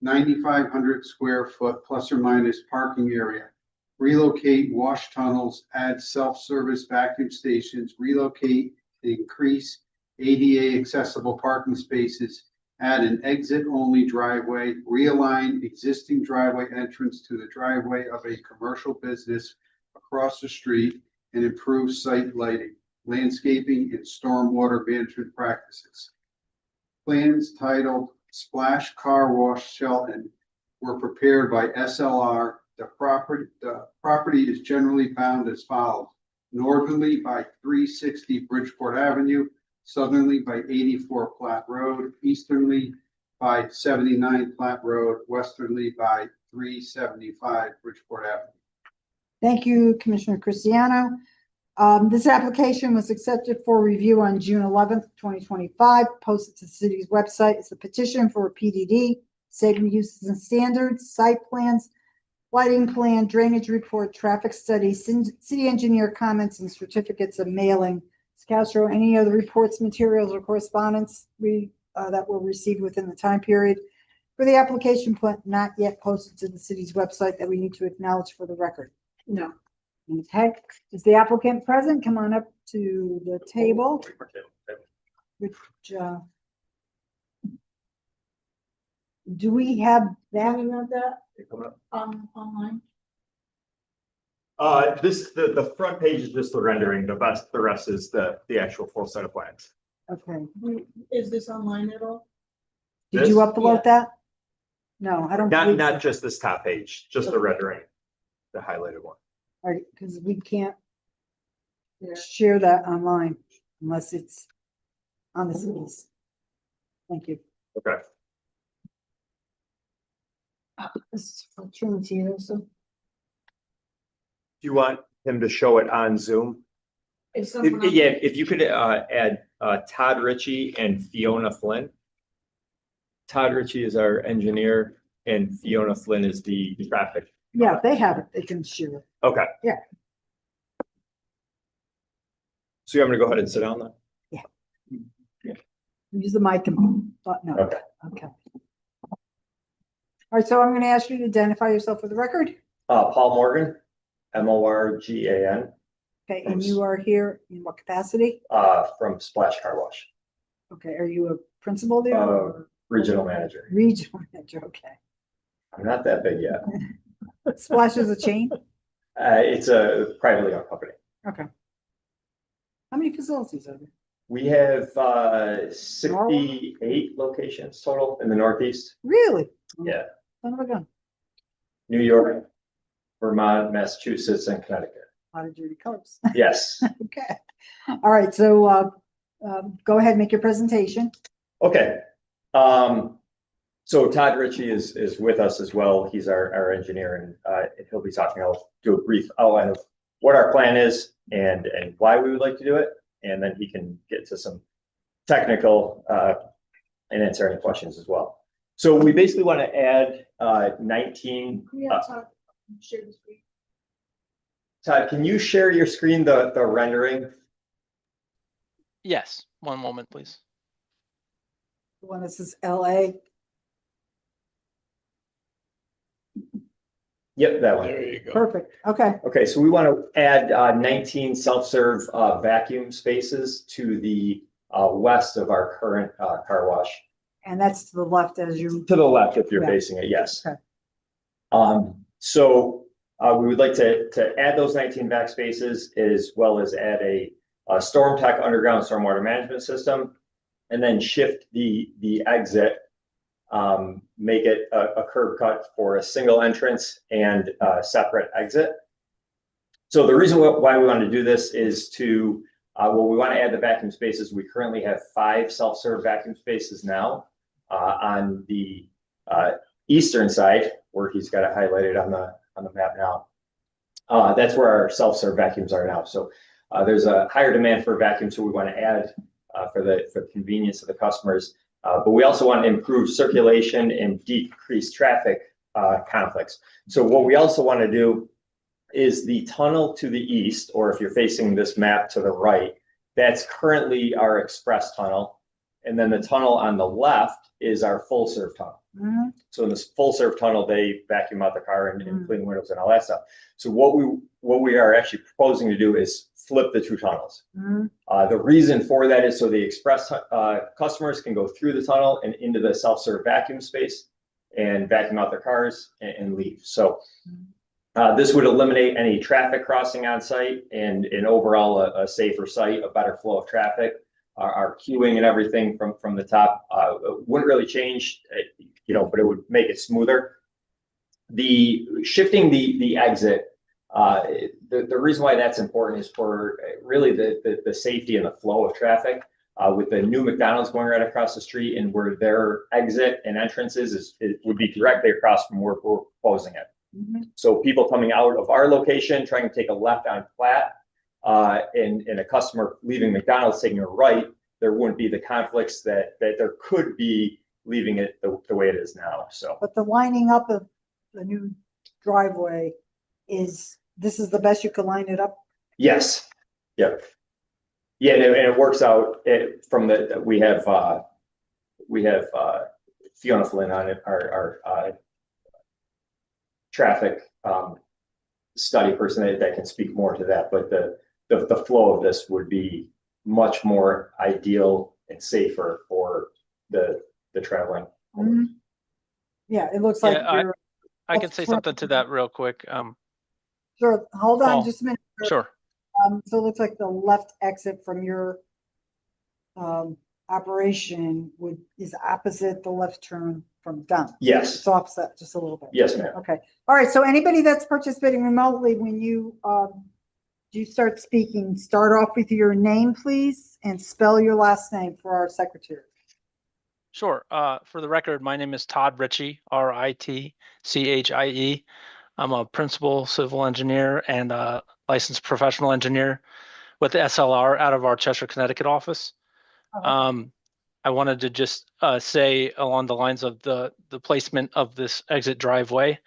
9,500 square foot plus or minus parking area, relocate wash tunnels, add self-service vacuum stations, relocate and increase ADA accessible parking spaces, add an exit-only driveway, realign existing driveway entrance to the driveway of a commercial business across the street, and improve site lighting, landscaping, and stormwater management practices. Plans titled Splash Car Wash Shelton were prepared by SLR. The property is generally bound as follows: northerly by 360 Bridgeport Avenue, southerly by 84 Platte Road, easternly by 79 Platte Road, westernly by 375 Bridgeport Avenue. Thank you, Commissioner Cristiano. This application was accepted for review on June 11th, 2025, posted to the city's website. It's a petition for a PDD, statement uses and standards, site plans, lighting plan, drainage report, traffic study, city engineer comments, and certificates of mailing. Ms. Castro, any other reports, materials, or correspondence that were received within the time period for the application but not yet posted to the city's website that we need to acknowledge for the record? No. Okay, is the applicant present? Come on up to the table. Which, do we have that? Online? The front page is just the rendering, the rest is the actual full set of plans. Okay. Is this online at all? Did you upload that? No, I don't. believe Not so. just this top page, just the rendering, the highlighted one. All right, because we can't share that online unless it's on the cities. Thank you. Okay. This is for Trinity also. Do you want him to show it on Zoom? If you could add Todd Ritchie and Fiona Flynn. Todd Ritchie is our engineer and Fiona Flynn is the traffic. Yeah, if they have it, they can share it. Okay. Yeah. So you want me to go ahead and sit down then? Use the mic and button up. Okay. Okay. All right, so I'm going to ask you to identify yourself for the record. Paul Morgan, Morgan. Okay, and you are here in what capacity? From Splash Car Wash. Okay, are you a principal there? or Regional manager. Regional manager, okay. I'm not that big yet. Splash is a chain? It's a privately owned company. Okay. How many facilities are there? We have 68 locations total in the Northeast. Really? Yeah. Son of a gun. New York, Vermont, Massachusetts, and Connecticut. A lot of dirty colors. Yes. Okay. All right, so go ahead and make your presentation. Okay. So Todd Ritchie is with us as well. He's our engineer, and he'll be talking. I'll do a brief outline of what our plan is and why we would like to do it, and then he can get to some technical and answer any questions as well. So we basically want to add 19. Share the screen. Todd, can you share your screen, the rendering? Yes, one moment, please. The one that says LA. Yep, that one. There you go. Perfect. Okay. Okay, so we want to add 19 self-serve vacuum spaces to the west of our current car wash. And that's to the left as you. To the left, if you're Yeah. facing it, yes. Okay. So we would like to add those 19 vac spaces as well as add a Storm Tech underground stormwater management system, and then shift the exit, make it a curb cut for a single entrance and a separate exit. So the reason why we want to do this is to, we want to add the vacuum spaces. We currently have 5 self-serve vacuum spaces now on the eastern side, where he's got it highlighted on the map now, that's where our self-serve vacuums are now. So there's a higher demand for vacuums, so we want to add for the convenience of the customers. But we also want to improve circulation and decrease traffic conflicts. So what we also want to do is the tunnel to the east, or if you're facing this map to the right, that's currently our express tunnel. And then the tunnel on the left is our full serve tunnel. Mhm. So in this full serve tunnel, they vacuum out the car and clean windows and all that stuff. So what we are actually proposing to do is flip the two tunnels. Mhm. The reason for that is so the express customers can go through the tunnel and into the self-serve vacuum space and vacuum out their cars and leave. So this would eliminate any traffic crossing on site and overall a safer site, a better flow of traffic. Our queuing and everything from the top wouldn't really change, but it would make it smoother. Shifting the exit, the reason why that's important is for really the safety and the flow of traffic. With the new McDonald's going right across the street, and where their exit and entrance it would be directly across from where we're proposing it. So people coming out of our location, trying to take a left on Platt, and a customer leaving McDonald's taking a right, there wouldn't be the conflicts that there could be leaving it the way it is now. So, But the lining up of the new driveway this is the best you could line it up? yes, yep, yeah, and it works out from we have Fiona Flynn on it, our traffic study person that can speak more to that, but the flow of this would be much more ideal and safer for the traveling. Mhm. Yeah, it looks like Yeah, you're. I can say something to that real quick. Sure, hold on Paul. just a minute. Sure. So it looks like the left exit from your operation is opposite the left turn from Dunn. Yes. It's offset just a little bit. Yes, ma'am. Okay. All right. So anybody that's participating remotely, when you do start speaking, start off with your name, please, and spell your last name for our secretary. Sure. For the record, my name is Todd Ritchie, RITCHIE. I'm a principal civil engineer and a licensed professional engineer with the SLR out of our Chester, Connecticut office. I wanted to just say along the lines of the placement of this exit driveway.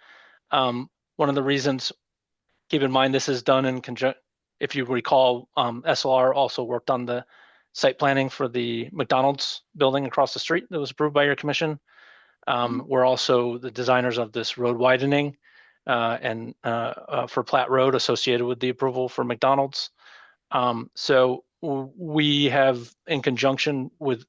One of the reasons, keep in mind, this is done in conjunction. If you recall, SLR also worked on the site planning for the McDonald's building across the street that was approved by your commission. We're also the designers of this road widening and for Platt Road associated with the approval for McDonald's. So we have, in conjunction with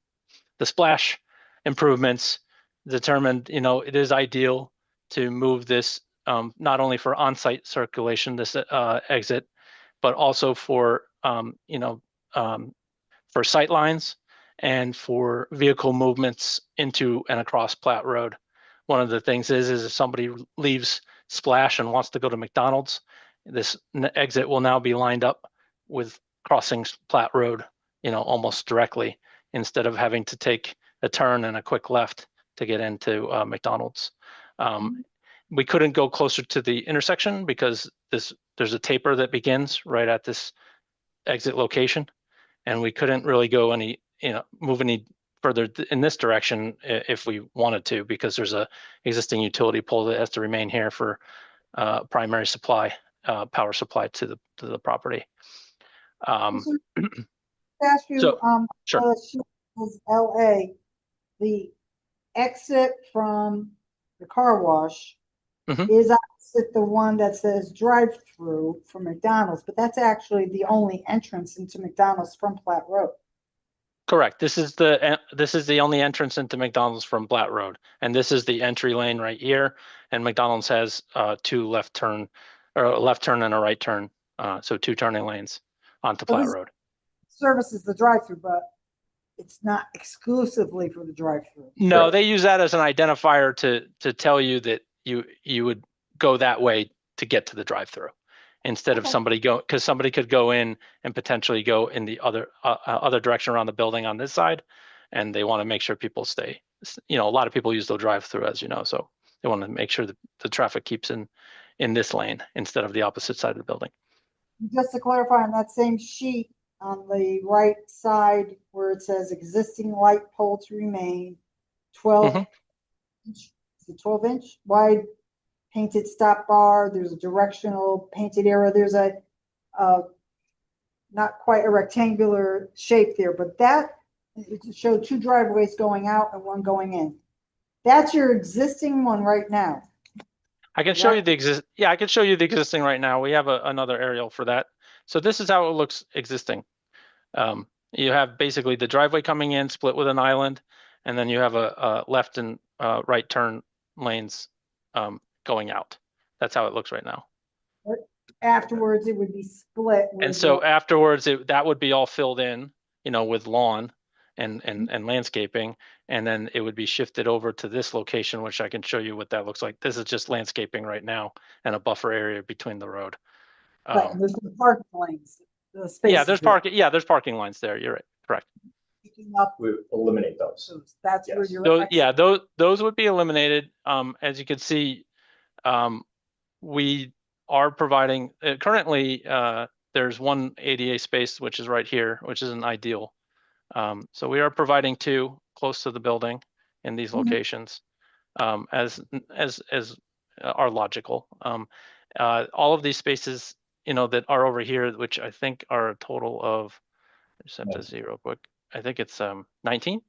the splash improvements, determined, it is ideal to move this not only for on-site circulation, this exit, but also for for sight lines and for vehicle movements into and across Platt Road. One of the things is if somebody leaves Splash and wants to go to McDonald's, this exit will now be lined up with crossing Platt Road, almost directly, instead of having to take a turn and a quick left to get into McDonald's. We couldn't go closer to the intersection because there's a taper that begins right at this exit location, and we couldn't really go move any further in this direction if we wanted to, because there's a existing utility pole that has to remain here for primary supply, power supply to the property. Ask you, So, sure. LA, the exit from the car wash is opposite the one that says drive-through for McDonald's, but that's actually the only entrance into McDonald's from Platt Road. Correct. This is the only entrance into McDonald's from Platt Road, and this is the entry lane right here. And McDonald's has two left turn and a right turn, so two turning lanes onto Platt Road. Services the drive-through, but it's not exclusively for the drive-through. No, they use that as an identifier to tell you that you would go that way to get to the drive-through, instead of because somebody could go in and potentially go in the other direction around the building on this side, and they want to make sure people stay. A lot of people use the drive-through, as you know, so They want to make sure that the traffic keeps in this lane instead of the opposite side of the building. Just to clarify, on that same sheet, on the right side where it says existing light pole to remain, 12 inch, is it 12-inch wide painted stop bar, there's a directional painted arrow, there's a not quite a rectangular shape there, but that it showed 2 driveways going out and 1 going in. That's your existing one right now. I can show you the I can show you the existing right now. We have another aerial for that. So this is how it looks existing. You have basically the driveway coming in, split with an island, and then you have a left and right turn lanes going out. That's how it looks right now. Afterwards, it would be split. And so afterwards, that would be all filled in, with lawn and landscaping, and then it would be shifted over to this location, which I can show you what that looks like. This is just landscaping right now and a buffer area between the road. Right, there's the parking lanes. Yeah, there's parking. Yeah, there's parking lines there. You're right. Correct. We eliminate those. That's where you're. Those would be eliminated. As you can see, we are providing currently. There's 1 ADA space, which is right here, which isn't ideal. So we are providing 2 close to the building in these locations, as are logical. All of these spaces, that are over here, which I think are a total of, I just have to see real quick. I think it's 19.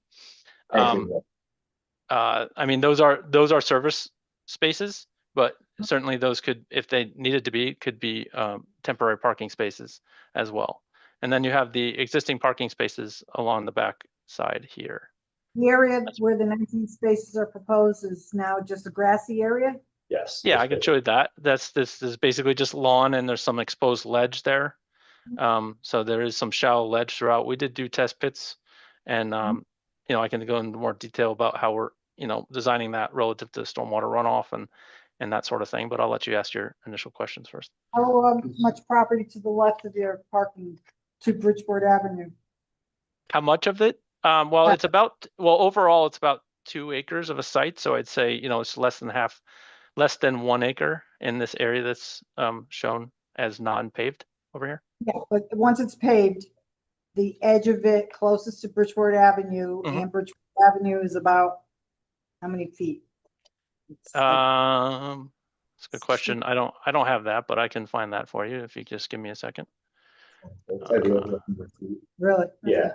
I mean, those are service spaces, but certainly those could, if they needed to be, could be temporary parking spaces as well. And then you have the existing parking spaces along the back side here. The area where the 19 spaces are proposed is now just a grassy area? Yes. Yeah, I can show you that. This is basically just lawn, and there's some exposed ledge there. So there is some shallow ledge throughout. We did do test pits, and I can go into more detail about how we're designing that relative to stormwater runoff and that sort of thing. But I'll let you ask your initial questions first. How much property to the left of your parking to Bridgeport Avenue? How much of it? Well, it's about, overall, it's about 2 acres of a site. So I'd say, it's less than 1 acre in this area that's shown as non-paved over here. Yeah, but once it's paved, the edge of it closest to Bridgeport Avenue and Bridgeport Avenue is about how many feet? That's a good question. I don't have that, but I can find that for you if you just give me a second. Really? Yeah.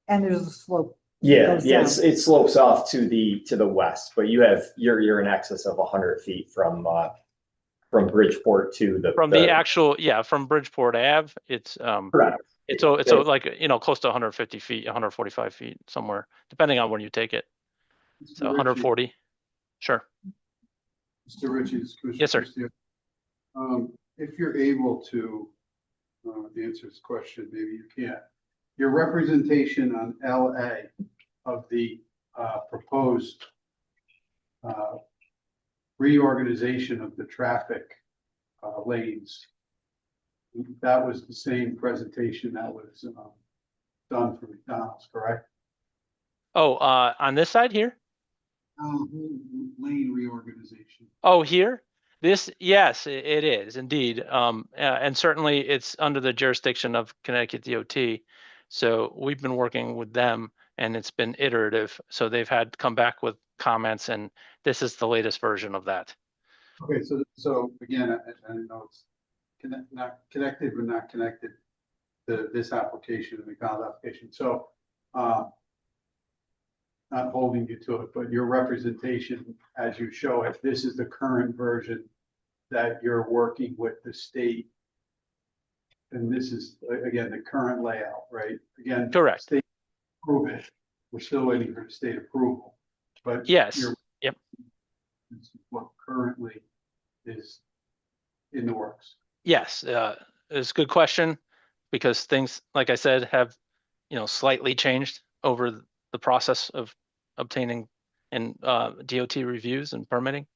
And there's a slope. Yeah, it slopes off to the west, but you're in excess of 100 feet from Bridgeport to from Bridgeport Ave. It's correct. It's like close to 150 feet, 145 feet somewhere, depending on when you take it. So 140. Sure. Mr. Ritchie. Yes, sir. If you're able to answer this question, maybe you can't. Your representation on LA of the proposed reorganization of the traffic lanes, that was the same presentation that was done for McDonald's, correct? Oh, on this side here? Lane reorganization. Oh, here? Yes, it is indeed. And certainly it's under the jurisdiction of Connecticut DOT. So we've been working with them, and it's been iterative. So they've had come back with comments, and this is the latest version of that. Okay, so again, I know it's not connected, but not connected to this application, the McDonald's application. So not holding you to it, but your representation as you show it, this is the current version that you're working with the state. And this is, again, the current layout, right? Again, correct. State approve it. We're still waiting for state approval. But yes, yep. This is what currently is in the works. Yes, it's a good question, because things, like I said, have slightly changed over the process of obtaining and DOT reviews and permitting.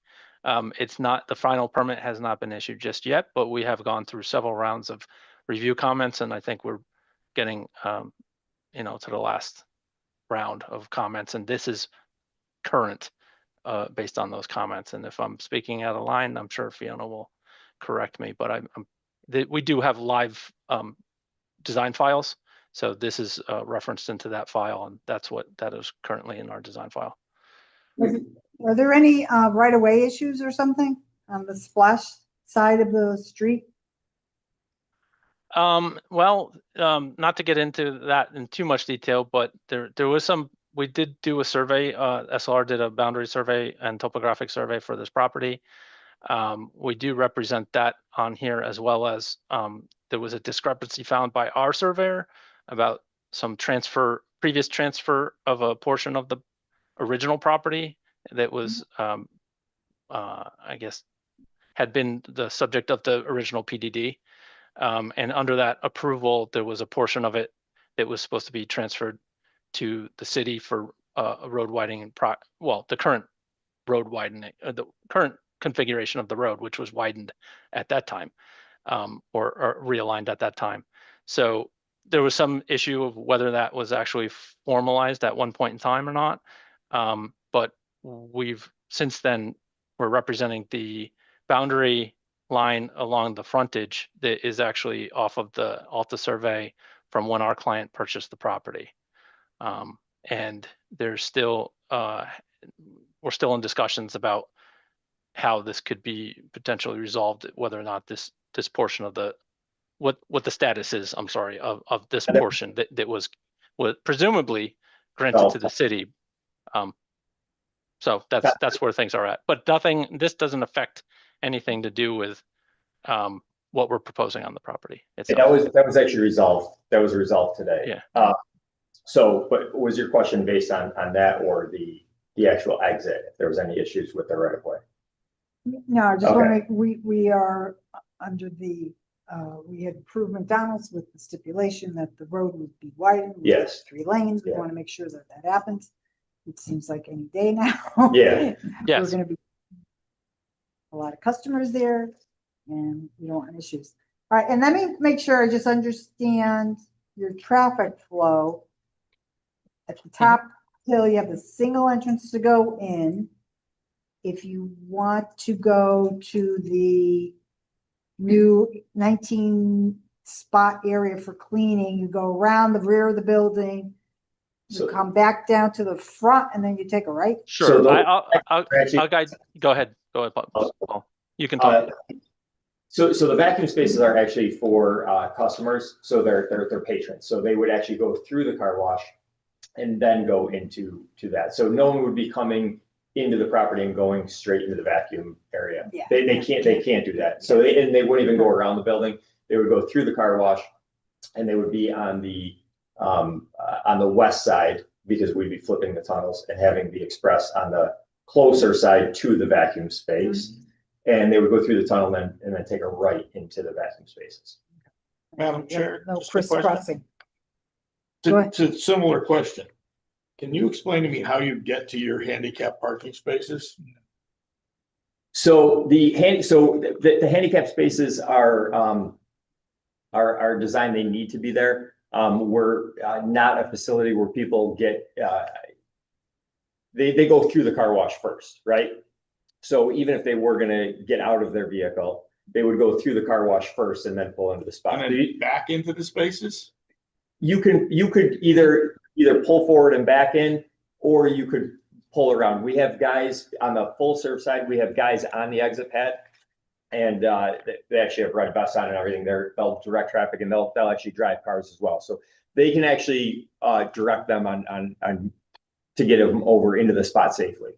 It's not, the final permit has not been issued just yet, but we have gone through several rounds of review comments, and I think we're getting to the last round of comments, and this is current based on those comments. And if I'm speaking out of line, I'm sure Fiona will correct me, but we do have live design files. So this is referenced into that file, and that is currently in our design file. Are there any right-of-way issues or something on the splash side of the street? Well, not to get into that in too much detail, but there was some, we did do a survey, SLR did a boundary survey and topographic survey for this property. We do represent that on here, as well as there was a discrepancy found by our surveyor about some previous transfer of a portion of the original property that was, I guess, had been the subject of the original PDD. And under that approval, there was a portion of it that was supposed to be transferred to the city for a road widening, the current road widening, the current configuration of the road, which was widened at that time, or realigned at that time. So there was some issue of whether that was actually formalized at one point in time or not. But we've since then, we're representing the boundary line along the frontage that is actually off of the Alta survey from when our client purchased the property. And there's still, we're still in discussions about how this could be potentially resolved, whether or not this portion of the, what the status is, I'm sorry, of this portion that was presumably granted to the city. So that's where things are at, but nothing, this doesn't affect anything to do with what we're proposing on the property itself. That was actually resolved. That was resolved today. Yeah. So, but was your question based on that, or the actual exit, if there was any issues with the right of way? No, I just want to, we are under the, we had approved McDonald's with the stipulation that the road would be widened. Yes. 3 lanes. We want to make sure that happens. It seems like any day now. Yeah. Yes. We're going to be a lot of customers there, and we don't want issues. All right, and let me make sure I just understand your traffic flow. At the top hill, you have the single entrance to go in. If you want to go to the new 19 spot area for cleaning, you go around the rear of the building, you come back down to the front, and then you take a right. Sure. So I'll guide. Go ahead, Paul. You can talk. So the vacuum spaces are actually for customers, so they're patrons. So they would actually go through the car wash and then go into that. So no one would be coming into the property and going straight into the vacuum area. Yeah. They can't do that. So they wouldn't even go around the building. They would go through the car wash, and they would be on the west side, because we'd be flipping the tunnels and having the express on the closer side to the vacuum space. And they would go through the tunnel and then take a right into the vacuum spaces. Madam Chair. No just a question. crisscrossing. To similar question. Can you explain to me how you get to your handicap parking spaces? So the handicap spaces are designed, they need to be there. We're not a facility where people get, they go through the car wash first, right? So even if they were gonna get out of their vehicle, they would go through the car wash first and then pull into the spot. And then back into the spaces? You could either pull forward and back in, or you could pull around. We have guys on the full serve side, we have guys on the exit pad, and they actually have red vests on and everything. They'll direct traffic, and they'll actually drive cars as well. So they can actually direct them on to get them over into the spot safely.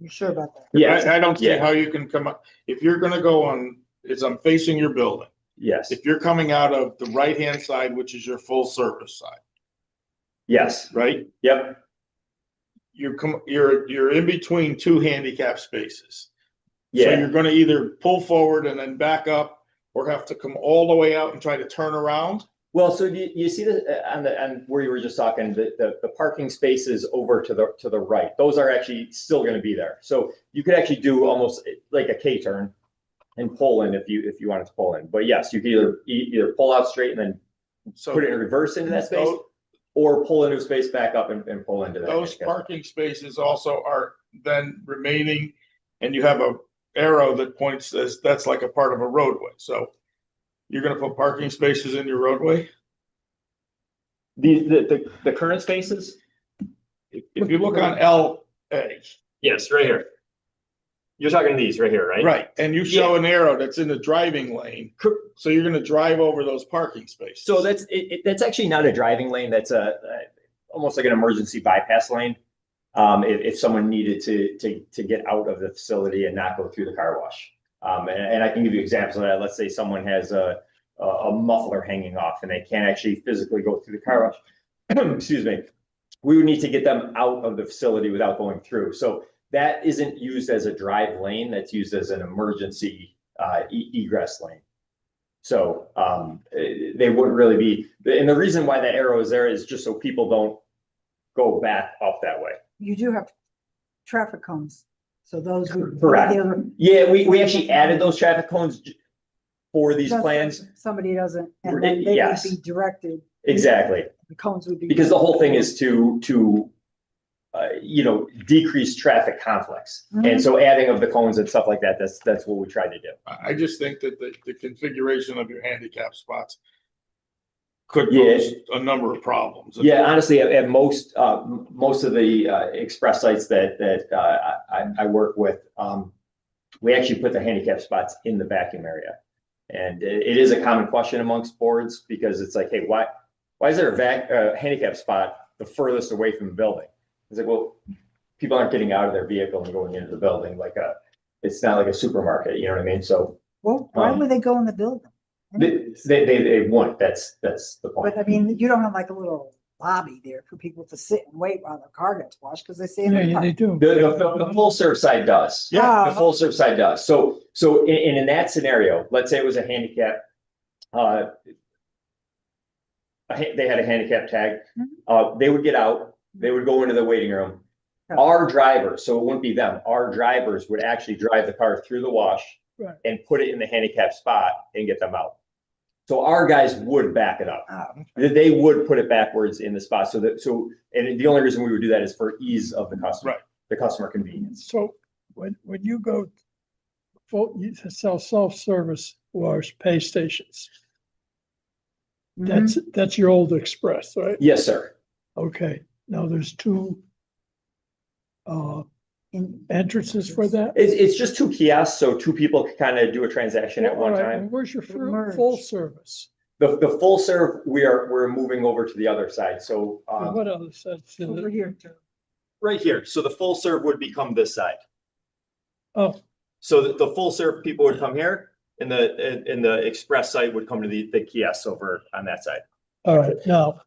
You sure about that? Yeah, I don't see how you can come up, if you're gonna go on, I'm facing your building. Yes. If you're coming out of the right-hand side, which is your full service side. Yes. Right? Yep. You're in between 2 handicap spaces. Yeah. So you're gonna either pull forward and then back up, or have to come all the way out and try to turn around? Well, so you see on where you were just talking, the parking spaces over to the right, those are actually still going to be there. So you could actually do almost like a K-turn and pull in if you wanted to pull in. But yes, you could either pull out straight and then put it in reverse into that space, or pull into a space, back up and pull into that. Those handicap. parking spaces also are then remaining, and you have a arrow that points as that's like a part of a roadway. So you're gonna put parking spaces in your roadway? The current spaces? If you look on LA. Yes, right here. You're talking these right here, right? Right, and you show an arrow that's in the driving lane, so you're gonna drive over those parking spaces. So that's actually not a driving lane. That's almost like an emergency bypass lane. If someone needed to get out of the facility and not go through the car wash. And I can give you examples of that. Let's say someone has a muffler hanging off and they can't actually physically go through the car wash. Excuse me. We would need to get them out of the facility without going through. So that isn't used as a drive lane. That's used as an emergency egress lane. So they wouldn't really be. And the reason why that arrow is there is just so people don't go back up that way. You do have traffic cones, so those would. Correct. Yeah, we actually added those traffic cones for these Just plans. Somebody doesn't, and then they would Yes. be directed. Exactly. The cones would be. Because the whole thing is to decrease traffic conflicts. And so adding of the cones and stuff like that, that's what we tried to do. I just think that the configuration of your handicap spots could Yeah. pose a number of problems. Yeah, honestly, at most of the express sites that I work with, we actually put the handicap spots in the vacuum area. And it is a common question amongst boards because it's like, hey, why is there a handicap spot the furthest away from the building? It's like, well, people aren't getting out of their vehicle and going into the building it's not like a supermarket, you know what I mean? So. Well, why would they go in the building? They won't, that's the point. But I mean, you don't have like a little lobby there for people to sit and wait while their car gets washed, because they stay in the Yeah, car. they do. The full serve side does. Yeah. The full serve side does. So in that scenario, let's say it was a handicap, they had a handicap tag, they would get out, they would go into the waiting room. Our drivers, so it wouldn't be them, our drivers would actually drive the car through the wash Right. and put it in the handicap spot and get them out. So our guys would back it up. They would put it backwards in the spot. And the only reason we would do that is for ease of the customer, the customer convenience. So when you go, you sell self-service wash pay stations. That's your old Express, right? Yes, sir. Okay, now there's two entrances for that? It's just two kiosks, so two people can kind of do a transaction at one All right, time. and where's your full service? The full serve, we're moving over to the other side. So What other side? Over here. right here. So the full serve would become this side. Oh. So the full serve people would come here, and the express side would come to the kiosks over on that side. All right, now,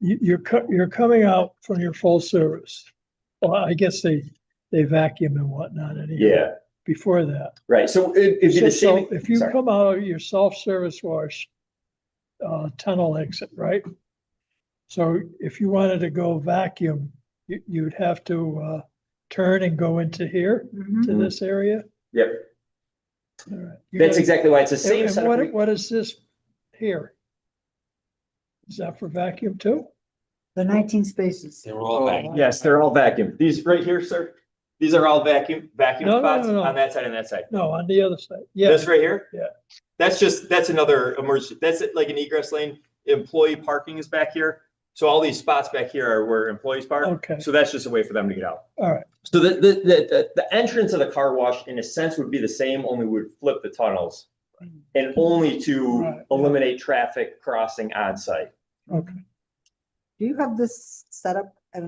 you're coming out from your full service. Well, I guess they vacuum and whatnot anyhow. Yeah. Before that. Right, so it'd be the same. So if you come out of your self-service wash tunnel exit, right? So if you wanted to go vacuum, you'd have to turn and go into here, to this area? Yep. All right. That's exactly why it's the same And setup. what is this here? Is that for vacuum too? The 19 spaces. They're all vacuum. Yes, they're all vacuum. These right here, sir, these are all vacuum No, spots no. on that side and that side. No, on the other side. Yeah. This right here? Yeah. That's another emergency. That's like an egress lane. Employee parking is back here. So all these spots back here are where employees park. Okay. So that's just a way for them to get out. All right. So the entrance of the car wash in a sense would be the same, only we would flip the tunnels and only to eliminate traffic crossing on site. Okay. Do you have this set up at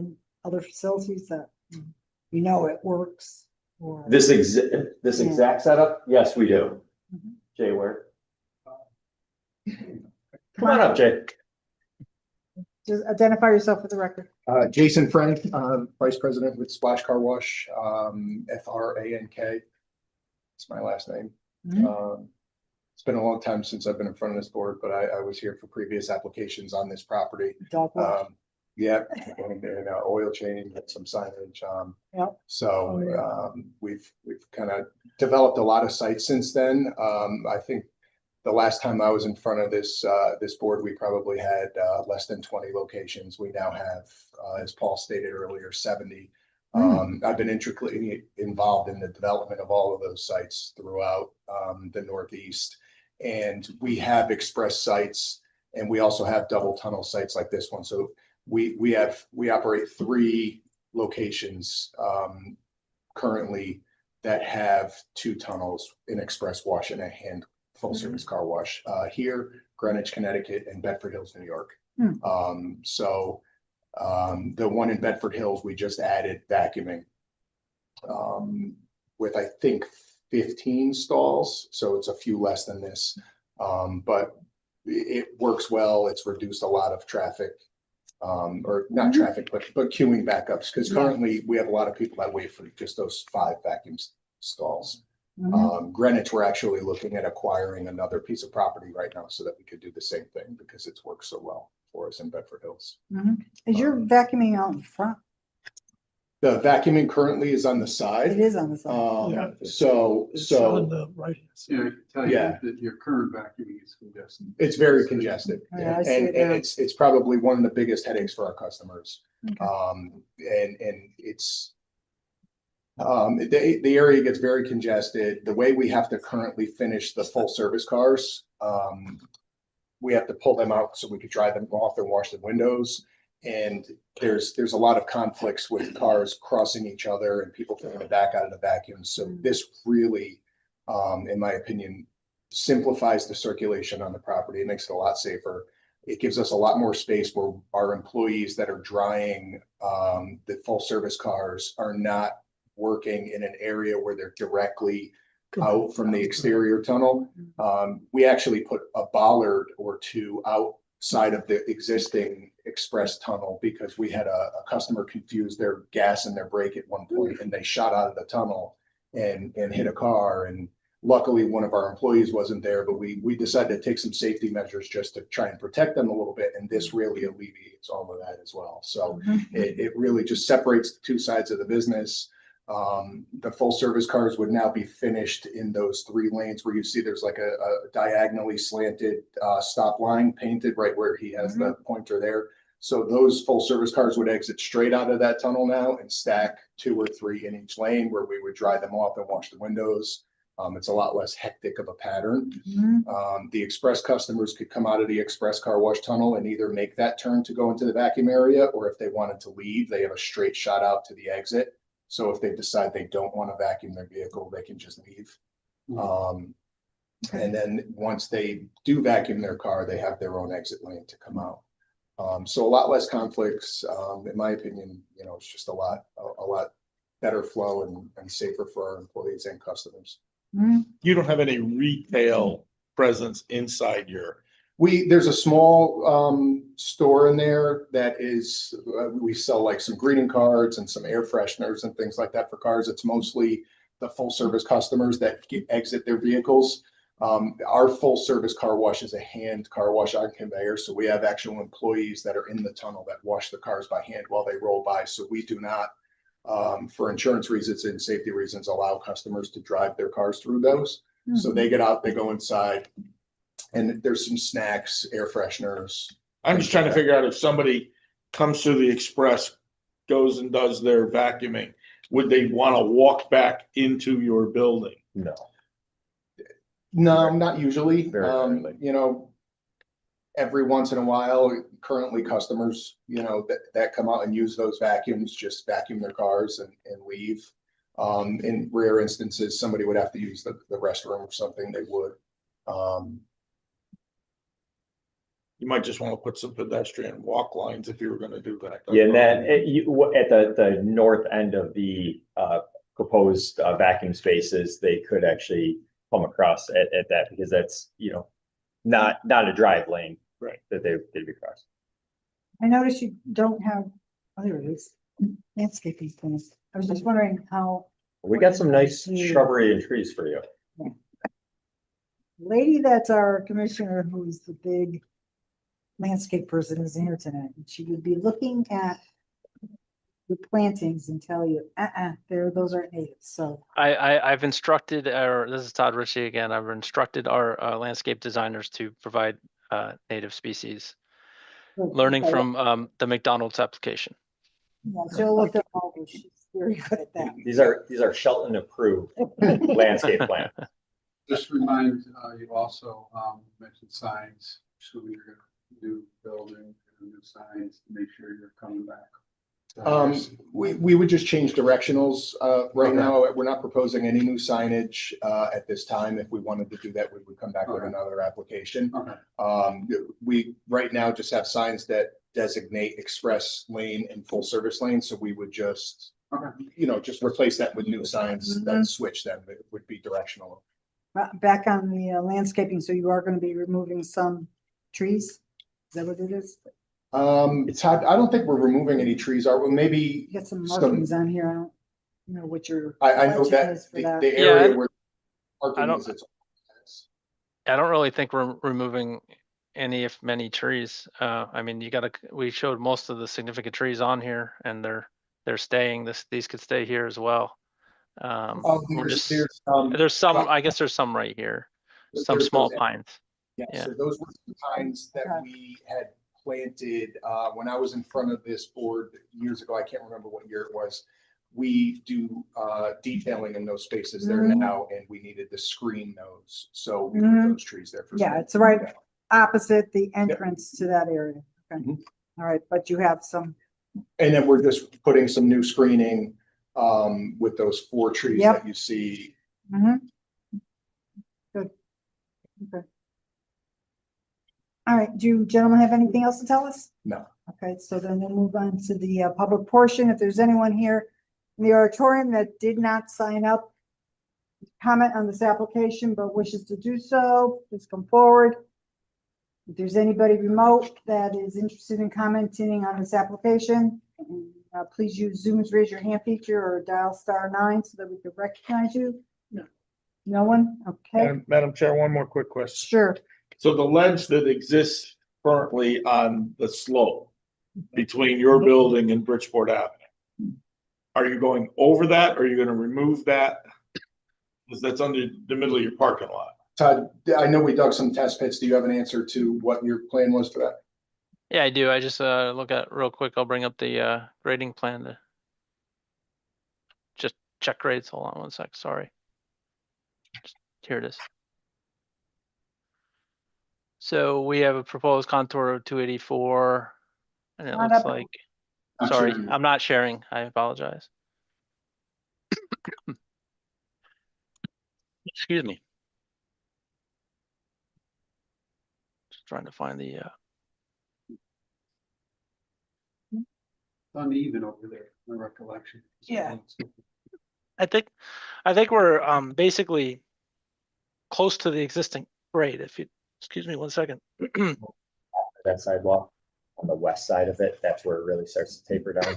other facilities that you know it works? Or This exact setup? Yes, we do. Jay, where? Come on up, Jay. just identify yourself for the record. Jason Frank, Vice President with Splash Car Wash, Frank. It's my last name. It's been a long time since I've been in front of this board, but I was here for previous applications on this property. Dog wash. Yeah, and oil change and some signage. Yep. So we've kind of developed a lot of sites since then. I think The last time I was in front of this board, we probably had less than 20 locations. We now have, as Paul stated earlier, 70. I've been intricately involved in the development of all of those sites throughout the Northeast. And we have express sites, and we also have double tunnel sites like this one. So we operate 3 locations currently that have 2 tunnels, an express wash and a hand full service car wash here, Greenwich, Connecticut, and Bedford Hills, New York. The one in Bedford Hills, we just added vacuuming with, I think, 15 stalls. So it's a few less than this, but it works well. It's reduced a lot of traffic, or not traffic, but queuing backups. Because currently we have a lot of people that wait for just those 5 vacuum stalls. Greenwich, we're actually looking at acquiring another piece of property right now so that we could do the same thing because it's worked so well for us in Bedford Hills. Is your vacuuming out in front? The vacuuming currently is on the side. It is on the side. Yeah. It's on the right. Yeah, I can tell you Yeah. that your current vacuuming is congested. It's very congested. Yeah, I see And it now. it's probably one of the biggest headaches for our customers. Okay. And it's the area gets very congested. The way we have to currently finish the full service cars, we have to pull them out so we could dry them off and wash the windows. And there's a lot of conflicts with cars crossing each other and people trying to back out of the vacuum. So this really, in my opinion, simplifies the circulation on the property. It makes it a lot safer. It gives us a lot more space where our employees that are drying the full service cars are not working in an area where they're directly out from the exterior tunnel. We actually put a bollard or 2 outside of the existing express tunnel because we had a customer confuse their gas and their brake at one point, and they shot out of the tunnel and hit a car. And luckily one of our employees wasn't there, but we decided to take some safety measures just to try and protect them a little bit. And this really alleviates all of that as well. So it really just separates the 2 sides of the business. The full service cars would now be finished in those 3 lanes where you see there's like a diagonally slanted stop line painted right where he has the pointer there. So those full service cars would exit straight out of that tunnel now and stack 2 or 3 in each lane where we would dry them off and wash the windows. It's a lot less hectic of a pattern. The express customers could come out of the express car wash tunnel and either make that turn to go into the vacuum area, or if they wanted to leave, they have a straight shot out to the exit. So if they decide they don't want to vacuum their vehicle, they can just leave. And then once they do vacuum their car, they have their own exit lane to come out. So a lot less conflicts. In my opinion, it's just a lot better flow and safer for our employees and customers. You don't have any retail presence inside your. There's a small store in there that is, we sell like some greeting cards and some air fresheners and things like that for cars. It's mostly the full service customers that exit their vehicles. Our full service car wash is a hand car wash on conveyor. So we have actual employees that are in the tunnel that wash the cars by hand while they roll by. So we do not, for insurance reasons and safety reasons, allow customers to drive their cars through those. So they get out, they go inside. And there's some snacks, air fresheners. I'm just trying to figure out if somebody comes through the express, goes and does their vacuuming, would they want to walk back into your building? No. No, not usually. Very rarely. Every once in a while, currently customers, that come out and use those vacuums, just vacuum their cars and leave. In rare instances, somebody would have to use the restroom or something, they would. You might just want to put some pedestrian walk lines if you were going to do that. Yeah, and then at the north end of the proposed vacuum spaces, they could actually come across at that because that's not a drive lane, right? That they'd be crossed. I noticed you don't have, there it is, landscaping things. I was just wondering how. We got some nice shrubbery and trees for you. Lady that's our commissioner, who's the big landscape person, is here tonight. She would be looking at the plantings and tell you, those aren't natives, so. I've instructed, or this is Todd Ritchie again, I've instructed our landscape designers to provide native species, learning from the McDonald's application. Yeah, she'll look at all those. She's very good at that. These are Shelton approved landscape plans. Just remind you also mentioned signs. So you're going to do building and new signs to make sure you're coming back. We would just change directionals. Right now, we're not proposing any new signage at this time. If we wanted to do that, we would come back with another application. We right now just have signs that designate express lane and full service lane. So we would just, just replace that with new signs that switch them. It would be directional. Back on the landscaping, so you are going to be removing some trees? Is that what it is? It's hard. I don't think we're removing any trees, are we? Maybe You got some markings on here. I don't know what your. I know legend that is for the area where parking don't- is, it's. I don't really think we're removing any, if many, trees. I mean, we showed most of the significant trees on here, and they're staying. These could stay here as well. There's some. I guess there's some right here. Some small pines. Yeah. So those were the pines that we had planted when I was in front of this board years ago. I can't remember what year it was. We do detailing in those spaces there now, and we needed to screen those. So we put those trees there for. Yeah, it's right opposite the entrance to that area. Okay. All right, but you have some. And then we're just putting some new screening with those 4 trees that you see. Good. Okay. All right, do you gentlemen have anything else to tell us? No. Okay, so then we'll move on to the public portion. If there's anyone here in the auditorium that did not sign up, comment on this application but wishes to do so, please come forward. If there's anybody remote that is interested in commenting on this application, please use Zoom's raise your hand feature or dial *9 so that we can recognize you. No. No one? Okay. Madam Chair, one more quick question. Sure. So the ledge that exists currently on the slope between your building and Bridgeport Avenue, are you going over that or are you going to remove that? Because that's under the middle of your parking lot. Todd, I know we dug some test pits. Do you have an answer to what your plan was for that? Yeah, I do. I just look at real quick. I'll bring up the grading plan to just check grades. Hold on one sec. Sorry. Here it is. So we have a proposed contour of 284, and it looks like. Sorry, I'm not sharing. I apologize. Excuse me. Just trying to find the. Uneven over there, my recollection. Yeah. I think we're basically close to the existing grade. If you excuse me 1 second. That sidewalk on the west side of it, that's where it really starts to taper down.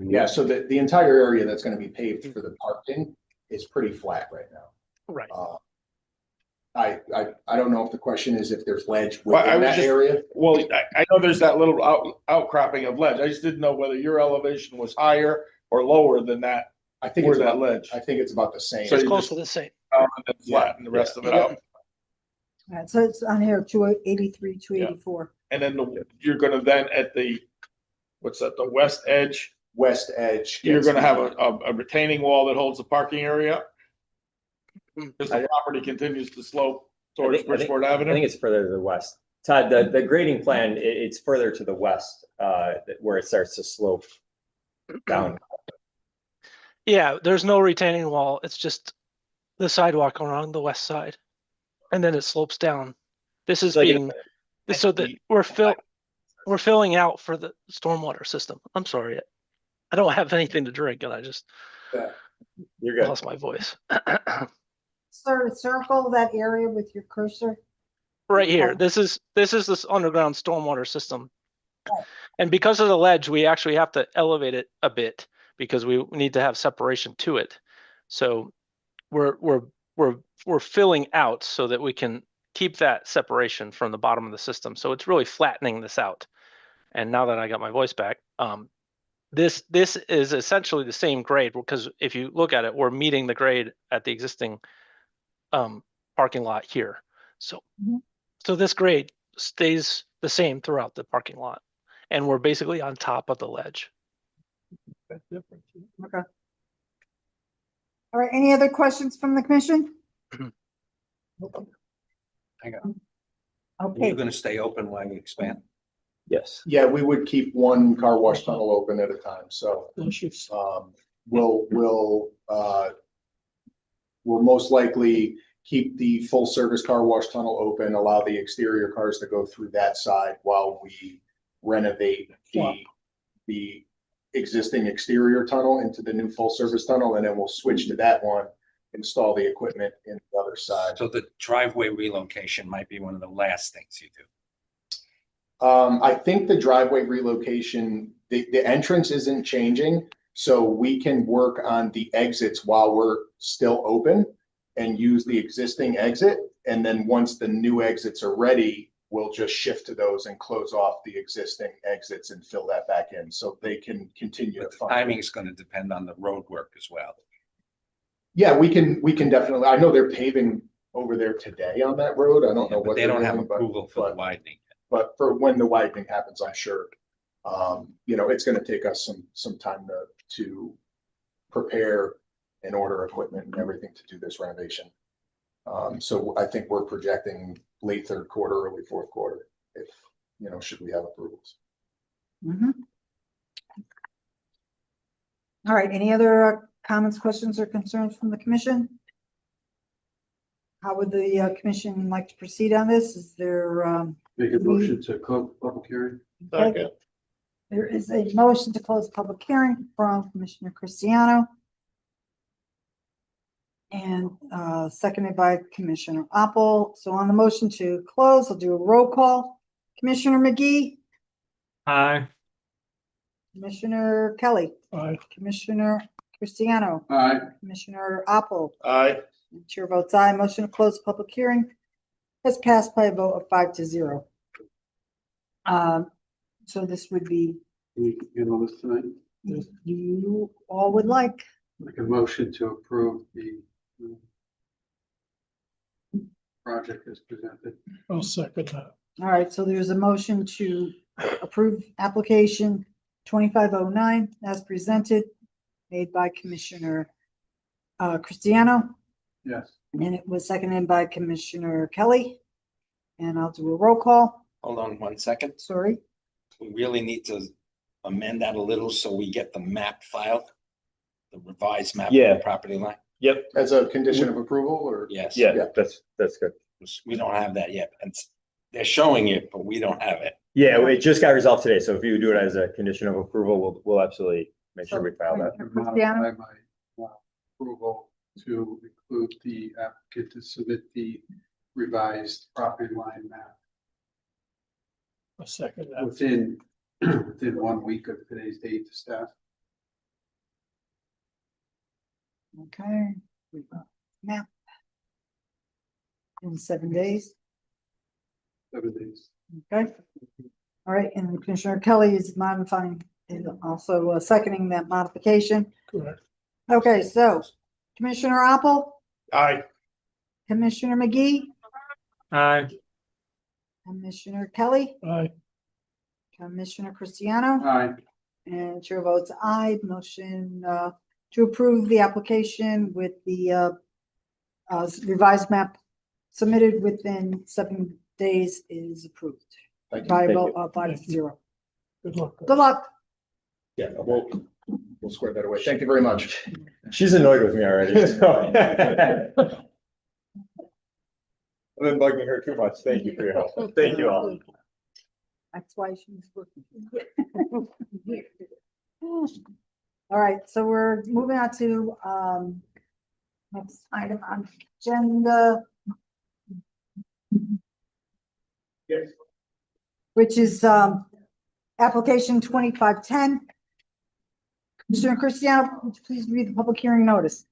Yeah, so the entire area that's going to be paved for the parking is pretty flat right now. Right. I don't know if the question is if there's ledge within that area. Well, I know there's that little outcropping of ledge. I just didn't know whether your elevation was higher or lower than that. I think it's that about ledge. I think it's about the same. So it's close to the same. And then flatten the rest of it out. All right, so it's on here 283, 284. And then you're going to then at the, what's that, the west edge? West edge. You're going to have a retaining wall that holds the parking area? Because the property continues to slope towards Bridgeport Avenue? I think it's further to the west. Todd, the grading plan, it's further to the west where it starts to slope down. Yeah, there's no retaining wall. It's just the sidewalk along the west side, and then it slopes down. This is being so that we're filling out for the stormwater system. I'm sorry, I don't have anything to drink, and I just You're good. lost my voice. Sir, circle that area with your cursor. Right here. This is this underground stormwater system, and because of the ledge, we actually have to elevate it a bit because we need to have separation to it. So we're filling out so that we can keep that separation from the bottom of the system. So it's really flattening this out. And now that I got my voice back, this is essentially the same grade, because if you look at it, we're meeting the grade at the existing parking lot here. So, so this grade stays the same throughout the parking lot, and we're basically on top of the ledge. That's different. Okay. All right, any other questions from the commission? Hang on. Okay. You're gonna stay open while you expand? Yes. Yeah, we would keep one car wash tunnel open at a time, so, we'll most likely keep the full service car wash tunnel open, allow the exterior cars to go through that side while we renovate the existing exterior tunnel into the new full service tunnel, and then we'll switch to that one, install the equipment in the other side. So the driveway relocation might be one of the last things you do. I think the driveway relocation, the entrance isn't changing, so we can work on the exits while we're still open and use the existing exit. And then once the new exits are ready, we'll just shift to those and close off the existing exits and fill that back in so they can continue. But the timing is going to depend on the road work as well. Yeah, we can definitely, I know they're paving over there today on that road. I don't know what They don't have doing, approval for the widening. But for when the widening happens, I'm sure, it's gonna take us some time to prepare and order equipment and everything to do this renovation. So I think we're projecting late third quarter, early fourth quarter, if, should we have approvals. All right, any other comments, questions, or concerns from the commission? How would the commission like to proceed on this? Is there Make a motion to close public hearing. Second. There is a motion to close public hearing from Commissioner Cristiano and seconded by Commissioner Opel. So on the motion to close, I'll do a roll call. Commissioner McGee, Aye. Commissioner Kelly, Aye. Commissioner Cristiano, Aye. Commissioner Opel. Aye. And chair votes aye. Motion to close the public hearing has passed by a vote of 5-0. So this would be, You know this tonight? you all would like. Make a motion to approve the project as presented. I'll second that. All right, so there's a motion to approve application 2509 as presented, made by Commissioner Cristiano, Yes. and it was seconded by Commissioner Kelly. And I'll do a roll call. Hold on 1 second. Sorry. We really need to amend that a little so we get the map filed, the revised map of Yeah. the property line. Yep. As a condition of approval or? Yes. Yeah, that's good. We don't have that yet. And they're showing it, but we don't have it. Yeah, it just got resolved today. So if you do it as a condition of approval, we'll absolutely make sure we file that. Modify my approval to include the applicant to submit the revised property line map I'll second that. within 1 week of today's date to staff. Okay. Map. In 7 days. 7 days. Okay. All right, and Commissioner Kelly is modifying, is also seconding that modification. Correct. Okay, so Commissioner Opel, Aye. Commissioner McGee, Aye. Commissioner Kelly, Aye. Commissioner Cristiano, Aye. and chair votes aye. Motion to approve the application with the revised map submitted within 7 days is approved. Thank you. By a Thank vote you. of 5-0. Good luck. Good luck. Yeah, we'll square that away. Thank you very much. She's annoyed with me already. So. I've been bugging her too much. Thank you for your help. Thank you all. That's why she's working. All right, so we're moving on to next item on the agenda. Yes. Which is application 2510. Commissioner Cristiano, would you please read the public hearing notice?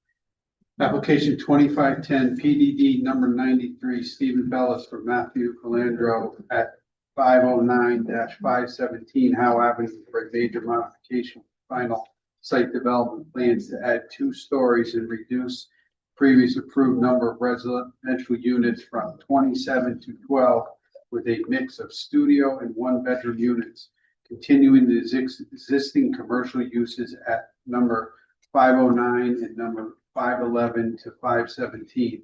Application 2510 PDD number 93, Stephen Bellis for Matthew Calandro at 509-517 Howe Avenue for a major modification. Final site development plans to add 2 stories and reduce previous approved number of residential units from 27 to 12 with a mix of studio and 1-bedroom units, continuing the existing commercial uses at number 509 and number 511 to 517.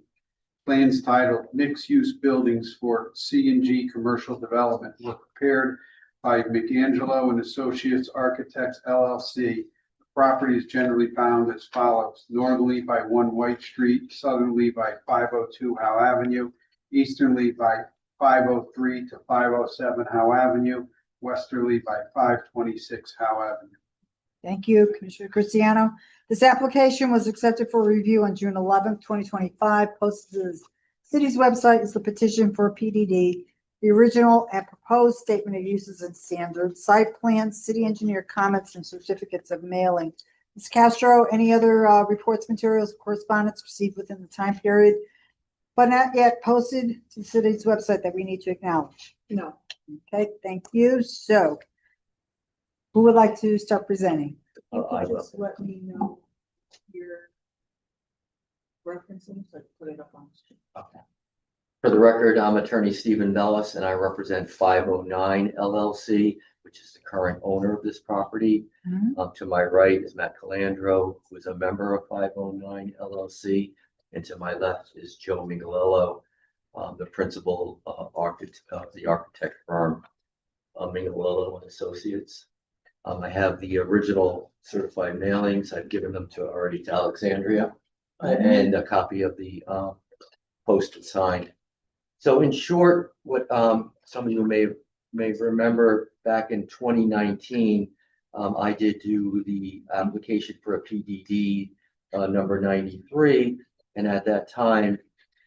Plans titled Mixed-Use Buildings for C&G Commercial Development were prepared by McAngelo and Associates Architects LLC. The property is generally bound as follows: northerly by 1 White Street, southerly by 502 Howe Avenue, easterly by 503 to 507 Howe Avenue, westerly by 526 Howe Avenue. Thank you, Commissioner Cristiano. This application was accepted for review on June 11th, 2025. Posted to the city's website is the petition for PDD, the original and proposed statement of uses and standards, site plans, city engineer comments, and certificates of mailing. Ms. Castro, any other reports, materials, correspondence received within the time period, but not yet posted to the city's website that we need to acknowledge? No. Okay, thank you. So, who would like to start presenting? I will. Just let me know your referencing, so I can put it up on the screen. Okay. For the record, I'm attorney Stephen Bellis and I represent 509 LLC, which is the current owner of this property. To my right is Matt Calandro, who is a member of 509 LLC. And to my left is Joe Mingolillo, the principal architect of the architect firm, Mingolillo and Associates. I have the original certified mailings. I've given them already to Alexandria, and a copy of the posted signed. So in short, what some of you may remember, back in 2019, I did do the application for a PDD number 93, and at that time,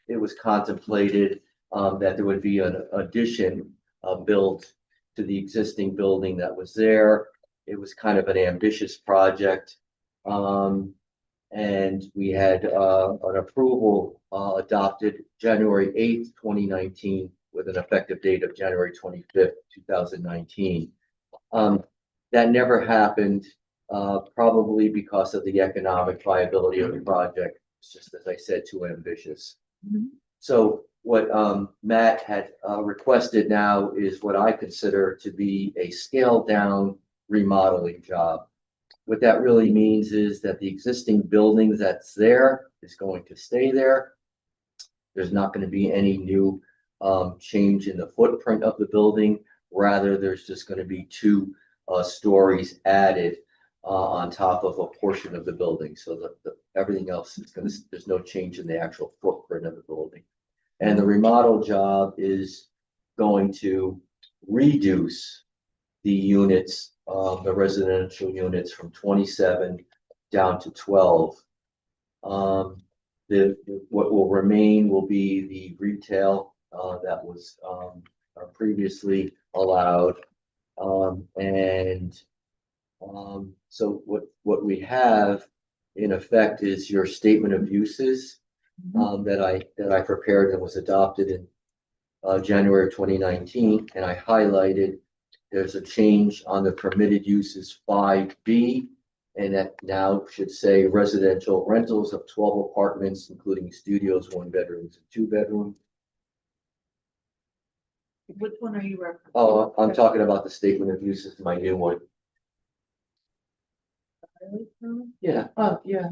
it was contemplated that there would be an addition built to the existing building that was there. It was kind of an ambitious project. And we had an approval adopted January 8th, 2019, with an effective date of January 25th, 2019. That never happened, probably because of the economic viability of the project. It's just, as I said, too ambitious. So what Matt had requested now is what I consider to be a scaled down remodeling job. What that really means is that the existing building that's there is going to stay there. There's not going to be any new change in the footprint of the building. Rather, there's just going to be 2 stories added on top of a portion of the building. So that everything else is going to, there's no change in the actual footprint of the building. And the remodel job is going to reduce the units, the residential units, from 27 down to 12. What will remain will be the retail that was previously allowed. So what we have in effect is your statement of uses that I prepared and was adopted in January 2019, and I highlighted there's a change on the permitted uses 5B, and that now should say residential rentals of 12 apartments, including studios, 1 bedrooms, and 2 bedrooms. Which one are you referencing? Oh, I'm talking about the statement of uses, my new one. Yeah. Oh, yeah.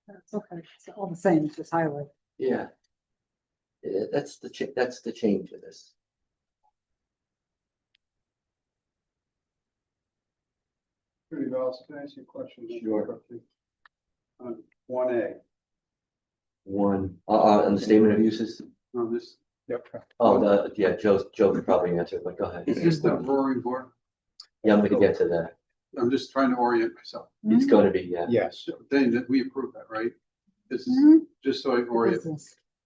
That's okay. It's all the same. It's just highlight. Yeah. That's the change in this. Pretty well, can I ask you a question? Sure. 1A. On the statement of uses. On this. Yep. Oh, yeah, Joe could probably answer, but go ahead. Is this the roaring board? Yeah, I'm gonna get to that. I'm just trying to orient myself. It's gonna be, yeah. Yes. Then that we approve that, right? This is just so I orient.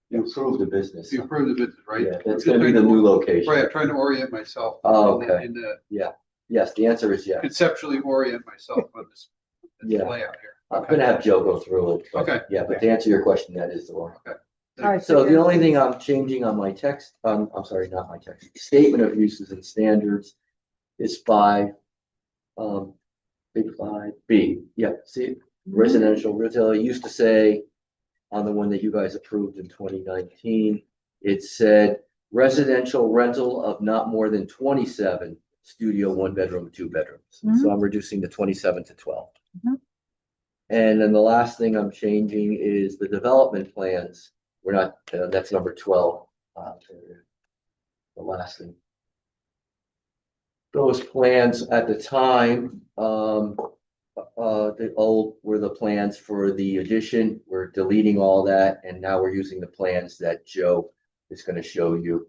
You approve the business. You approve the business, right? Yeah, that's gonna be the new location. Right, I'm trying to orient myself. Oh, okay. In the Yeah. Yes, the answer is yes. conceptually orient myself on this Yeah. layout here. I'm gonna have Joe go through it. but- Okay. Yeah, but to answer your question, that is the one. Okay. All right, So the only thing I'm changing on my text, I'm sorry, not my text, statement of uses and standards is 5, big 5B. Yeah, see, residential retail, it used to say on the one that you guys approved in 2019, it said residential rental of not more than 27 studio, 1 bedroom, 2 bedrooms. So I'm reducing the 27 to 12. And then the last thing I'm changing is the development plans. We're not, that's number 12. The last thing. Those plans at the time, the old were the plans for the addition. We're deleting all that, and now we're using the plans that Joe is going to show you,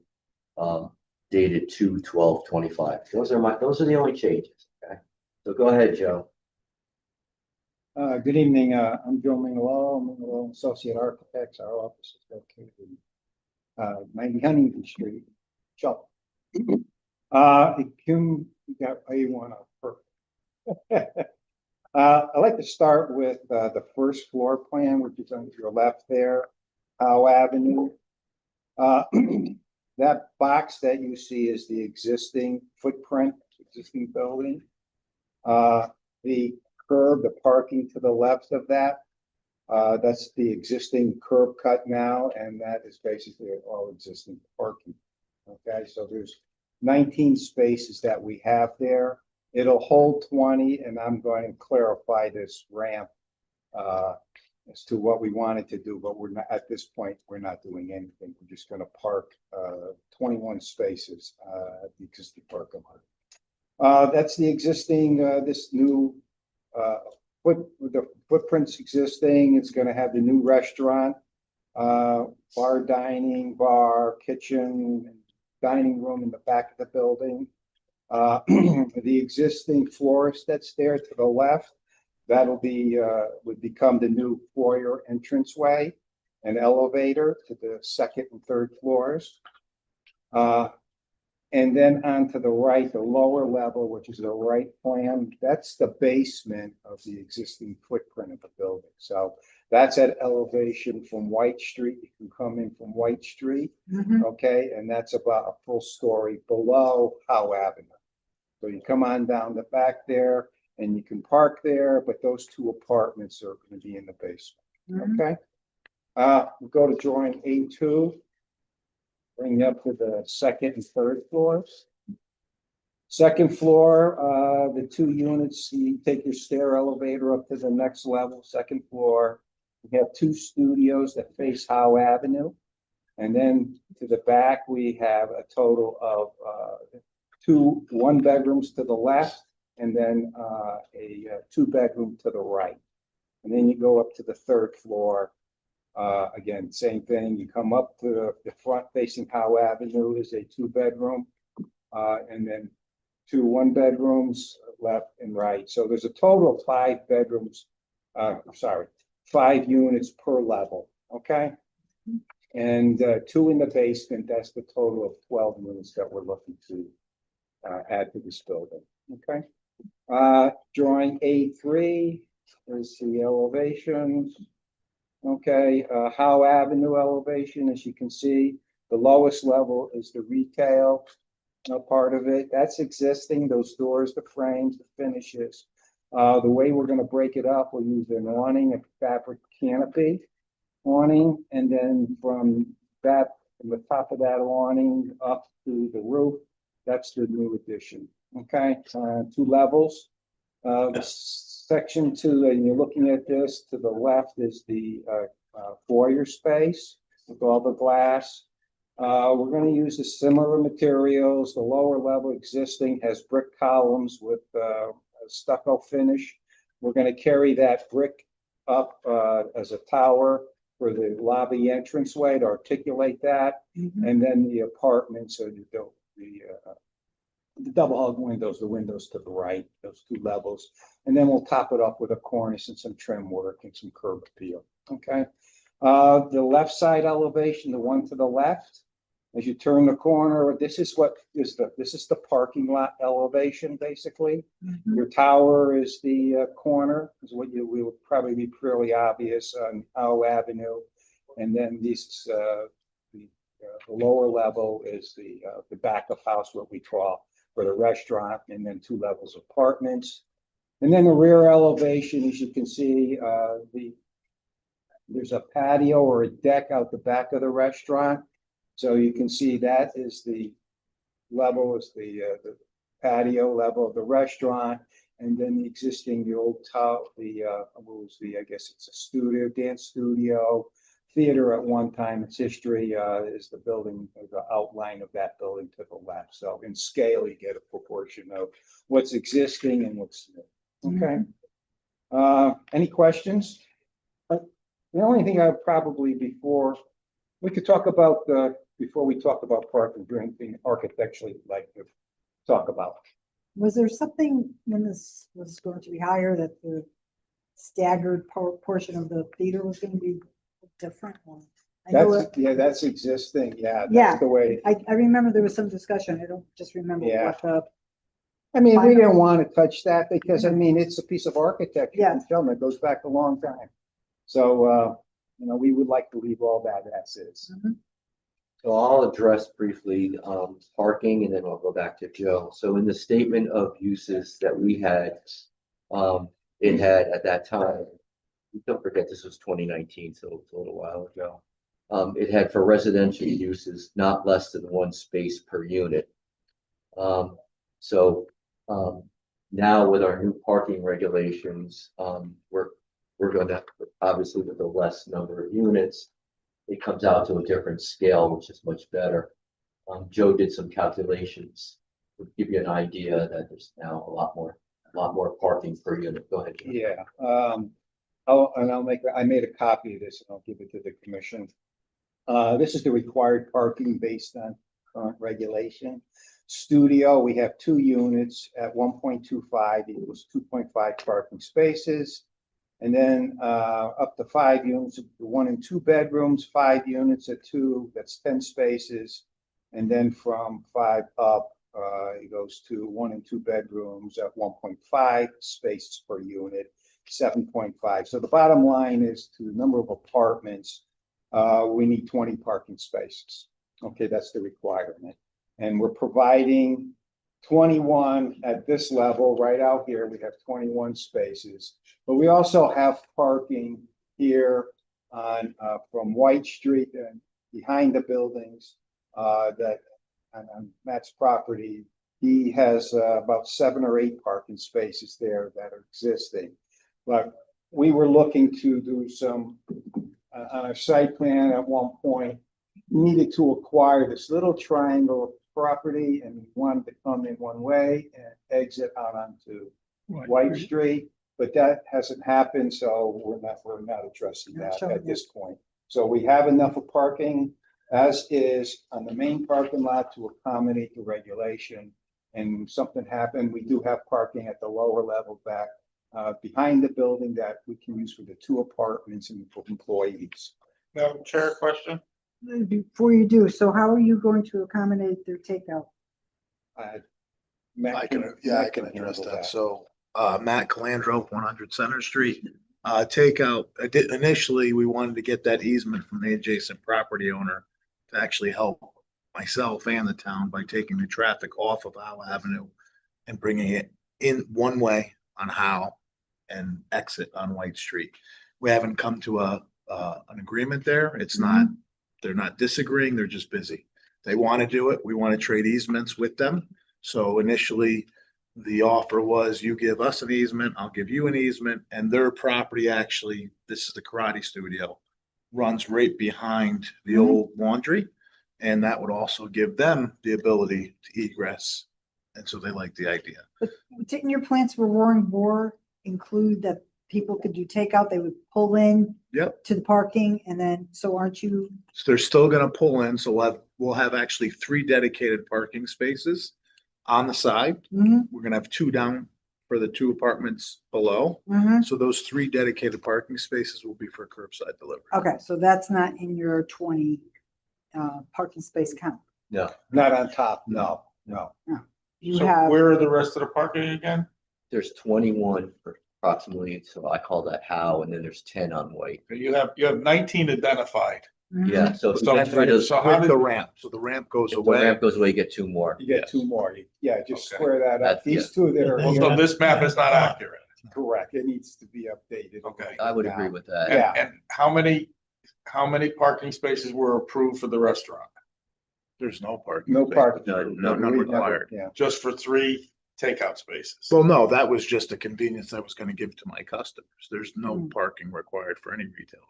dated 2/12/25. Those are the only changes. Okay, so go ahead, Joe. Good evening. I'm Joe Mingalo. Mingalo Associate Architects. Our office is located 90 Huntington Street. So, Kim, you got A1 up perfect. I'd like to start with the first floor plan, which is on your left there, Howe Avenue. That box that you see is the existing footprint, existing building. The curb, the parking to the left of that, that's the existing curb cut now, and that is basically all existing parking. Okay, so there's 19 spaces that we have there. It'll hold 20, and I'm going to clarify this ramp as to what we wanted to do, but we're not, at this point, we're not doing anything. We're just going to park 21 spaces at the existing parking lot. That's the existing, this new the footprint's existing. It's going to have the new restaurant, bar, dining, bar, kitchen, dining room in the back of the building. The existing florist that's there to the left, that'll be would become the new foyer entranceway, an elevator to the second and third floors. And then on to the right, the lower level, which is the right plan, that's the basement of the existing footprint of the building. So that's at elevation from White Street. You can come in from White Street, okay? And that's about a full story below Howe Avenue. So you come on down the back there and you can park there, but those two apartments are going to be in the basement, okay? We'll go to drawing A2. Bring you up to the second and third floors. Second floor, the 2 units, you take your stair elevator up to the next level, second floor. We have 2 studios that face Howe Avenue. And then to the back, we have a total of 2 1-bedrooms to the left, and then a 2-bedroom to the right. And then you go up to the third floor. Again, same thing. You come up to the front facing Howe Avenue is a 2-bedroom, and then 2 1-bedrooms left and right. So there's a total of 5 bedrooms. 5 units per level. Okay, and 2 in the basement. That's the total of 12 units that we're looking to add to this building. Okay, drawing A3 is the elevations. Okay, Howe Avenue elevation, as you can see, the lowest level is the retail part of it. That's existing, those doors, the frames, the finishes. The way we're going to break it up, we'll use an awning, a fabric canopy awning, and then from the top of that awning up to the roof, that's the new addition. Okay, 2 levels. Section 2, and you're looking at this, to the left is the foyer space with all the glass. We're going to use the similar materials. The lower level existing has brick columns with a stucco finish. We're going to carry that brick up as a tower for the lobby entranceway to articulate that. And then the apartments are the double hug windows, the windows to the right, those 2 levels. And then we'll top it up with a cornice and some trim work and some curb appeal. Okay. The left side elevation, the one to the left, As you turn the corner, this is the parking lot elevation, basically. Your tower is the corner, is what you will probably be fairly obvious on Howe Avenue. And then the lower level is the back of house, what we call for the restaurant, and then 2 levels of apartments. And then the rear elevation, as you can see, there's a patio or a deck out the back of the restaurant. So you can see that is the level, is the patio level of the restaurant. And then the existing, the old tower, I guess it's a studio, dance studio, theater at one time. Its history is the building, the outline of that building to the left. So in scale, you get a proportion of what's existing and what's new. Okay. Any questions? The only thing I would probably before we talk about parking, do anything architecturally like to talk about? Was there something when this was going to be higher that the staggered portion of the theater was going to be a different one? That's existing. Yeah. Yeah. That's the way. I remember there was some discussion. I don't just remember what the. I mean, we didn't want to touch that because I mean, it's a piece of architecture. Yeah. It goes back a long time. So, we would like to leave all that as is. So I'll address briefly parking and then I'll go back to Joe. So in the statement of uses that we had, it had at that time, don't forget this was 2019, so it's a little while ago. It had for residential uses not less than 1 space per unit. Now with our new parking regulations, we're going to obviously with a less number of units, it comes out to a different scale, which is much better. Joe did some calculations to give you an idea that there's now a lot more parking per unit. Go ahead, Joe. Yeah. I made a copy of this and I'll give it to the commission. This is the required parking based on current regulation. Studio, we have 2 units at 1.25 equals 2.5 parking spaces. And then up to 5 units, 1 and 2 bedrooms, 5 units at 2, that's 10 spaces. And then from 5 up, it goes to 1 and 2 bedrooms at 1.5 spaces per unit, 7.5. So the bottom line is to the number of apartments, we need 20 parking spaces. Okay, that's the requirement. And we're providing 21 at this level right out here. We have 21 spaces, but we also have parking here on from White Street and behind the buildings that on Matt's property. He has about 7 or 8 parking spaces there that are existing. But we were looking to do some on our site plan at one point, needed to acquire this little triangle of property and we wanted to come in one way and exit out onto White Street, but that hasn't happened, so we're not addressing that at this point. So we have enough of parking as is on the main parking lot to accommodate the regulation. And if something happened, we do have parking at the lower level back behind the building that we can use for the 2 apartments and for employees. Madam Chair, question? Before you do, so how are you going to accommodate their takeout? I can address that. So, Matt Calandro, 100 Center Street, takeout. Initially, we wanted to get that easement from the adjacent property owner to actually help myself and the town by taking the traffic off of Howe Avenue and bringing it in one way on Howe and exit on White Street. We haven't come to an agreement there. It's not. They're not disagreeing, they're just busy. They want to do it. We want to trade easements with them. So initially, the offer was you give us an easement, I'll give you an easement, and their property actually, this is the karate studio, runs right behind the old laundry. And that would also give them the ability to egress. And so they like the idea. But didn't your plans for Roaring Boar include that people could do takeout? They would pull in to the parking and then, so aren't you? So they're still going to pull in. So we'll have actually 3 dedicated parking spaces on the side. We're going to have 2 down for the 2 apartments below. So those 3 dedicated parking spaces will be for curbside delivery. Okay, so that's not in your 20. parking space count. No, Not on top, no. You So have, where are the rest of the parking again? there's 21 approximately, so I call that how, and then there's 10 on White. You have 19 identified. Yeah, so if you So- get rid of, so how With did- the ramp, so the ramp goes if the away. ramp goes away, you get 2 more. You get 2 more. Yeah, just Okay. square that up. That's- These 2 that are So here, this map is not accurate. correct. It needs to be updated. Okay. I would agree with that. Yeah. And how many parking spaces were approved for the restaurant? There's no parking. No space. parking. No, none We never- required. Yeah. Just for 3 takeout spaces? Well, no, that was just a convenience I was gonna give to my customers. There's no Mm. parking required for any retail.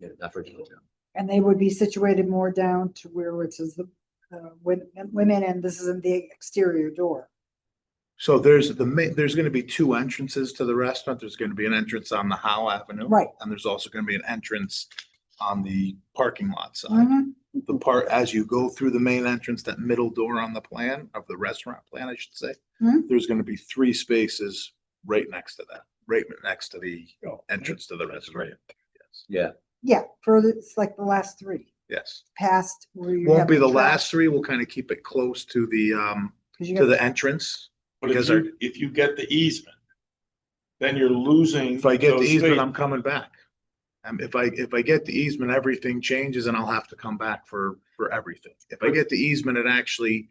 Yeah, not for downtown. and they would be situated more down to where it says the women, and this is in the exterior door. So there's there's gonna be 2 entrances to the restaurant. There's gonna be an entrance on the Howe Avenue. Right. And there's also gonna be an entrance on the parking lot side. Mhm. The part, as you go through the main entrance, that middle door on the plan of the restaurant plan, I should say, Mhm. there's gonna be 3 spaces right next to that, right next to the entrance to the restaurant. Yes. Yeah, Yeah, further, it's like the last 3, Yes. past where you Won't have be the trash. last 3. We'll kind of keep it close to the, 'Cause you to got- the entrance. But if Because you get the easement, then you're losing. if I get the those easement, spaces. I'm coming back. If I get the easement, everything changes and I'll have to come back for everything. If I get the easement, it actually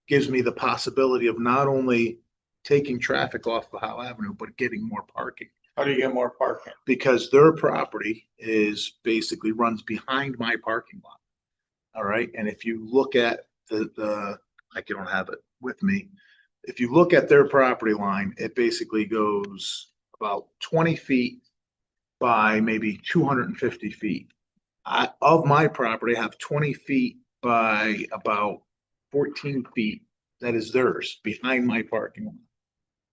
gives me the possibility of not only taking traffic off of Howe Avenue, but getting more parking. How do you get more parking? Because their property is basically runs behind my parking lot. All right, and if you look at I don't have it with me. If you look at their property line, it basically goes about 20 feet by maybe 250 feet. Of my property, I have 20 feet by about 14 feet. That is theirs behind my parking lot.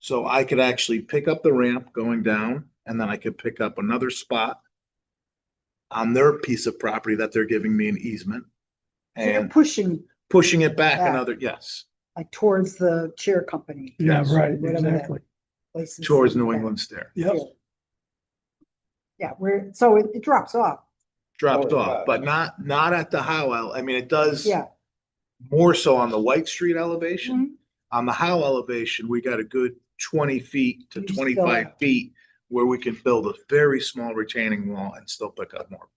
So I could actually pick up the ramp going down, and then I could pick up another spot on their piece of property that they're giving me an easement. So you're And pushing it back Back. another, yes, like towards the chair company. Yeah, right, Whatever that exactly. place is. towards New England Stair. Yep. Yeah, so it drops off. Drops Oh, off, yeah. but not at the Howell. I mean, it does. Yeah. More so on the White Street elevation. Mhm. On the Howe elevation, we got a good 20 feet to You still 25 have- feet where we can build a very small retaining wall and still pick up more.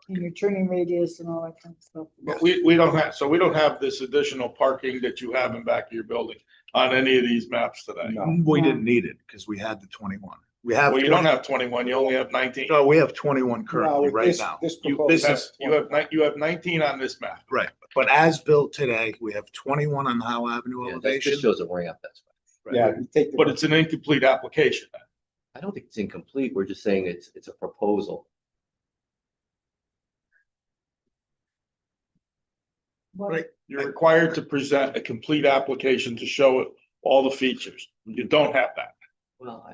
And your turning radius and all that kind of stuff. But we don't have this additional parking that you have in back of your building on any of these maps today. No. We didn't need it because we had the 21. We have. Well, you don't 20 have 21, you only have 19. No, we have 21 No, currently with right this- now. This You this proposal. is- you have 19 on this map. Right, but as built today, we have 21 on the Howe Avenue yeah, that elevation. just shows a ramp, that's why. Right. Yeah, you take the. But it's an incomplete application. I don't think it's incomplete, we're just saying it's a proposal. Right. You're required to present a complete application to show it all the features. You don't have that. Well,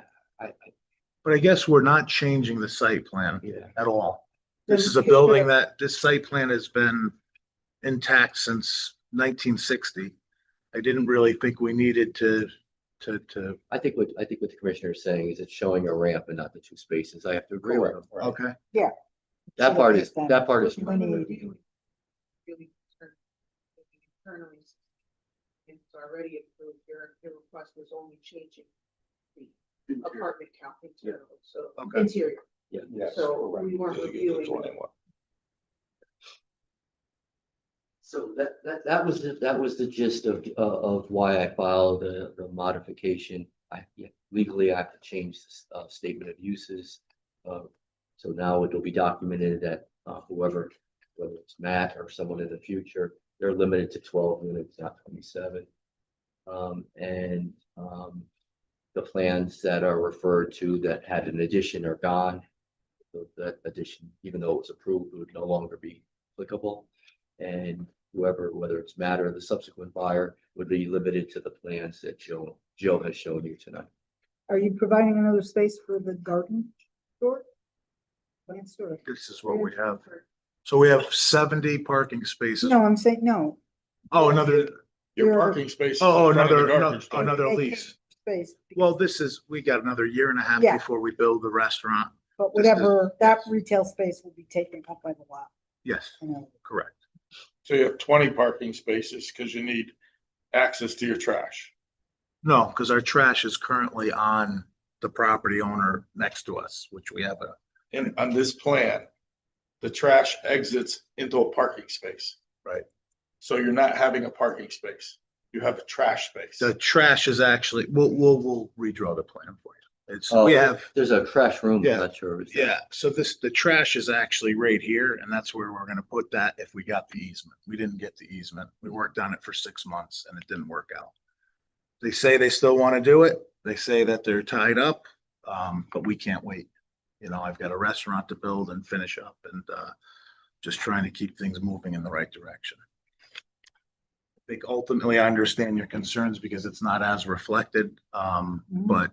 But I guess we're not changing the site plan yeah. at all. This is a Just building because- that, this site plan has been intact since 1960. I didn't really think we needed to. I think what the commissioner is saying is it's showing a ramp and not the 2 spaces. I have to agree with him. Okay. That part is, Should have that part is. done Internally, it's already approved, your request was only changing the apartment count internally, so Okay. interior. Yeah. Yes, So correct. we weren't reviewing. So that was the gist of why I filed the modification. Legally, I have to change the statement of uses. So now it'll be documented that whoever, whether it's Matt or someone in the future, they're limited to 12 units, not 27. The plans that are referred to that had an addition are gone. So that addition, even though it was approved, would no longer be applicable. And whoever, whether it's Matt or the subsequent buyer, would be limited to the plans that Joe has shown you tonight. Are you providing another space for the garden store? Plant store? This is what we have. So we have 70 parking spaces. No, I'm saying, no. Oh, another, Your parking space. is oh, in front of the another, garbage store. another They lease. Space, Well, we got another year and a half Yeah. before we build the restaurant. but this is- whatever, that retail space will be taken up by the lot. Yes, you know. correct. So you have 20 parking spaces because you need access to your trash. No, because our trash is currently on the property owner next to us, which we have a, And on this plan, the trash exits into a parking space. right. So you're not having a parking space. You have a trash space. The trash is actually, we'll redraw the plan for you. It's, Oh, we have, there's a trash room, Yeah. I'm not sure. yeah, so the trash is actually right here, and that's where we're gonna put that if we got the easement. We didn't get the easement. We worked on it for 6 months and it didn't work out. They say they still want to do it. They say that they're tied up, but we can't wait. You know, I've got a restaurant to build and finish up and, just trying to keep things moving in the right direction. I think ultimately I understand your concerns because it's not as reflected, but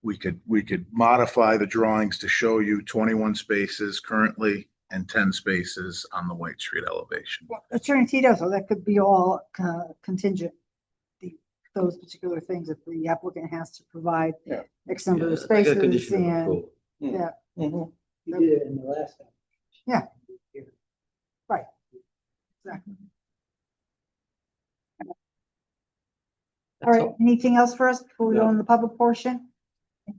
we could modify the drawings to show you 21 spaces currently and 10 spaces on the White Street elevation. Attorney Tito, so that could be all contingent, those particular things, if the applicant has to provide Yeah. X number of Yeah, like a spaces condition of and, approval. yeah, You did it in the last time. Yeah. right. Exactly. All right, anything else for us before we go in the public portion?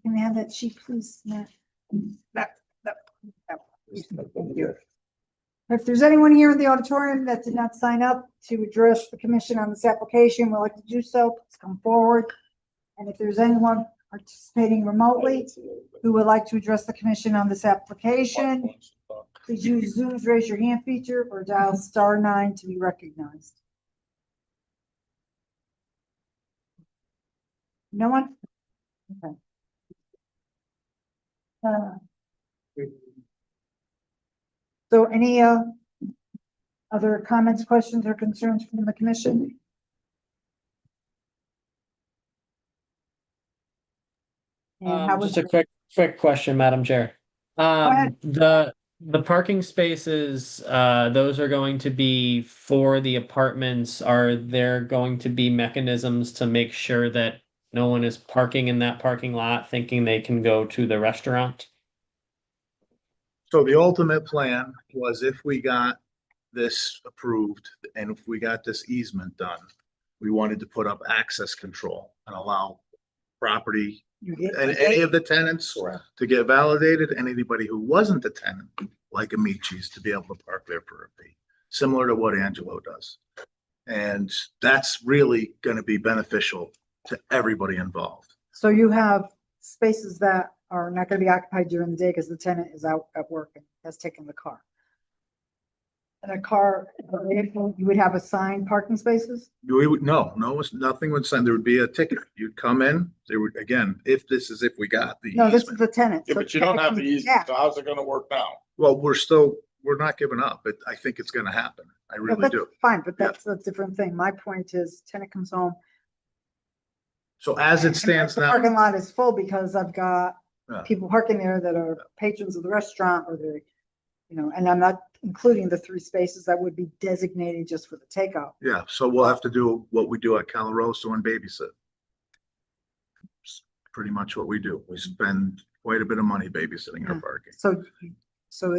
Can we have that sheet, please, Matt? That. Thank you. If there's anyone here in the auditorium that did not sign up to address the commission on this application, would like to do so, please come forward. And if there's anyone participating remotely who would like to address the commission on this application, please use Zoom's raise your hand feature or dial *9 to be recognized. No one? Okay. So any other comments, questions, or concerns from the commission? And how was Just a quick question, Madam Chair. ahead. The parking spaces, those are going to be for the apartments. Are there going to be mechanisms to make sure that no one is parking in that parking lot thinking they can go to the restaurant? So the ultimate plan was if we got this approved and if we got this easement done, we wanted to put up access control and allow property and any of the tenants to get validated, and anybody who wasn't a tenant, like Amici's, to be able to park there for a fee, similar to what Angelo does. And that's really going to be beneficial to everybody involved. So you have spaces that are not going to be occupied during the day because the tenant is out at work and has taken the car. And a car, you would have assigned parking spaces? We would, nothing would sign. There would be a ticket. You'd come in, there would, again, if we got the No, this is easement. the tenant. Yeah, So but you don't have the technically, easement, so how's it gonna work now? Well, we're not giving up, but I think it's gonna happen. I yeah, really that's do. fine, but that's a different thing. My point is tenant comes home. So as it stands The now, parking lot is full because I've got Yeah. people parking there that are patrons of the restaurant or they're, and I'm not including the 3 spaces that would be designated just for the takeout. yeah, so we'll have to do what we do at Calarosa and babysit. It's pretty much what we do. We spend quite a bit of money babysitting our parking. So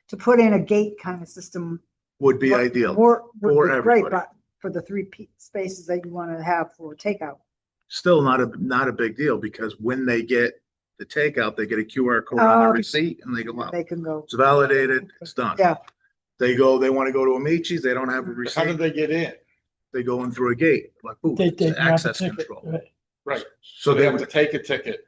to put in a gate kind of system. Would be ideal Would for be great, everybody. but for the 3 spaces that you want to have for takeout. Still not a big deal because when they get the takeout, they get a QR code on Oh, their okay. receipt and they go out. They can go. It's validated, it's done. Yeah. They want to go to Amici's, they don't have a How did receipt, they get in? they go in through a gate, like, ooh, They it's take out the access ticket, control. right? Right, So so they they have would, to take a ticket.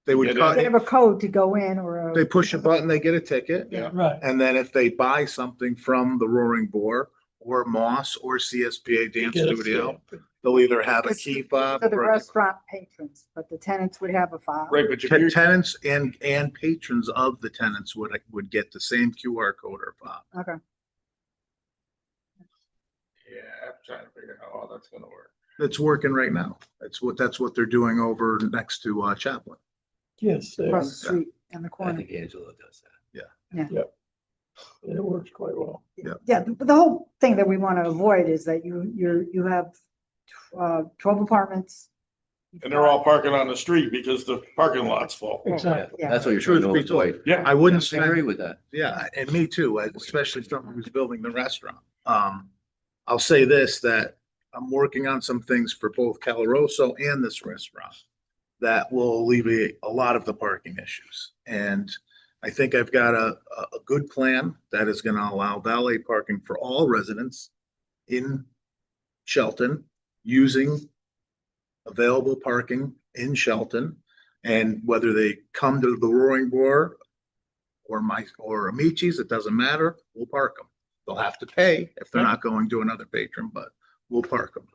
they would Get in. cut, They have a code to go in or. they push a button, they get a ticket. Yeah. Right. And then if they buy something from the Roaring Boar or Moss or CSPA Dance Get a Studio, stamp. they'll either have a It's key fob For the or restaurant patrons, but the tenants would have a file. Right, but if you're, tenants and patrons of the tenants would get the same QR code or fob. Okay. yeah, I'm trying to figure out how that's gonna work. It's working right now. That's what they're doing over next to Chaplin. Yes, Across the street in the I corner. think Angelo does that. it works quite well. Yeah, but the whole thing that we want to avoid is that you have 12 apartments. And they're all parking on the street because the parking lot's full. Exactly. Yeah. That's what you're trying to Truth be told. avoid. Yeah. I wouldn't I agree spend, with that. yeah, and me too, especially someone who's building the restaurant. I'll say this, that I'm working on some things for both Calaroso and this restaurant that will alleviate a lot of the parking issues. And I think I've got a good plan that is gonna allow valet parking for all residents in Shelton using available parking in Shelton. And whether they come to the Roaring Boar or Amici's, it doesn't matter, we'll park them. They'll have to pay if they're not going to another patron, but we'll park them.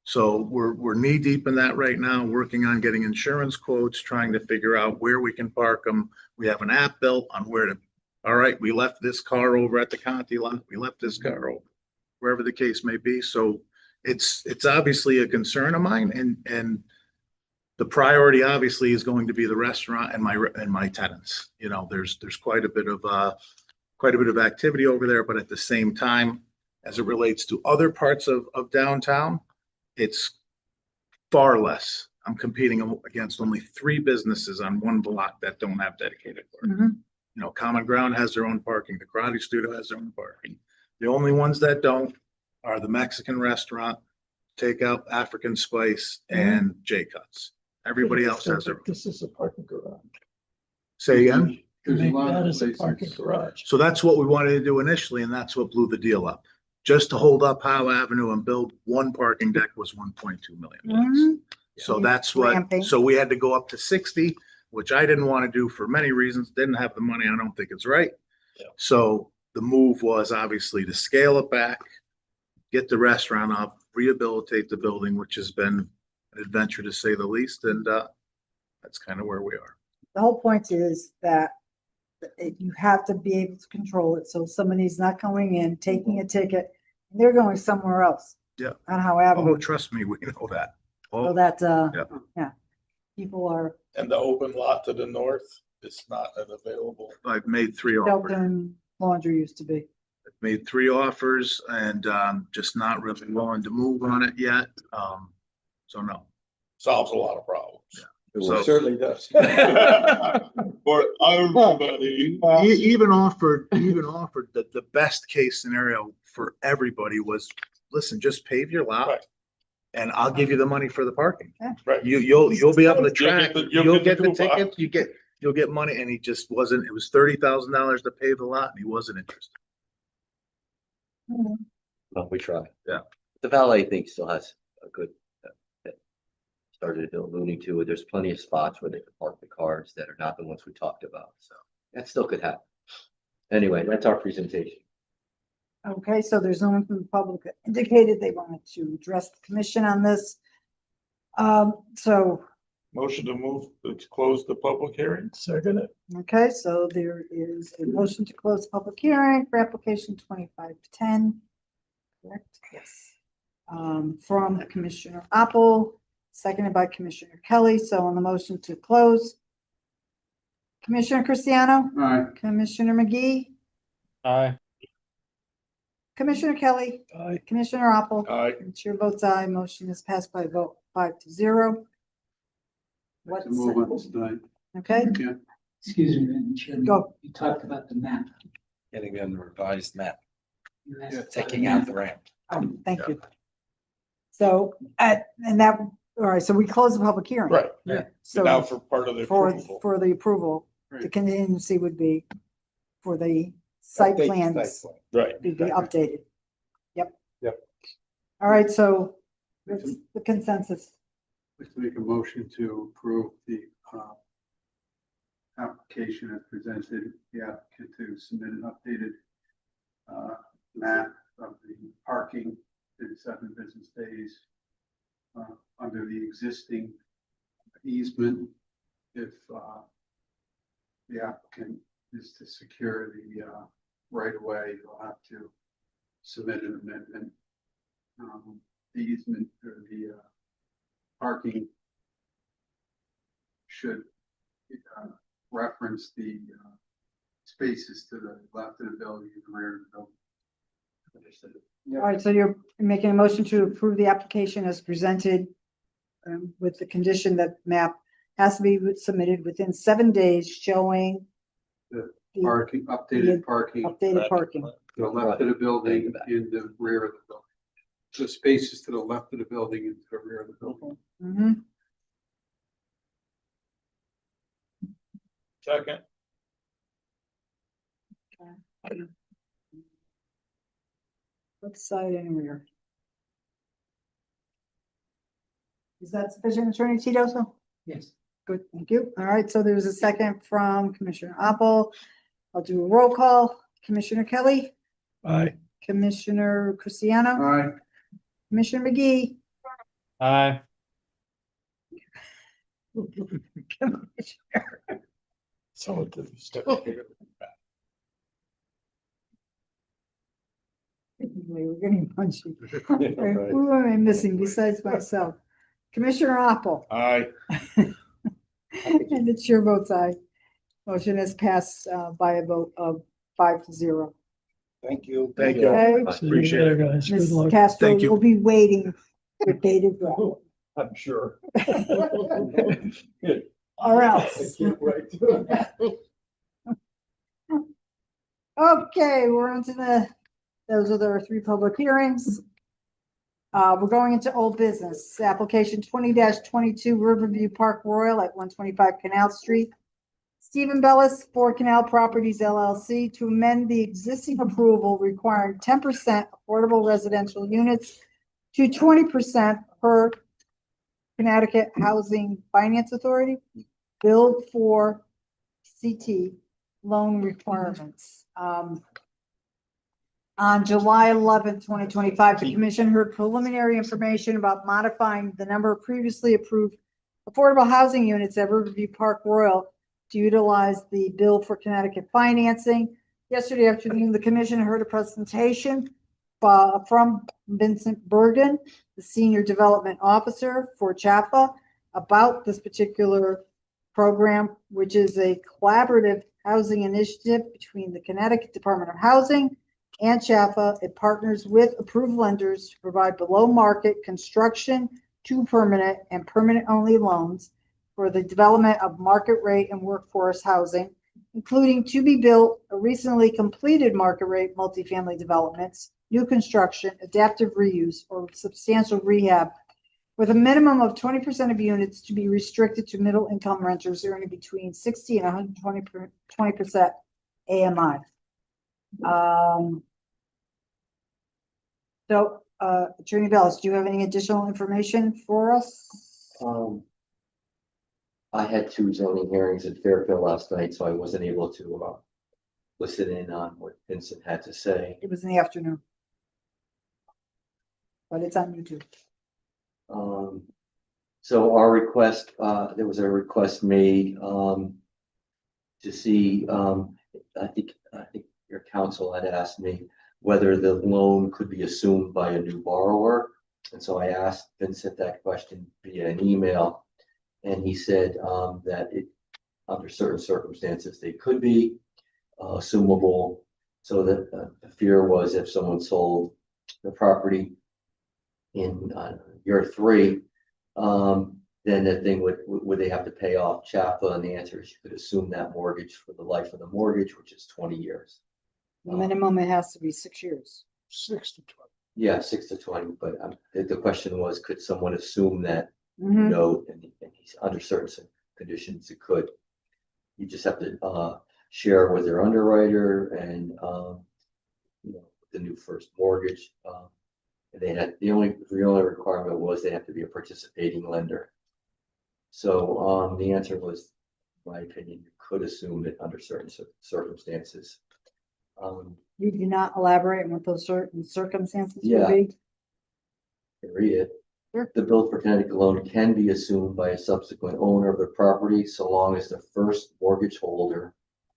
So we're knee deep in that right now, working on getting insurance quotes, trying to figure out where we can park them. We have an app built on where to, all right, we left this car over at the Conti lot, we left this car over, wherever the case may be. So it's obviously a concern of mine, and the priority obviously is going to be the restaurant and my tenants. You know, there's quite a bit of activity over there, but at the same time, as it relates to other parts of downtown, it's far less. I'm competing against only 3 businesses on one block that don't have dedicated parking. You know, Common Ground has their own parking. The Karate Studio has their own parking. The only ones that don't are the Mexican restaurant, Takeout, African Spice, and J Cuts. Everybody else has their. This is a parking garage. Say again? There's a Make lot that of as a parking places. garage. So that's what we wanted to do initially, and that's what blew the deal up. Just to hold up Howe Avenue and build one parking deck was 1.2 million bucks. So that's what, Ramping. so we had to go up to 60, which I didn't want to do for many reasons. Didn't have the money. I don't think it's right. So the move was obviously to scale it back, get the restaurant up, rehabilitate the building, which has been an adventure to say the least. And that's kind of where we are. The whole point is that you have to be able to control it. So somebody's not going in, taking a ticket, and they're going somewhere else Yeah. on Howe Avenue. Oh, trust me, we know that. So Oh, that, yeah. yeah, people are And the open lot to the north is not available. I've made 3 offers. Shelton Laundry used to be. I've made 3 offers and just not really willing to move on it yet. So no. Solves a lot of problems. So Certainly does. For everybody. even offered the best case scenario for everybody was, listen, just pave your lot. Right. And I'll give you the money for the parking. Right. You'll be able to track, You'll get the tickets, you'll get money, and he just wasn't, it was $30,000 to pave the lot and he wasn't interested. Well, we try. Yeah. The valet thing still has a good, started alluding to it. There's plenty of spots where they can park the cars that are not the ones we talked about. So that still could happen. Anyway, that's our presentation. Okay, so there's no one from the public that indicated they wanted to address the commission on this. So, Motion to move, to close the public hearing. Second it. okay, so there is a motion to close public hearing for application 2510. Correct? Yes. From Commissioner Apple, seconded by Commissioner Kelly. So on the motion to close, Commissioner Cristiano, All right. Commissioner McGee, Aye. Commissioner Kelly, Aye. Commissioner Apple. Aye. And chair votes aye. Motion is passed by a vote 5-0. What To move on tonight. Okay, Yeah. Excuse me, Madam Chairman. go. You talked about the map. Getting on the revised map, You asked about taking the out map. the ramp. Oh, thank you. So, and that, all right, so we close the public hearing. Right. Yeah. So now So for part of the for, approval. for the approval, the Right. contingency would be for the site Update plans site Right. to be updated. Yep. Yep. All right, so what's the consensus? Let's make a motion to approve the application as presented, the applicant to submit an updated map of the parking in 7 business days under the existing easement. If the applicant is to secure the right of way, they'll have to submit an amendment. The easement or the parking should reference the spaces to the left of the building and the rear of the building. All right, so you're making a motion to approve the application as presented with the condition that map has to be submitted within 7 days showing Parking, updated parking. Updated parking. To the left of the building, in the rear of the building. So spaces to the left of the building and to the rear of the building. Mhm. Second. What side and rear? Is that sufficient, Attorney Titoso? Yes. Good, thank you. All right, so there's a second from Commissioner Opel. I'll do a roll call. Commissioner Kelly, Aye. Commissioner Cristiano, Aye. Commissioner McGee. Aye. Someone did this. We're getting punchy. Who am I missing besides myself? Commissioner Opel. Aye. And the chair votes aye. Motion is passed by a vote of 5-0. Thank you. Thank you. Okay, See you later, guys. Good Ms. luck. Castro Thank you. will be waiting with bated breath, I'm sure. or else. Okay, we're on to those are our 3 public hearings. We're going into old business, application 20-22 Riverview Park Royal at 125 Canal Street. Stephen Bellis, 4 Canal Properties LLC, to amend the existing approval requiring 10% affordable residential units to 20% per Connecticut Housing Finance Authority, billed for CT loan requirements. On July 11th, 2025, the commission heard preliminary information about modifying the number of previously approved affordable housing units at Riverview Park Royal to utilize the bill for Connecticut financing. Yesterday afternoon, the commission heard a presentation from Vincent Bergen, the Senior Development Officer for CHAFA, about this particular program, which is a collaborative housing initiative between the Connecticut Department of Housing and CHAFA. It partners with approved lenders to provide below market construction to permanent and permanent only loans for the development of market rate and workforce housing, including to be built or recently completed market rate multifamily developments, new construction, adaptive reuse, or substantial rehab, with a minimum of 20% of units to be restricted to middle income renters earning between 60 and 120% AMI. Attorney Bellis, do you have any additional information for us? I had 2 zoning hearings in Fairfield last night, so I wasn't able to listen in on what Vincent had to say. It was in the afternoon, but it's on YouTube. So our request, there was a request made to see, I think your counsel had asked me whether the loan could be assumed by a new borrower. And so I asked Vincent that question via an email, and he said that under certain circumstances, they could be assumable. So that the fear was if someone sold the property in year 3, then the thing would they have to pay off CHAPA? And the answer is you could assume that mortgage for the life of the mortgage, which is 20 years. Minimum, it has to be 6 years. 6 to 20. Yeah, 6 to 20. But the question was, could someone assume that Mhm. note? And he's under certain conditions, it could. You just have to share with their underwriter and the new first mortgage. They had the only requirement was they have to be a participating lender. So the answer was, in my opinion, you could assume it under certain circumstances. You do not elaborate on what those certain circumstances would Yeah. be. Read it. Sure. The bill for Connecticut loan can be assumed by a subsequent owner of the property so long as the first mortgage holder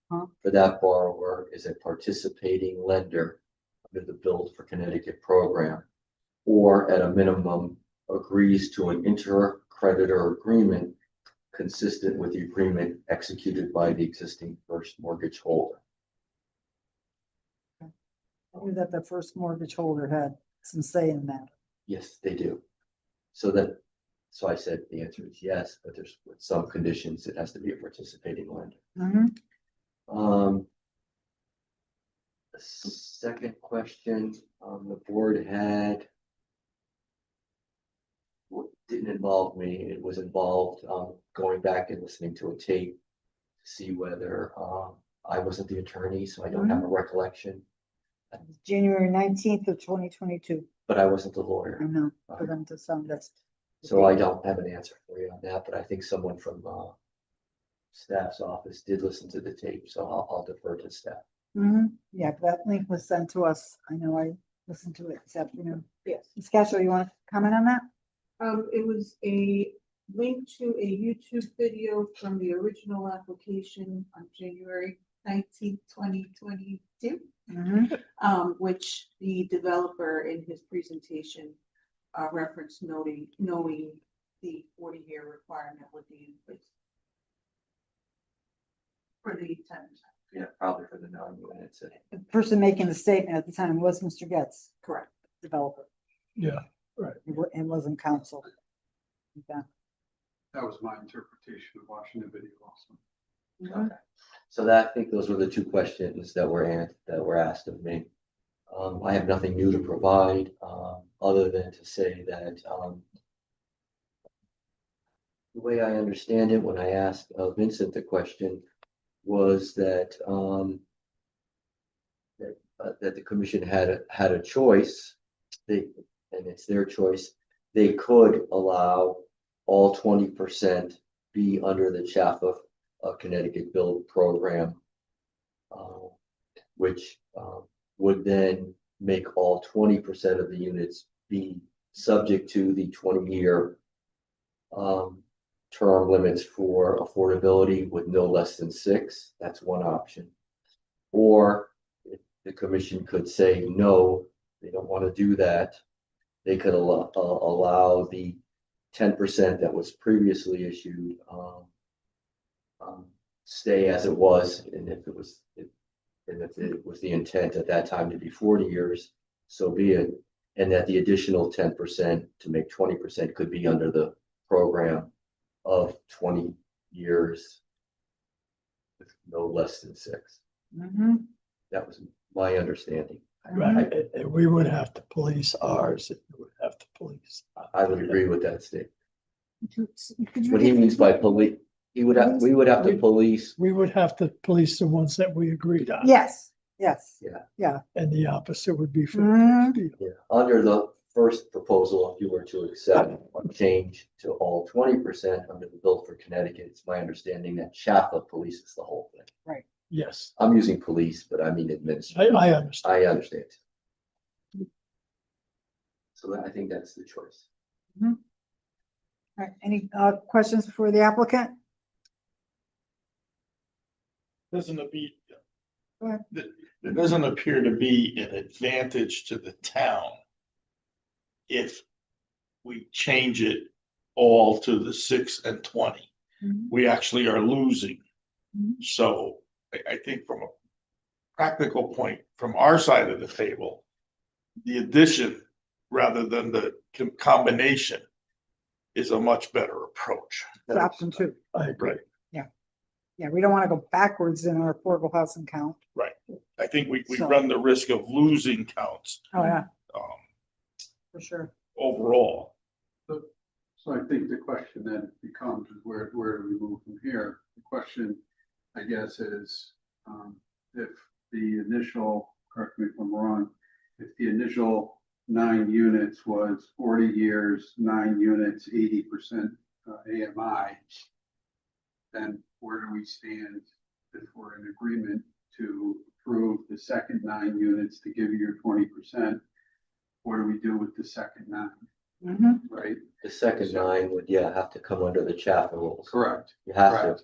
for that borrower is a participating lender under the Build for Connecticut program, or at a minimum agrees to an inter-creditor agreement consistent with the agreement executed by the existing first mortgage holder. I knew that the first mortgage holder had some say in that. Yes, they do. So I said the answer is yes, but there's with some conditions it has to be a participating lender. Mhm. The second question, the board had. Didn't involve me, it was involved, going back and listening to a tape. To see whether, I wasn't the attorney, so I don't have a recollection, January 19th of 2022. but I wasn't the I lawyer. know, for them to sound that's. So I don't have an answer for you on that, but I think someone from, staff's office did listen to the tape, so I'll defer to staff. Yeah, that link was sent to us. I know I listened to it this afternoon. Yes. Ms. Castro, you want to comment on that? It was a link to a YouTube video from the original application on January 19th, 2022. Which the developer in his presentation referenced knowing the 40-year requirement would be in place for the 10%. Yeah, probably for the non-units. The person making the statement at the time was Mr. Getz. Correct. Developer. Yeah, right. It wasn't council. Yeah. That was my interpretation of watching the video also. Okay. So that, I think those were the two questions that were asked of me. I have nothing new to provide, other than to say that, the way I understand it, when I asked Vincent the question, was that, that the commission had a choice, and it's their choice, they could allow all 20% be under the CHAFA Connecticut Build program, which would then make all 20% of the units be subject to the 20-year term limits for affordability with no less than 6. That's one option. Or if the commission could say, no, they don't want to do that, they could allow the 10% that was previously issued stay as it was, and if it was the intent at that time to be 40 years, so be it, and that the additional 10% to make 20% could be under the program of 20 years with no less than 6. That was my understanding. Right, and we would have to police ours, and we would have to police. I would agree with that statement. Could you What he means by police, we would have to police. We would have to police the ones that we agreed on. Yes, yes. Yeah. Yeah. And the opposite would be for. Yeah, under the first proposal, if you were to accept a change to all 20% under the Build for Connecticut, it's my understanding that CHAFA polices the whole thing. Right. Yes. I'm using police, but I mean administrative. I understand. I understand. So I think that's the choice. All right, any questions for the applicant? Doesn't it be, Go ahead. there doesn't appear to be an advantage to the town if we change it all to the 6 and 20. We actually are losing. So I think from a practical point, from our side of the table, the addition rather than the combination is a much better approach. It's option 2. I agree. Right. Yeah, we don't want to go backwards in our affordable housing count. Right. I think we So- run the risk of losing counts Oh, yeah, for sure. overall. So I think the question then becomes, is where do we move from here? The question, I guess, is if the initial, correct me if I'm wrong, if the initial 9 units was 40 years, 9 units, 80% AMI, then where do we stand if we're in agreement to approve the second 9 units to give you your 20%? What do we do with the second 9? Right? The second 9 would, have to come under the CHAFA rules. Correct. You have to. Correct.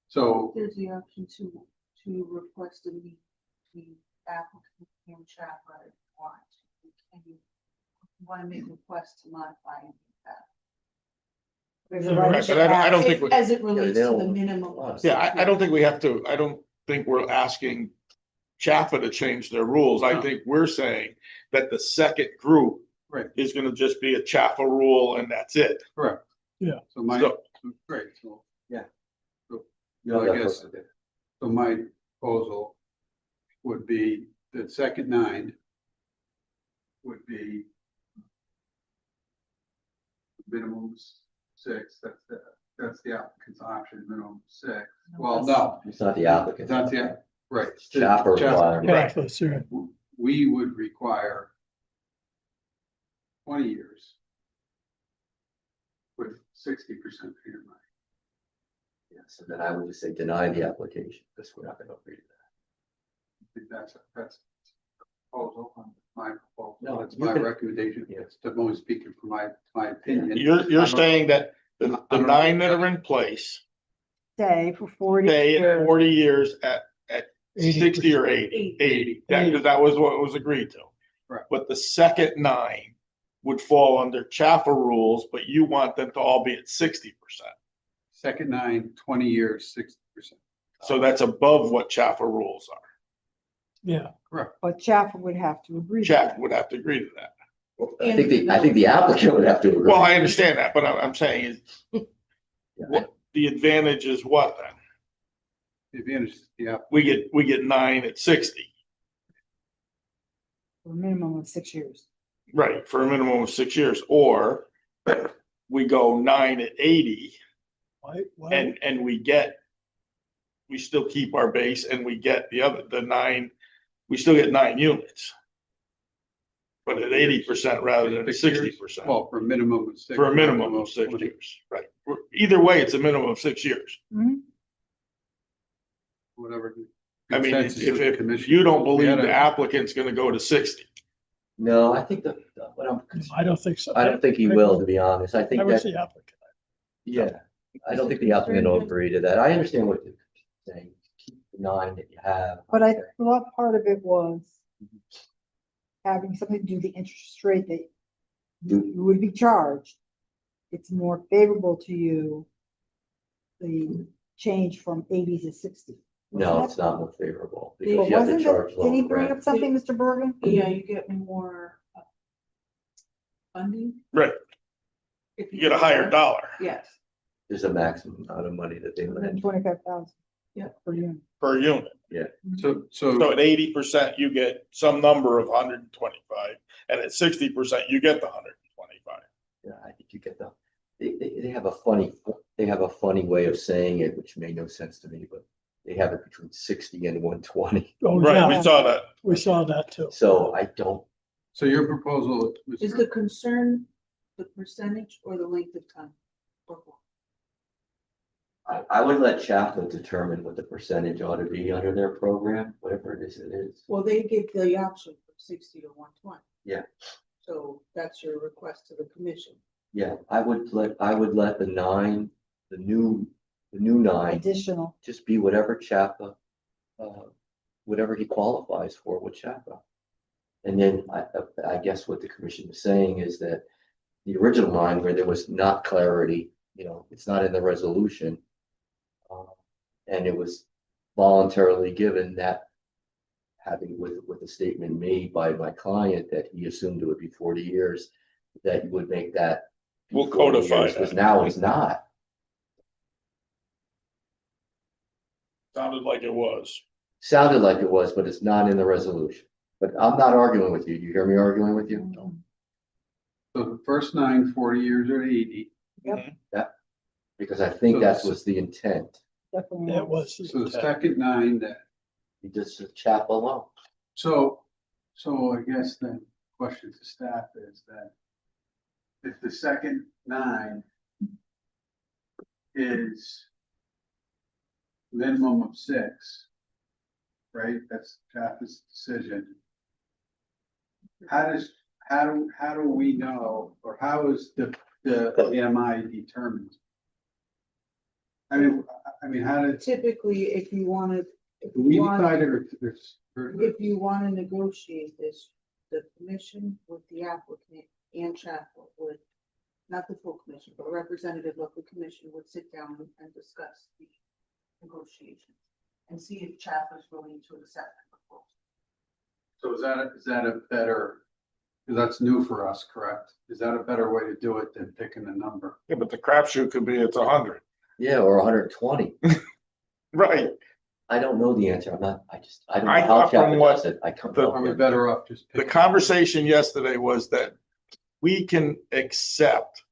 So There's the option to request a meet the applicant and CHAPA if you want. And you want to make requests to modify any of that. There's a right to I don't think we- As it relates to the minimum. Yeah, I don't think we have to, I don't think we're asking CHAFA to change their rules. I think we're saying that the second group is gonna just be a CHAFA rule and that's it. correct. Yeah. So my, So- great, so. Yeah. So You know, I that guess, was- so my proposal would be the second 9 would be minimum 6, that's the applicant's option, minimum 6. Well, no, It's not the applicant. it's not the, right. It's chapter requirement. Yeah, that's right. We would require 20 years with 60% peer money. Yeah, so then I would just say deny the application, because we're not gonna agree to that. I think that's proposal on my proposal. No, That's you my can- recommendation. It's the only speaking for my opinion. You're saying that the 9 that are in place Stay for 40 stay at years. 40 years at 60 or 80. 80. That was what was agreed to. Right. But the second 9 would fall under Chaffa rules, but you want them to all be at 60%. Second 9, 20 years, 60%. So that's above what Chaffa rules are. Yeah. Correct. But Chaffer would have to agree. to Chaffa that. would have to agree to that. I think the applicant would have to agree. Well, I understand that, but I'm saying is what the advantage is what then? The advantage, yeah. We get 9 at 60. For a minimum of 6 years. Right, for a minimum of 6 years, or we go 9 at 80 Why? and we still keep our base and we get the 9, we still get 9 units. But at 80% rather than 60%. Well, for a minimum of 6. For a minimum of 6 years, right. Either way, it's a minimum of 6 years. Whatever. I mean, consensus of the if commission. you don't We believe had the a- applicant's gonna go to 60. No, I think I don't think so. I don't think he will, to be honest. I think I would that, say applicant. yeah, I don't think the applicant will agree to that. I understand what you're saying. Keep the 9 that you have. But I thought part of it was having something to do with the interest rate that you would be charged. It's more favorable to you, the change from 80 to 60. No, it's not more favorable Well, because you have to wasn't charge it, did he lower bring up rent. something, Mr. Bergen? Yeah, you get more funding. Right. If You get a higher dollar Yes. There's a maximum amount of money that they lend. 125,000. Yeah. Per unit. per unit. Yeah. So at 80%, you get some number of 125, and at 60%, you get the 125. Yeah, I think you get the, they have a funny way of saying it, which made no sense to me, but they have it between 60 and 120. Oh, Right, yeah. we saw that. We saw that too. So I don't, So your proposal, Is the concern the percentage or the length of time? Or both? I would let Chaplin determine what the percentage ought to be under their program, whatever it is. Well, they give the option from 60 to 120. Yeah. So that's your request to the commission. Yeah, I would let the 9, the new 9, Additional. just be whatever Chapa, whatever he qualifies for with Chapa. And then I guess what the commission is saying is that the original 9, where there was not clarity, it's not in the resolution. And it was voluntarily given that having with a statement made by my client that he assumed it would be 40 years, that you would make that. We'll codify Because that. now it's not. Sounded like it was. Sounded like it was, but it's not in the resolution. But I'm not arguing with you. You hear me arguing with you? No. so the first 9, 40 years or 80. Yep. Yeah. Because I think that was the intent. Definitely. That was. So the second 9 that. He just a chap alone. So I guess the question to staff is that if the second 9 is minimum of 6, right? That's staff's decision. How do we know, or how is the MI determined? I mean, how did, Typically, if you wanted, do we decide it or? if you want to negotiate this, the commission with the applicant and Chapel would, not the full commission, but a representative of the commission would sit down and discuss the negotiations and see if Chapel is willing to accept the proposal. So is that a better, because that's new for us, correct? Is that a better way to do it than picking a number? Yeah, but the crapshoot could be it's 100. Yeah, or 120. Right. I don't know the answer. I don't I know how thought from Chapel what does it. I come. the- Are we better off just? The conversation yesterday was that we can accept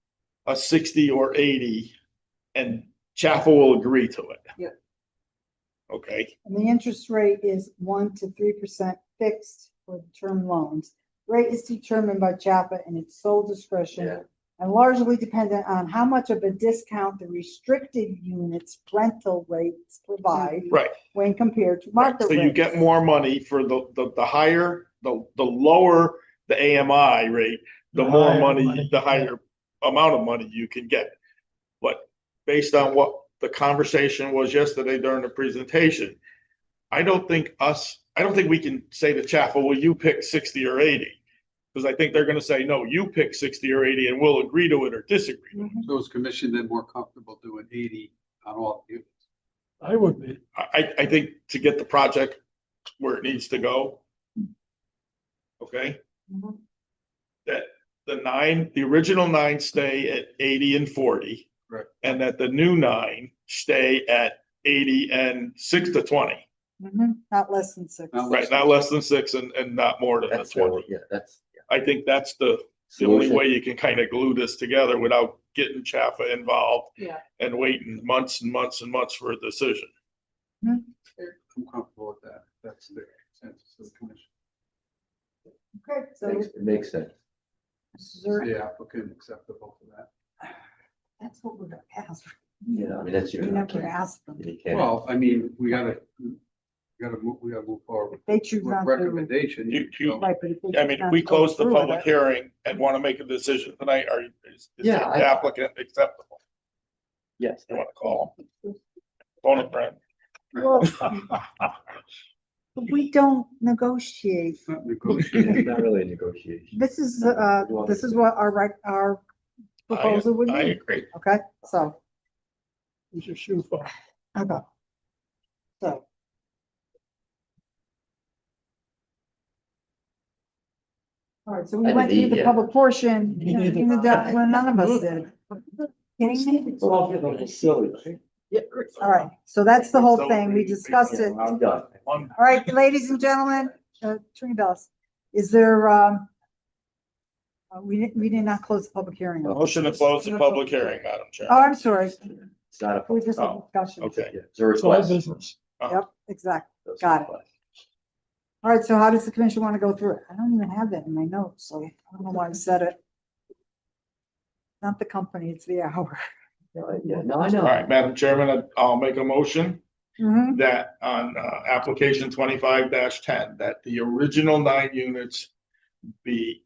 a 60 or 80 and Chapel will agree to it. Yeah. Okay, And the interest rate is 1 to 3% fixed for the term loans. Rate is determined by CHAPA in its sole discretion Yeah. and largely dependent on how much of a discount the restricted units rental rates provide right. when compared to market So you rates. get more money for the higher, the lower the AMI rate, the The more higher money, money the you higher amount of money you can get. But based on what the conversation was yesterday during the presentation, I don't think we can say to Chapel, well, you pick 60 or 80. Because I think they're gonna say, no, you pick 60 or 80 and we'll agree to it or disagree. So is commission then more comfortable doing 80 on all units? I would be. I think to get the project where it needs to go. Okay? Mhm. That the original 9 stay at 80 and 40. Right. And that the new 9 stay at 80 and 6 to 20. Not less than 6. Right, not less than 6 and not more than the That's 20. yeah. That's I think that's the only solution. way you can kind of glue this together without getting Chaffa involved Yeah. and waiting months and months and months for a decision. I'm comfortable with that. That's the consensus of the commission. Okay, so It makes sense. is there- The applicant acceptable to that. that's what we're gonna ask. Yeah, I mean, that's your. You're not gonna ask them. You can't. Well, I mean, we gotta move forward. They choose with not to. recommendation. Right, but if they I choose mean, not if we to go close the through with public it- hearing and want to make a decision tonight, is Yeah, the I- applicant acceptable? Yes. You want to call? Phone a friend. Well, we don't negotiate. It's not It's negotiating. not really a negotiation. This is what our proposal would I be, agree. okay? So, Who's your shoe for? okay. So. All right, so we I went didn't through eat the yet. public portion, Me neither. well, none of us did. Kidding me? Silly. All right, so that's the whole thing, we discussed it. I'm done. All right, ladies and gentlemen, Attorney Bellis, is there, we did not close the public hearing. Motion to close the public hearing, Madam Chair. Oh, I'm sorry, It's not a. we just had Oh, discussion. Okay. Yeah, it's a It's all request. business. Yep, exactly. It's a Got it. request. All right, so how does the commission want to go through it? I don't even have that in my notes, so I don't know why I said it. Not the company, it's the hour. Yeah, no, I know. All right, Madam Chairman, I'll make a motion Mhm. that on application 25-10, that the original 9 units be,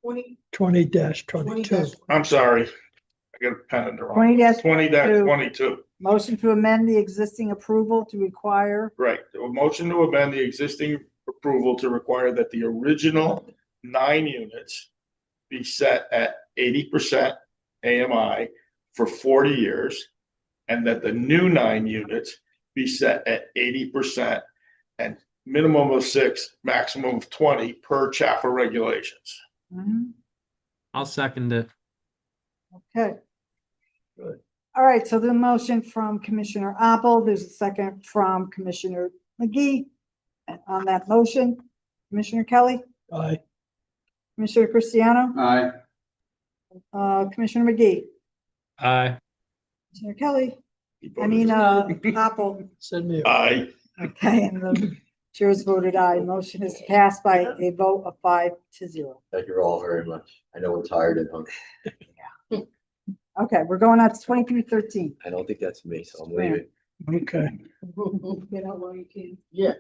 20-22. I'm sorry, I got a pen in the wrong. 20-22. 20-22, Motion to amend the existing approval to require, right. A motion to amend the existing approval to require that the original 9 units be set at 80% AMI for 40 years, and that the new 9 units be set at 80% and minimum of 6, maximum of 20 per CHAFA regulations. I'll second it. okay. Good. All right, so the motion from Commissioner Apple, there's a second from Commissioner McGee. And on that motion, Commissioner Kelly, Aye. Commissioner Cristiano, Aye. Commissioner McGee, Aye. Commissioner Kelly, Apple. Send me. Aye. Okay, and the chairs voted aye. Motion is passed by a vote of 5-0. Thank you all very much. I know we're tired and hungry. Okay, we're going on to 2313. I don't think that's me, so I'm leaving. Okay. Get out while you can. Yeah.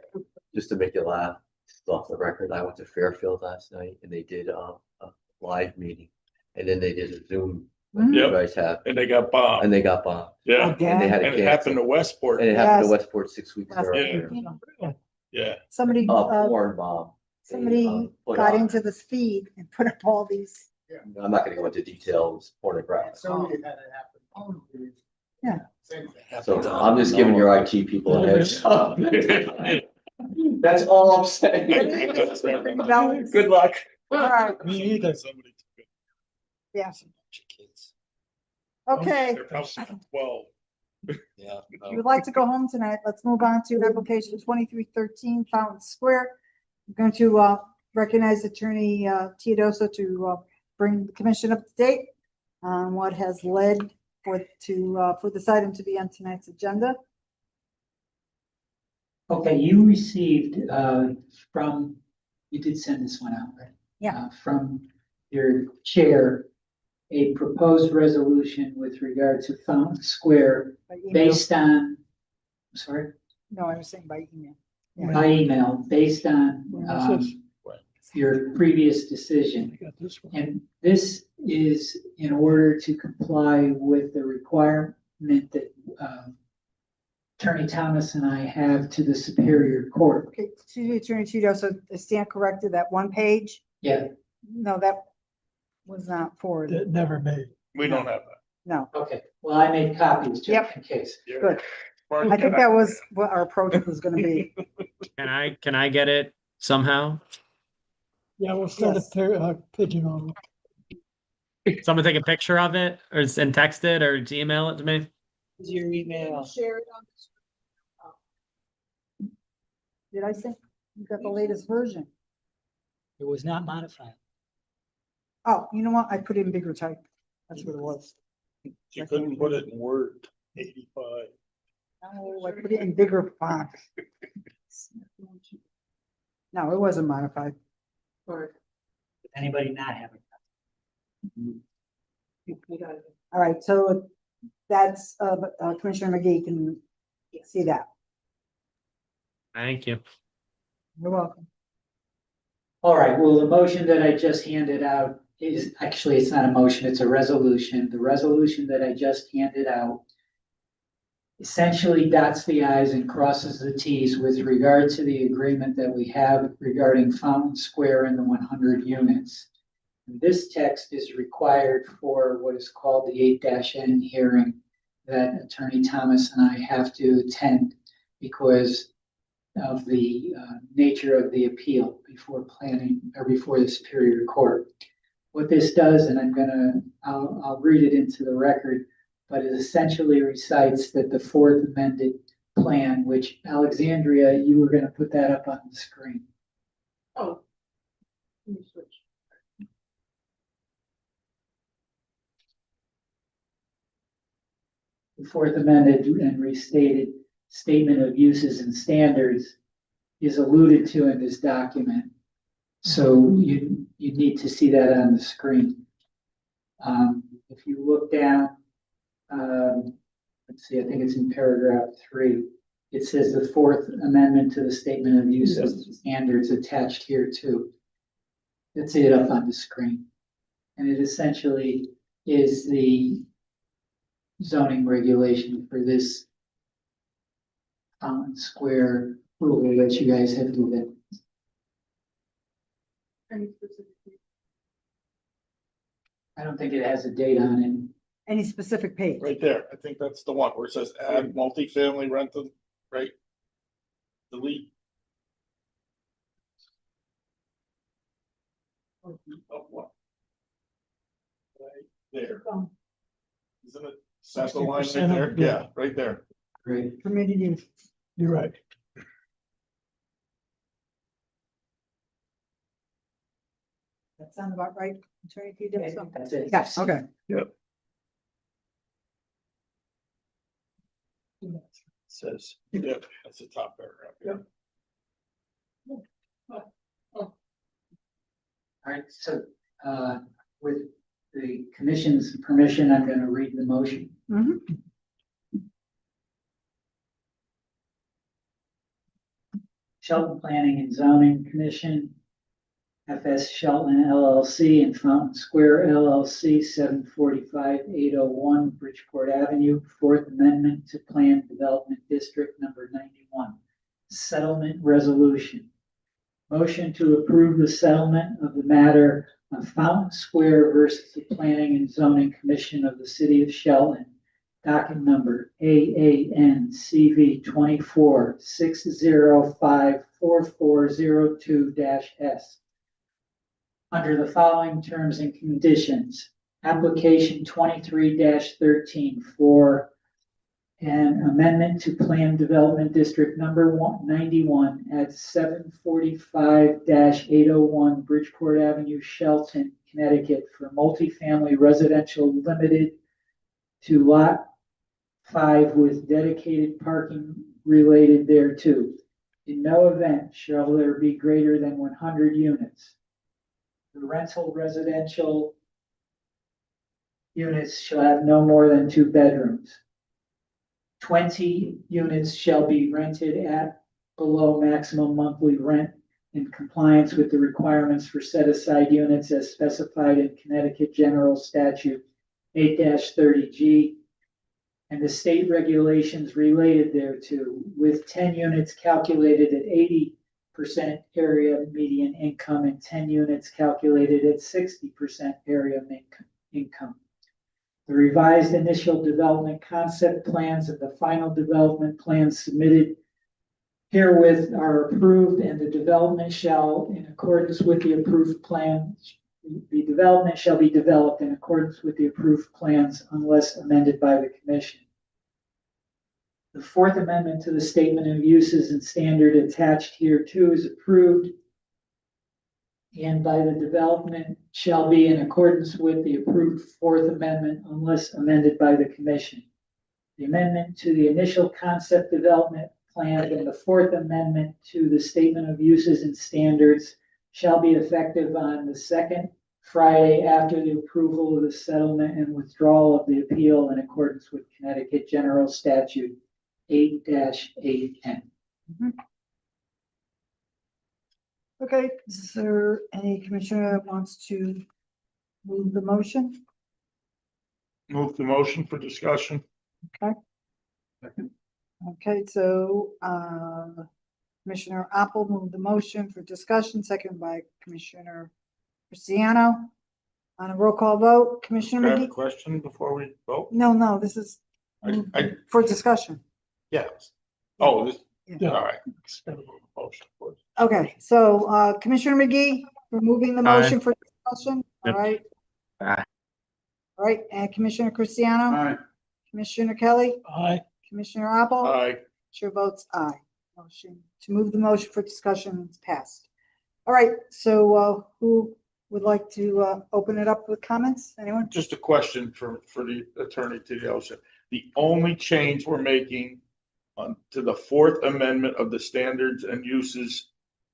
Just to make you laugh, just off the record, I went to Fairfield last night and they did a live meeting. And then they did a Zoom, like you Yep. guys have, And they got bombed. and they got bombed. Yeah. And they had to And it happened to cancel. Westport. And it happened to Yes. Westport 6 weeks Yes. earlier. Yeah. Somebody, Porn bomb. somebody put got on. into the feed and put up all these. I'm not gonna go into details, pornographic. Yeah. So I'm just giving your IT people a heads up. That's all I'm saying. Good luck. All right, Me either. yeah. Okay, They're probably 12. Yeah. If you would like to go home tonight, let's move on to application 2313 Fountain Square. I'm going to recognize Attorney Teodoso to bring the commission up to date on what has led for this item to be on tonight's agenda. Okay, you received you did send this one out, right? Yeah. From your chair, a proposed resolution with regard to Fountain Square By email. based on, I'm sorry, No, I was saying by email. by email, based on Where is this? your previous decision. I got this one. And this is in order to comply with the requirement that Attorney Thomas and I have to the Superior Court. Okay, to the Attorney Teodoso, I stand corrected, that one page? Yeah. No, that was not forwarded. That never made. We don't have that. No, Okay, well, I made copies just Yep. in case. good. I think that was what our approach was gonna be. Can I get it somehow? Yeah, we'll send Yes. a pigeon on. Someone take a picture of it and text it or email it to me. Your email. Share it on. Did I say, you got the latest version? It was not modified. Oh, you know what? I put in bigger type. That's what it was. You couldn't put it in Word 85. Oh, I put it in bigger font. No, it wasn't modified. Or anybody not having? All right, so that's, Commissioner McGee can see that. Thank you. You're welcome. All right, well, the motion that I just handed out is, actually, it's not a motion, it's a resolution. The resolution that I just handed out essentially dots the i's and crosses the t's with regard to the agreement that we have regarding Fountain Square and the 100 units. This text is required for what is called the 8-N hearing that Attorney Thomas and I have to attend because of the nature of the appeal before the Superior Court. What this does, and I'll read it into the record, but it essentially recites that the fourth amended plan, which Alexandria, you were going to put that up on the screen. Oh. Let me switch. The fourth amended and restated statement of uses and standards is alluded to in this document. So you need to see that on the screen. If you look down, let's see, I think it's in paragraph 3. It says the fourth amendment to the statement of uses and standards attached here too. Let's see it up on the screen. And it essentially is the zoning regulation for this Fountain Square rule that you guys have given. I don't think it has a date on it. Any specific page? Right there. I think that's the one where it says add multifamily rental, right? Delete. Oh, what? Right there. Isn't it central line right there? Yeah, right there. Great. Permitted use. You're right. That sound about right? Attorney Teodoso? That's it. Yes, okay. Yep. Says. Yeah, that's the top paragraph. Yeah. All right, so with the commission's permission, I'm going to read the motion. Mhm. Shelton Planning and Zoning Commission, FS Shelton LLC and Fountain Square LLC, 745 801 Bridgeport Avenue, Fourth Amendment to Plan Development District number 91. Settlement resolution. Motion to approve the settlement of the matter of Fountain Square versus the Planning and Zoning Commission of the City of Shelton. Docket number AANCV 24-605-4402-S. Under the following terms and conditions. Application 23-13 for An amendment to Plan Development District number 191 at 745-801 Bridgeport Avenue, Shelton, Connecticut for multifamily residential limited to Lot 5 with dedicated parking related thereto. In no event shall there be greater than 100 units. The rental residential units shall have no more than 2 bedrooms. 20 units shall be rented at below maximum monthly rent in compliance with the requirements for set-aside units as specified in Connecticut General Statute 8-30G and the state regulations related thereto, with 10 units calculated at 80% area median income and 10 units calculated at 60% area income. The revised initial development concept plans and the final development plans submitted herewith are approved, and the development shall, in accordance with the approved plans, the development shall be developed in accordance with the approved plans unless amended by the commission. The Fourth Amendment to the Statement of Uses and Standard attached hereto is approved, and by the development shall be in accordance with the approved Fourth Amendment unless amended by the commission. The amendment to the initial concept development plan and the Fourth Amendment to the Statement of Uses and Standards shall be effective on the second Friday after the approval of the settlement and withdrawal of the appeal in accordance with Connecticut General Statute 8-8N. Okay, is there any commissioner that wants to move the motion? Move the motion for discussion. Okay. Okay, so, Commissioner Apple moved the motion for discussion, second by Commissioner Cristiano. On a roll call vote, Commissioner I have a McGee? question before we vote. No, this is I, for discussion. yes. Oh, this, Yeah. all right. Motion for- Okay, so, Commissioner McGee, we're moving the motion for discussion, all Yep. right? Aye. All right, and Commissioner Cristiano? Aye. Commissioner Kelly? Aye. Commissioner Apple? Aye. Chair votes aye. Motion to move the motion for discussion is passed. All right, so who would like to open it up with comments? Anyone? Just a question for the attorney to the ocean. The only change we're making to the Fourth Amendment of the Standards and Uses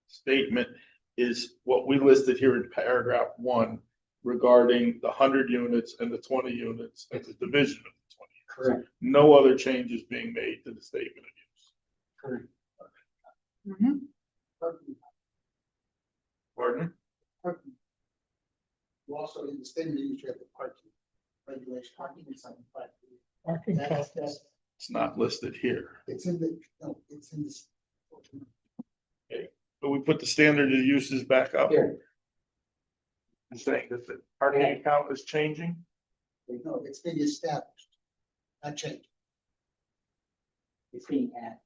statement is what we listed here in paragraph 1 regarding the 100 units and the 20 units and the division of the 20 units. Correct. No other changes being made to the statement of use. Correct. Pardon? You also, in the statement, you have the parking regulation, parking is on the Parking That's- costs. It's not listed here. It's in the, no, it's in this. But we put the standard of uses back up. Here. You're saying that the parking count is changing? No, it's being established, not changed. It's being added.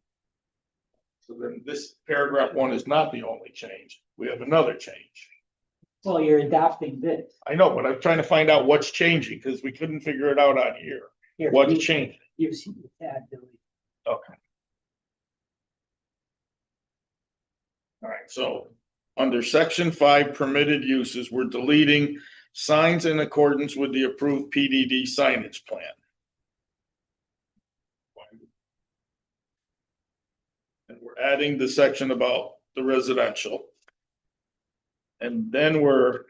So then this paragraph 1 is not the only change. We have another change. Well, you're adopting this. I know, but I'm trying to find out what's changing because we couldn't figure it out on here. Here, What's you- changing? You see the tab, Billy. Okay. All right, so under section 5 permitted uses, we're deleting signs in accordance with the approved PDD signage plan. And we're adding the section about the residential. And then we're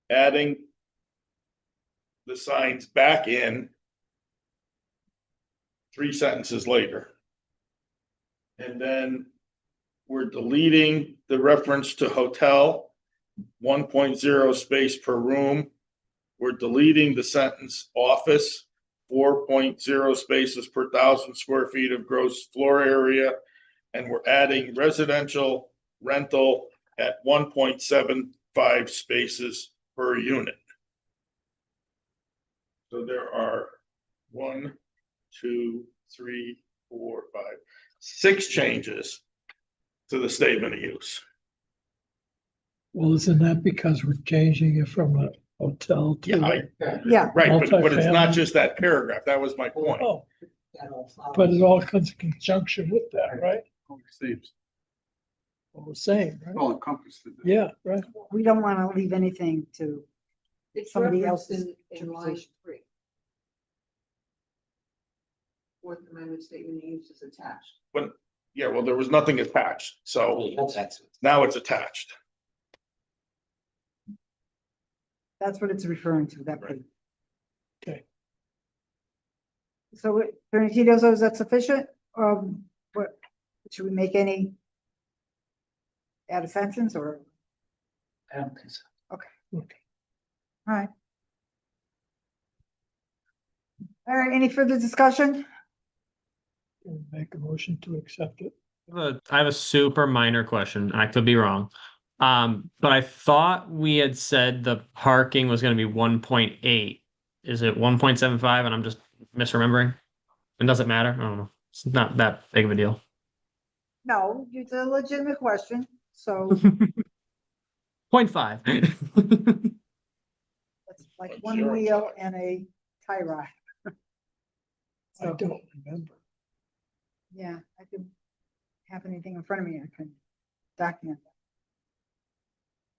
adding the signs back in 3 sentences later. And then we're deleting the reference to hotel, 1.0 space per room. We're deleting the sentence office, 4.0 spaces per 1,000 square feet of gross floor area. And we're adding residential rental at 1.75 spaces per unit. So there are 1, 2, 3, 4, 5, 6 changes to the statement of use. Well, isn't that because we're changing it from a hotel to? Yeah, Yeah. right, but it's not Multifamily. just that paragraph. That was my point. Oh, that all follows. But it all comes in conjunction with that, right? Seems All the same, right? all encompassed. Yeah, right. We don't want to leave anything to It's somebody referenced else's in line interpretation. 3. Fourth Amendment statement of use is attached. But, yeah, well, there was nothing attached, so now it's attached. That's what it's referring to, that page. Okay. So, Attorney Titozo, is that sufficient? What, should we make any add a sentence or? I don't think so. Okay. All right. All right, any further discussion? Make a motion to accept it. I have a super minor question. I could be wrong. But I thought we had said the parking was going to be 1.8. Is it 1.75? And I'm just misremembering. It doesn't matter. I don't know. It's not that big of a deal. No, it's a legitimate question, so 0.5. it's like one wheel and a tie rod. I don't remember. Yeah, I could have anything in front of me, I can document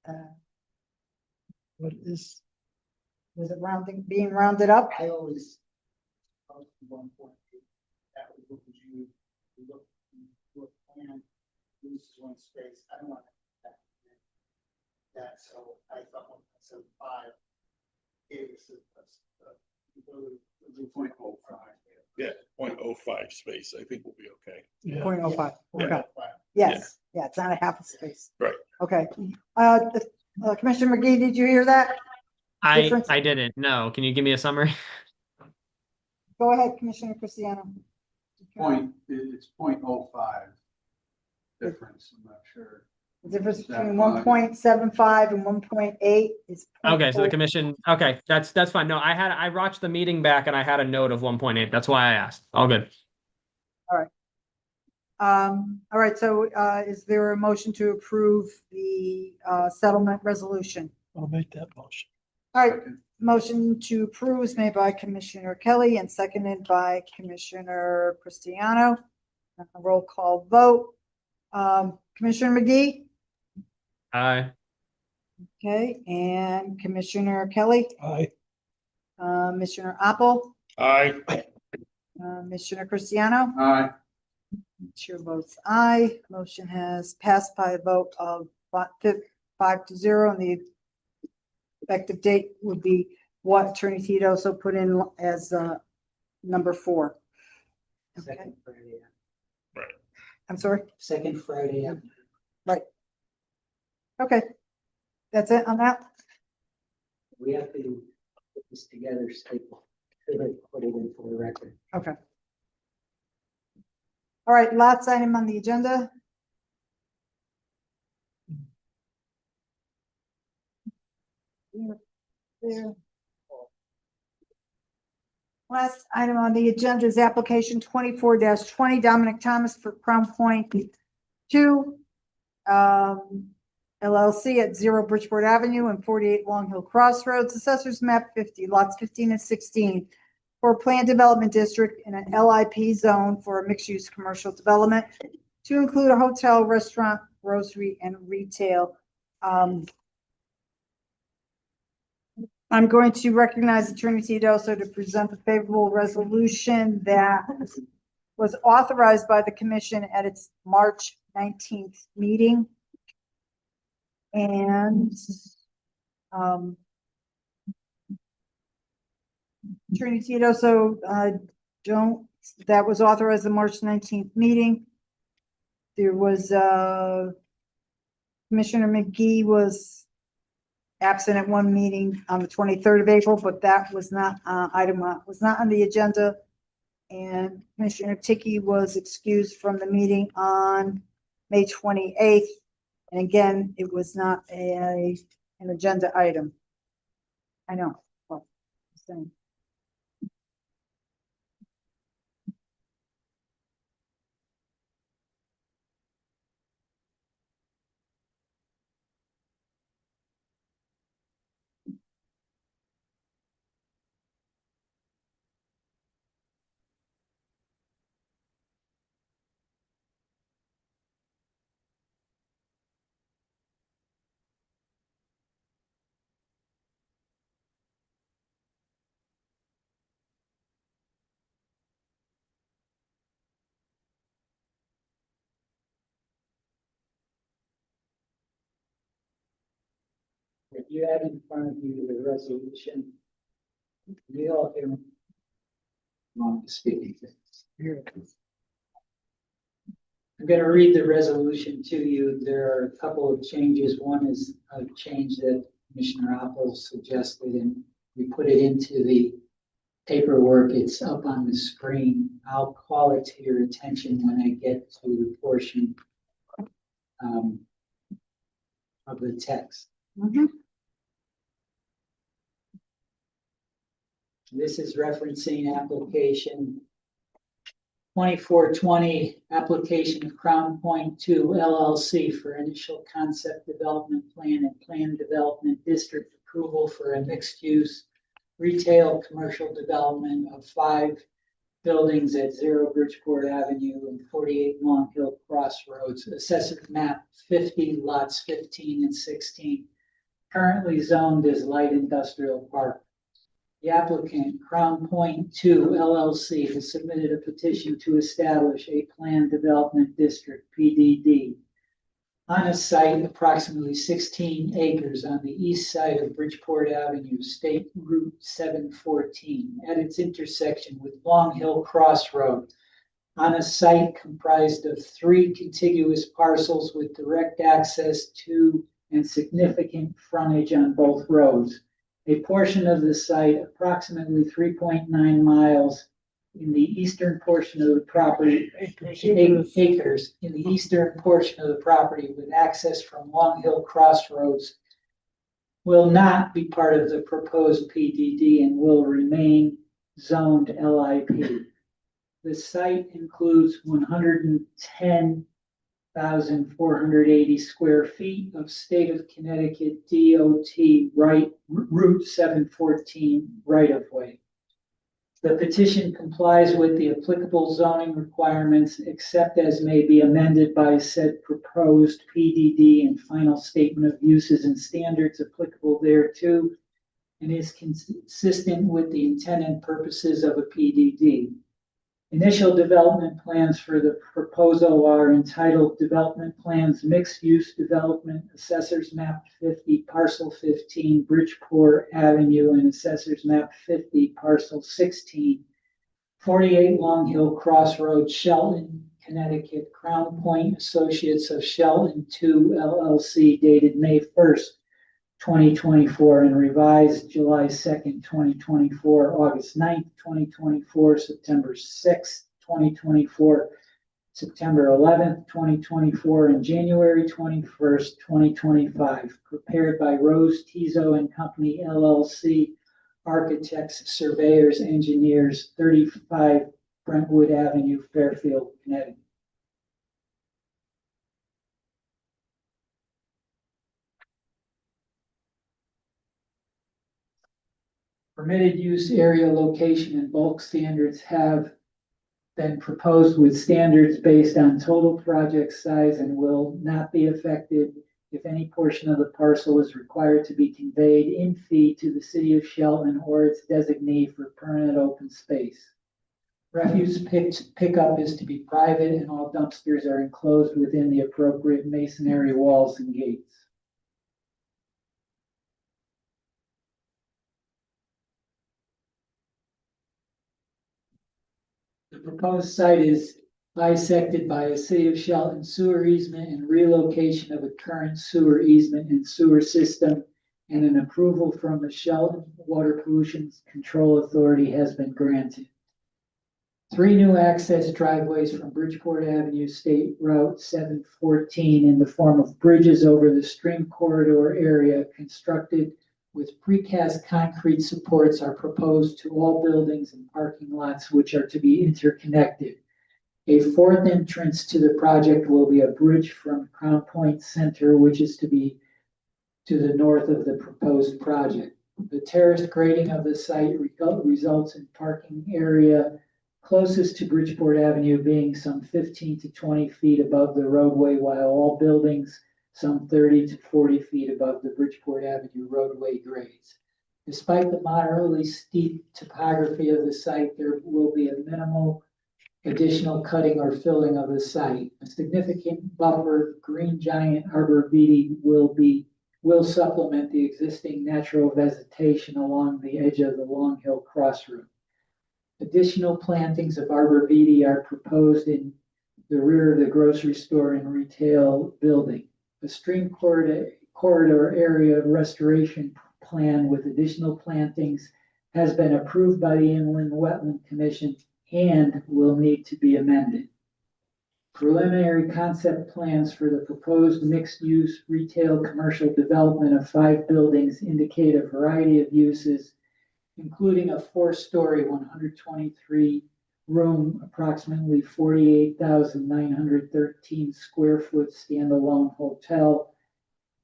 that. What is, Was it being rounded up? I always. 1.8, that was what you look and lose one space. I don't want that, so I thought 1.75 gave us the 0.05. Yeah, 0.05 space, I think will be okay. yeah, 0.05, Yeah. okay. Yes, yeah, it's not a half a space. Right. Okay. Commissioner McGee, did you hear that? Difference? I didn't. No. Can you give me a summary? Go ahead, Commissioner Cristiano. It's 0.05 difference, I'm not sure. The difference between 1.75 and 1.8 is. Okay, so the 0.0. commission. Okay, that's fine. No, I watched the meeting back and I had a note of 1.8. That's why I asked. All good. All right. All right, so is there a motion to approve the settlement resolution? I'll make that motion. All right, motion to approve is made by Commissioner Kelly and seconded by Commissioner Cristiano. Roll call vote. Commissioner McGee? Aye. Okay, and Commissioner Kelly? Aye. Commissioner Apple? Aye. Commissioner Cristiano? Aye. Chair votes aye. Motion has passed by a vote of 5-0, and the effective date would be what Attorney Titozo put in as number 4. Okay. Second Friday. I'm sorry? Second Friday. Right. Okay. That's it on that? We have to put this together, staple, put it in for the record. Okay. All right, last item on the agenda. There. Last item on the agenda is application 24-20, Dominic Thomas for Crown Point 2, LLC at 0 Bridgeport Avenue and 48 Long Hill Crossroads, Assessors Map 50, lots 15 and 16, for a planned development district in an LIP zone for a mixed-use commercial development to include a hotel, restaurant, grocery, and retail. I'm going to recognize Attorney Titozo to present the favorable resolution that was authorized by the commission at its March 19th meeting. And Attorney Titozo, that was authorized the March 19th meeting. There was Commissioner McGee was absent at one meeting on the 23rd of April, but that was not was not on the agenda. And Commissioner Ticky was excused from the meeting on May 28th. And again, it was not an agenda item. I know. Well, same. you have in front of you the resolution. We all hear. Speaking things. I'm going to read the resolution to you. There are a couple of changes. One is a change that Commissioner Appel suggested, and we put it into the paperwork. It's up on the screen. I'll call it to your attention when I get to the portion of the text. This is referencing application 2420, application of Crown Point 2 LLC for initial concept development plan and plan development district approval for a mixed-use retail commercial development of 5 buildings at 0 Bridgeport Avenue and 48 Long Hill Crossroads, assessors map 50, lots 15 and 16, currently zoned as light industrial park. The applicant, Crown Point 2 LLC, has submitted a petition to establish a planned development district, PDD, on a site approximately 16 acres on the east side of Bridgeport Avenue, State Route 714, at its intersection with Long Hill Crossroad, on a site comprised of 3 contiguous parcels with direct access to and significant frontage on both roads. A portion of the site, approximately 3.9 miles in the eastern portion of the property, acres in the eastern portion of the property with access from Long Hill Crossroads, will not be part of the proposed PDD and will remain zoned LIP. The site includes 110,480 square feet of state of Connecticut DOT Route 714 right-of-way. The petition complies with the applicable zoning requirements, except as may be amended by said proposed PDD and final statement of uses and standards applicable thereto, and is consistent with the intent and purposes of a PDD. Initial development plans for the proposal are entitled Development Plans Mixed Use Development, Assessors Map 50, Parcel 15, Bridgeport Avenue, and Assessors Map 50, Parcel 16, 48 Long Hill Crossroads, Shelton, Connecticut, Crown Point Associates of Shelton 2 LLC, dated May 1st, 2024, and revised July 2nd, 2024, August 9th, 2024, September 6th, 2024, September 11th, 2024, and January 21st, 2025, prepared by Rose Tizo and Company LLC, architects, surveyors, engineers, 35 Brentwood Avenue, Fairfield, Connecticut. Permitted use area location and bulk standards have been proposed with standards based on total project size and will not be affected if any portion of the parcel is required to be conveyed in fee to the city of Shelton or its designee for permanent open space. Refuse pickup is to be private and all dumpsters are enclosed within the appropriate masonry walls and gates. The proposed site is bisected by a city of Shelton sewer easement and relocation of a current sewer easement and sewer system, and an approval from the Shelton Water Pollution Control Authority has been granted. 3 new access driveways from Bridgeport Avenue State Route 714 in the form of bridges over the stream corridor area constructed with precast concrete supports are proposed to all buildings and parking lots which are to be interconnected. A 4th entrance to the project will be a bridge from Crown Point Center, which is to be to the north of the proposed project. The terraced grading of the site results in parking area closest to Bridgeport Avenue being some 15 to 20 feet above the roadway, while all buildings some 30 to 40 feet above the Bridgeport Avenue roadway grades. Despite the moderately steep topography of the site, there will be a minimal additional cutting or filling of the site. A significant buffer green giant arborvitae will will supplement the existing natural vegetation along the edge of the Long Hill Crossroad. Additional plantings of arborvitae are proposed in the rear of the grocery store and retail building. The stream corridor area restoration plan with additional plantings has been approved by the Inland Wetland Commission and will need to be amended. Preliminary concept plans for the proposed mixed-use retail commercial development of 5 buildings indicate a variety of uses, including a 4-story, 123-room, approximately 48,913 square foot standalone hotel,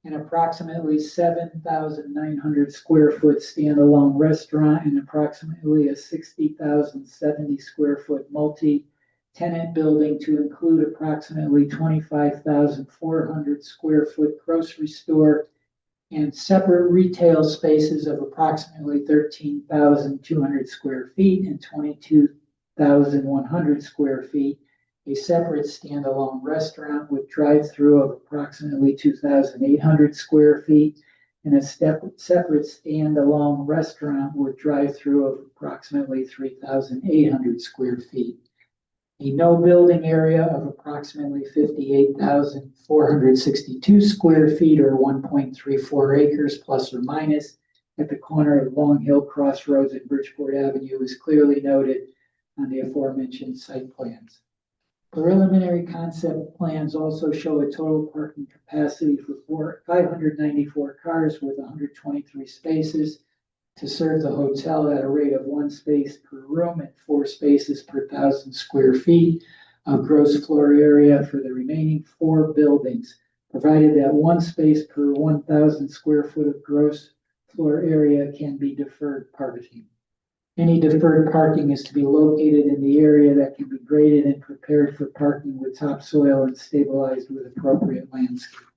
an approximately 7,900 square foot standalone restaurant, and approximately a 60,070 square foot multi-tenant building to include approximately 25,400 square foot grocery store and separate retail spaces of approximately 13,200 square feet and 22,100 square feet, a separate standalone restaurant with drive-through of approximately 2,800 square feet, and a separate standalone restaurant with drive-through of approximately 3,800 square feet. A no building area of approximately 58,462 square feet or 1.34 acres plus or minus at the corner of Long Hill Crossroads and Bridgeport Avenue is clearly noted on the aforementioned site plans. Preliminary concept plans also show a total parking capacity for 594 cars with 123 spaces to serve the hotel at a rate of 1 space per room and 4 spaces per 1,000 square feet of gross floor area for the remaining 4 buildings, provided that 1 space per 1,000 square foot of gross floor area can be deferred parking. Any deferred parking is to be located in the area that can be graded and prepared for parking with topsoil and stabilized with appropriate landscape.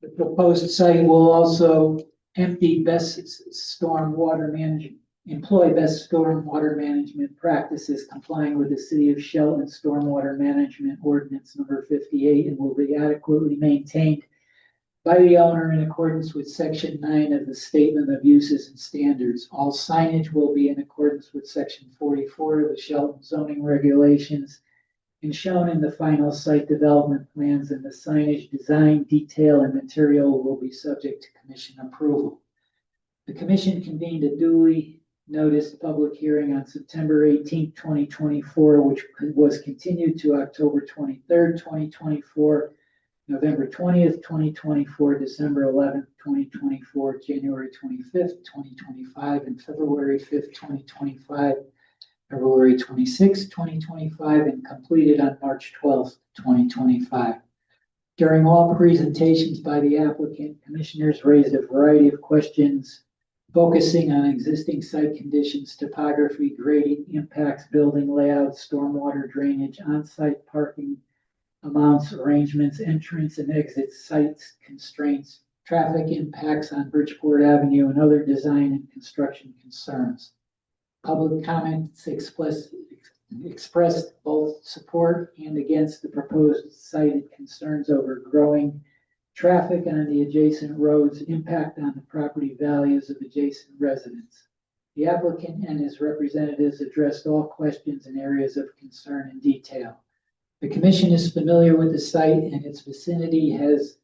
The proposed site will also employ best stormwater management practices complying with the City of Shelton Stormwater Management Ordinance number 58 and will be adequately maintained by the owner in accordance with Section 9 of the Statement of Uses and Standards. All signage will be in accordance with Section 44 of the Shelton zoning regulations and shown in the final site development plans, and the signage design, detail, and material will be subject to commission approval. The commission convened a duly noticed public hearing on September 18, 2024, which was continued to October 23rd, 2024, November 20th, 2024, December 11th, 2024, January 25th, 2025, and February 5th, 2025, February 26th, 2025, and completed on March 12th, 2025. During all presentations by the applicant, commissioners raised a variety of questions focusing on existing site conditions, topography, grading, impacts, building layout, stormwater drainage, on-site parking amounts, arrangements, entrance and exit sites, constraints, traffic impacts on Bridgeport Avenue, and other design and construction concerns. Public comments expressed both support and against the proposed cited concerns over growing traffic on the adjacent roads, impact on the property values of adjacent residents. The applicant and his representatives addressed all questions and areas of concern in detail. The commission is familiar with the site and its vicinity, has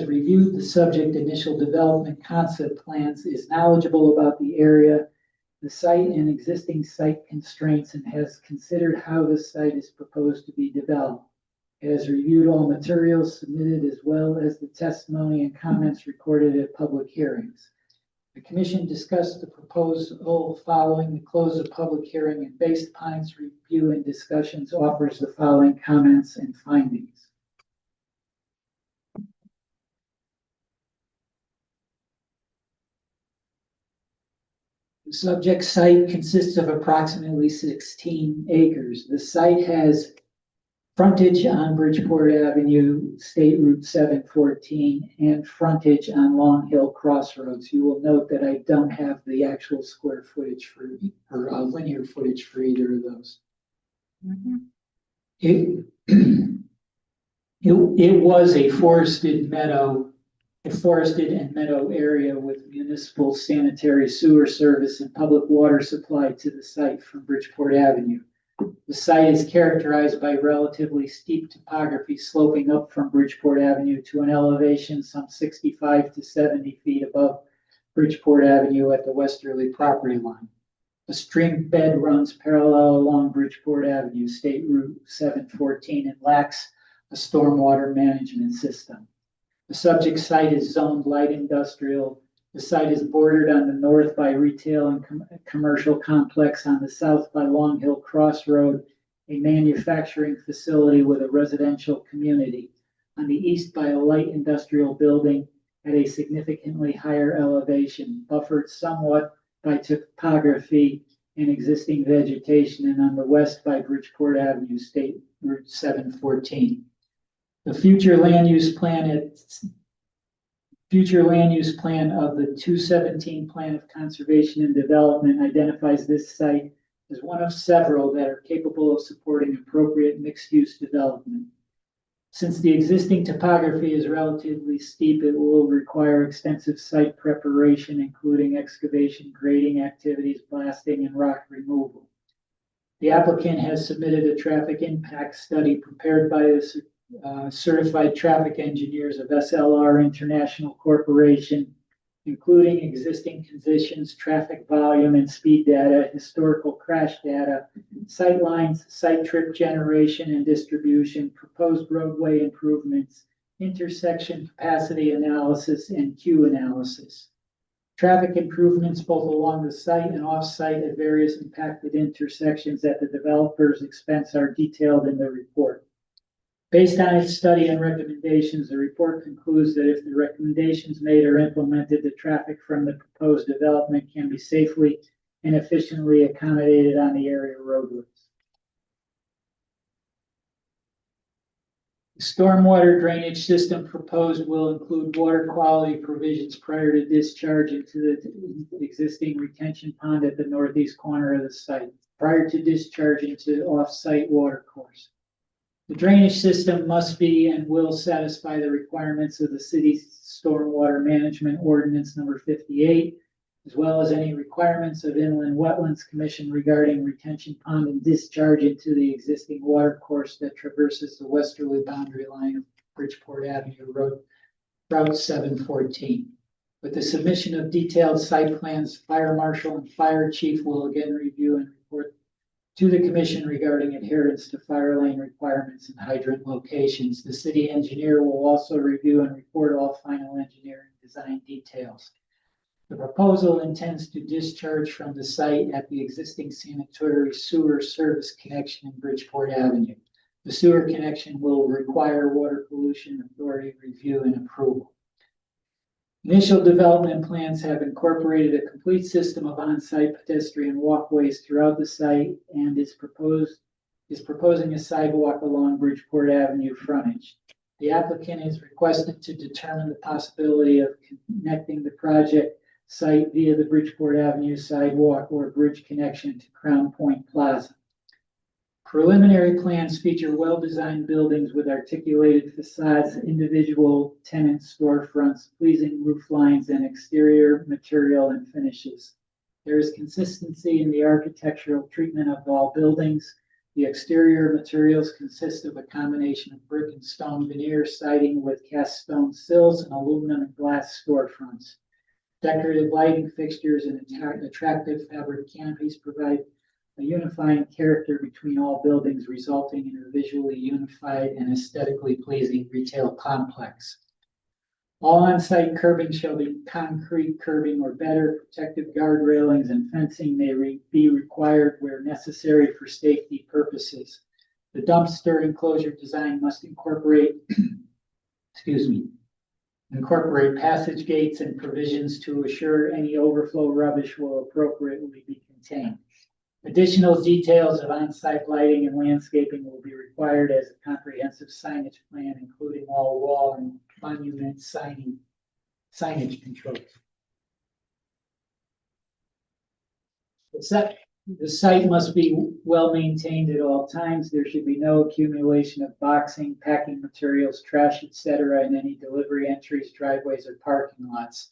reviewed the subject initial development concept plans, is knowledgeable about the area, the site and existing site constraints, and has considered how the site is proposed to be developed. It has reviewed all materials submitted as well as the testimony and comments recorded at public hearings. The commission discussed the proposal following the close of public hearing, and based upon its review and discussions offers the following comments and findings. The subject site consists of approximately 16 acres. The site has frontage on Bridgeport Avenue, State Route 714, and frontage on Long Hill Crossroads. You will note that I don't have the actual square footage or linear footage for either of those. It was a forested and meadow area with municipal sanitary sewer service and public water supply to the site from Bridgeport Avenue. The site is characterized by relatively steep topography sloping up from Bridgeport Avenue to an elevation some 65 to 70 feet above Bridgeport Avenue at the westerly property line. The stream bed runs parallel along Bridgeport Avenue, State Route 714, and lacks a stormwater management system. The subject site is zoned light industrial. The site is bordered on the north by retail and commercial complex, on the south by Long Hill Crossroad, a manufacturing facility with a residential community, on the east by a light industrial building at a significantly higher elevation, buffered somewhat by topography and existing vegetation, and on the west by Bridgeport Avenue, State Route 714. The future land use plan of the 217 Plan of Conservation and Development identifies this site as one of several that are capable of supporting appropriate mixed-use development. Since the existing topography is relatively steep, it will require extensive site preparation, including excavation, grading activities, blasting, and rock removal. The applicant has submitted a traffic impact study prepared by the certified traffic engineers of SLR International Corporation, including existing conditions, traffic volume and speed data, historical crash data, sight lines, site trip generation and distribution, proposed roadway improvements, intersection capacity analysis, and queue analysis. Traffic improvements both along the site and off-site at various impacted intersections at the developer's expense are detailed in the report. Based on its study and recommendations, the report concludes that if the recommendations made are implemented, the traffic from the proposed development can be safely and efficiently accommodated on the area roadways. The stormwater drainage system proposed will include water quality provisions prior to discharge into the existing retention pond at the northeast corner of the site, prior to discharge into off-site water course. The drainage system must be and will satisfy the requirements of the city's stormwater management ordinance number 58, as well as any requirements of Inland Wetlands Commission regarding retention pond and discharge into the existing water course that traverses the westerly boundary line of Bridgeport Avenue Route 714. With the submission of detailed site plans, Fire Marshal and Fire Chief will again review and report to the commission regarding adherence to fire lane requirements and hydrant locations. The city engineer will also review and report all final engineering design details. The proposal intends to discharge from the site at the existing sanitary sewer service connection in Bridgeport Avenue. The sewer connection will require Water Pollution Authority review and approval. Initial development plans have incorporated a complete system of on-site pedestrian walkways throughout the site and is proposing a sidewalk along Bridgeport Avenue frontage. The applicant is requested to determine the possibility of connecting the project site via the Bridgeport Avenue sidewalk or bridge connection to Crown Point Plaza. Preliminary plans feature well-designed buildings with articulated facades, individual tenant storefronts, pleasing roof lines, and exterior material and finishes. There is consistency in the architectural treatment of all buildings. The exterior materials consist of a combination of brick and stone veneer siding with cast stone sills and aluminum and glass storefronts. Decorative lighting fixtures and attractive fabric canopies provide a unifying character between all buildings, resulting in a visually unified and aesthetically pleasing retail complex. All on-site curbing shall be concrete curbing or better. Protective guard railings and fencing may be required where necessary for safety purposes. The dumpster enclosure design must incorporate passage gates and provisions to assure any overflow rubbish will appropriately be contained. Additional details of on-site lighting and landscaping will be required as a comprehensive signage plan, including all wall and monument signage controls. The site must be well maintained at all times. There should be no accumulation of boxing, packing materials, trash, etc. in any delivery entries, driveways, or parking lots.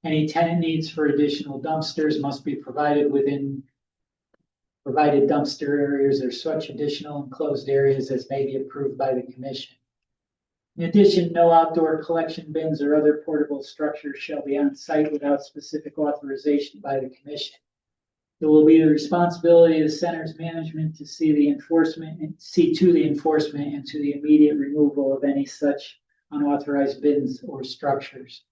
Any tenant needs for additional dumpsters must be provided within provided dumpster areas or such additional enclosed areas as may be approved by the commission. In addition, no outdoor collection bins or other portable structures shall be on site without specific authorization by the commission. It will be the responsibility of the center's management to see to the enforcement and to the immediate removal of any such unauthorized bins or structures.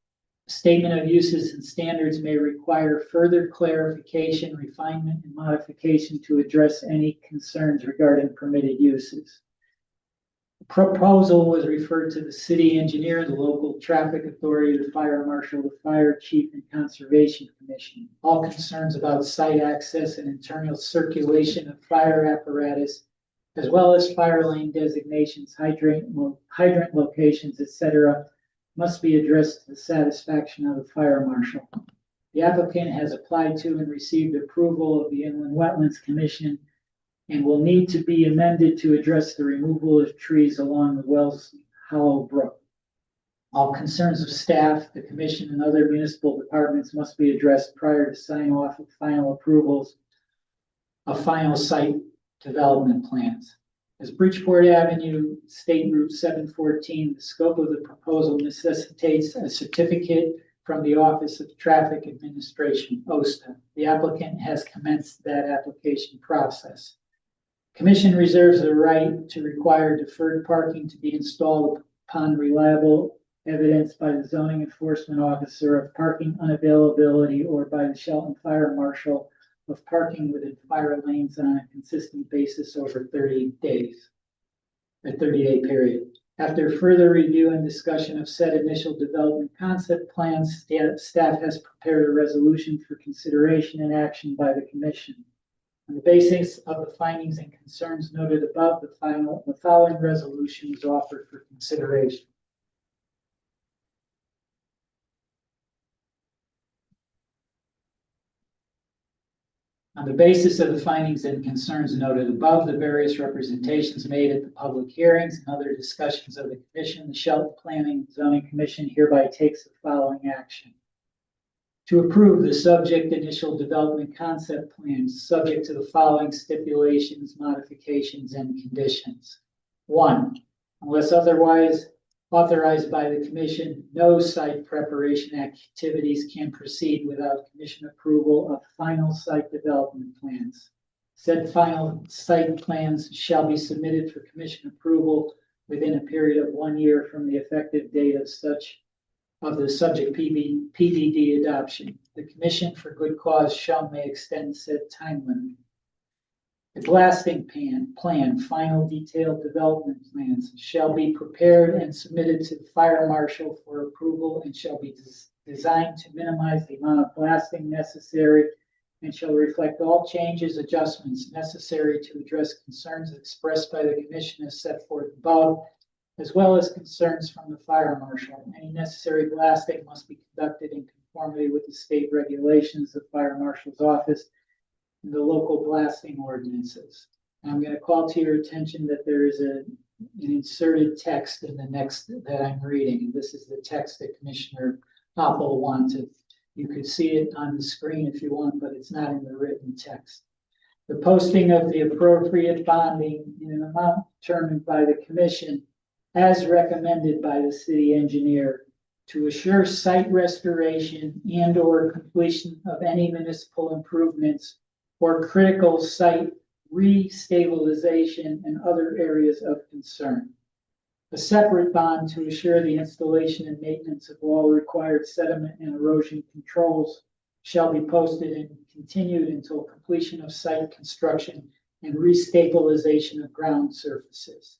A statement of uses and standards may require further clarification, refinement, and modification to address any concerns regarding permitted uses. The proposal was referred to the city engineer, the local traffic authority, the fire marshal, the fire chief, and conservation commission. All concerns about site access and internal circulation of fire apparatus, as well as fire lane designations, hydrant locations, etc., must be addressed to the satisfaction of the fire marshal. The applicant has applied to and received approval of the Inland Wetlands Commission and will need to be amended to address the removal of trees along the Wells Hollow Brook. All concerns of staff, the commission, and other municipal departments must be addressed prior to sign off of final approvals of final site development plans. As Bridgeport Avenue, State Route 714, the scope of the proposal necessitates a certificate from the Office of Traffic Administration, OSTA. The applicant has commenced that application process. Commission reserves the right to require deferred parking to be installed upon reliable evidence by the zoning enforcement officer of parking unavailability or by the Shelton Fire Marshal of parking within fire lanes on a consistent basis over 30 days, a 30-day period. After further review and discussion of said initial development concept plans, staff has prepared a resolution for consideration and action by the commission. On the basis of the findings and concerns noted above, the following resolution is offered for consideration. On the basis of the findings and concerns noted above, the various representations made at the public hearings and other discussions of the commission, the Shelton Planning and Zoning Commission hereby takes the following action. To approve the subject initial development concept plans subject to the following stipulations, modifications, and conditions. 1, unless otherwise authorized by the commission, no site preparation activities can proceed without commission approval of final site development plans. Said final site plans shall be submitted for commission approval within a period of 1 year from the effective date of the subject PDD adoption. The commission for good cause may extend said time limit. The blasting plan, final detailed development plans shall be prepared and submitted to the fire marshal for approval and shall be designed to minimize the amount of blasting necessary and shall reflect all changes, adjustments necessary to address concerns expressed by the commission as set forth above, as well as concerns from the fire marshal. Any necessary blasting must be conducted in conformity with the state regulations, the fire marshal's office, and the local blasting ordinances. And I'm going to call to your attention that there is an inserted text in the next that I'm reading. And this is the text that Commissioner Hopple wanted. You could see it on the screen if you want, but it's not in the written text. The posting of the appropriate bonding in an amount determined by the commission as recommended by the city engineer to assure site restoration and or completion of any municipal improvements or critical site restabilization and other areas of concern. A separate bond to assure the installation and maintenance of all required sediment and erosion controls shall be posted and continued until completion of site construction and restabilization of ground surfaces.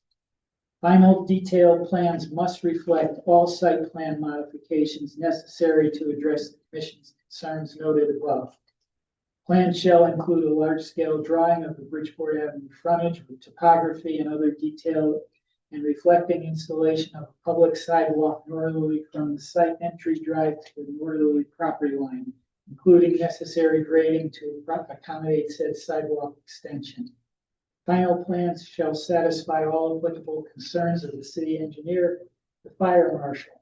Final detailed plans must reflect all site plan modifications necessary to address the commission's concerns noted above. Plans shall include a large-scale drawing of the Bridgeport Avenue frontage with topography and other detail and reflecting installation of a public sidewalk northerly from the site entry drive to the northerly property line, including necessary grading to accommodate said sidewalk extension. Final plans shall satisfy all applicable concerns of the city engineer, the fire marshal,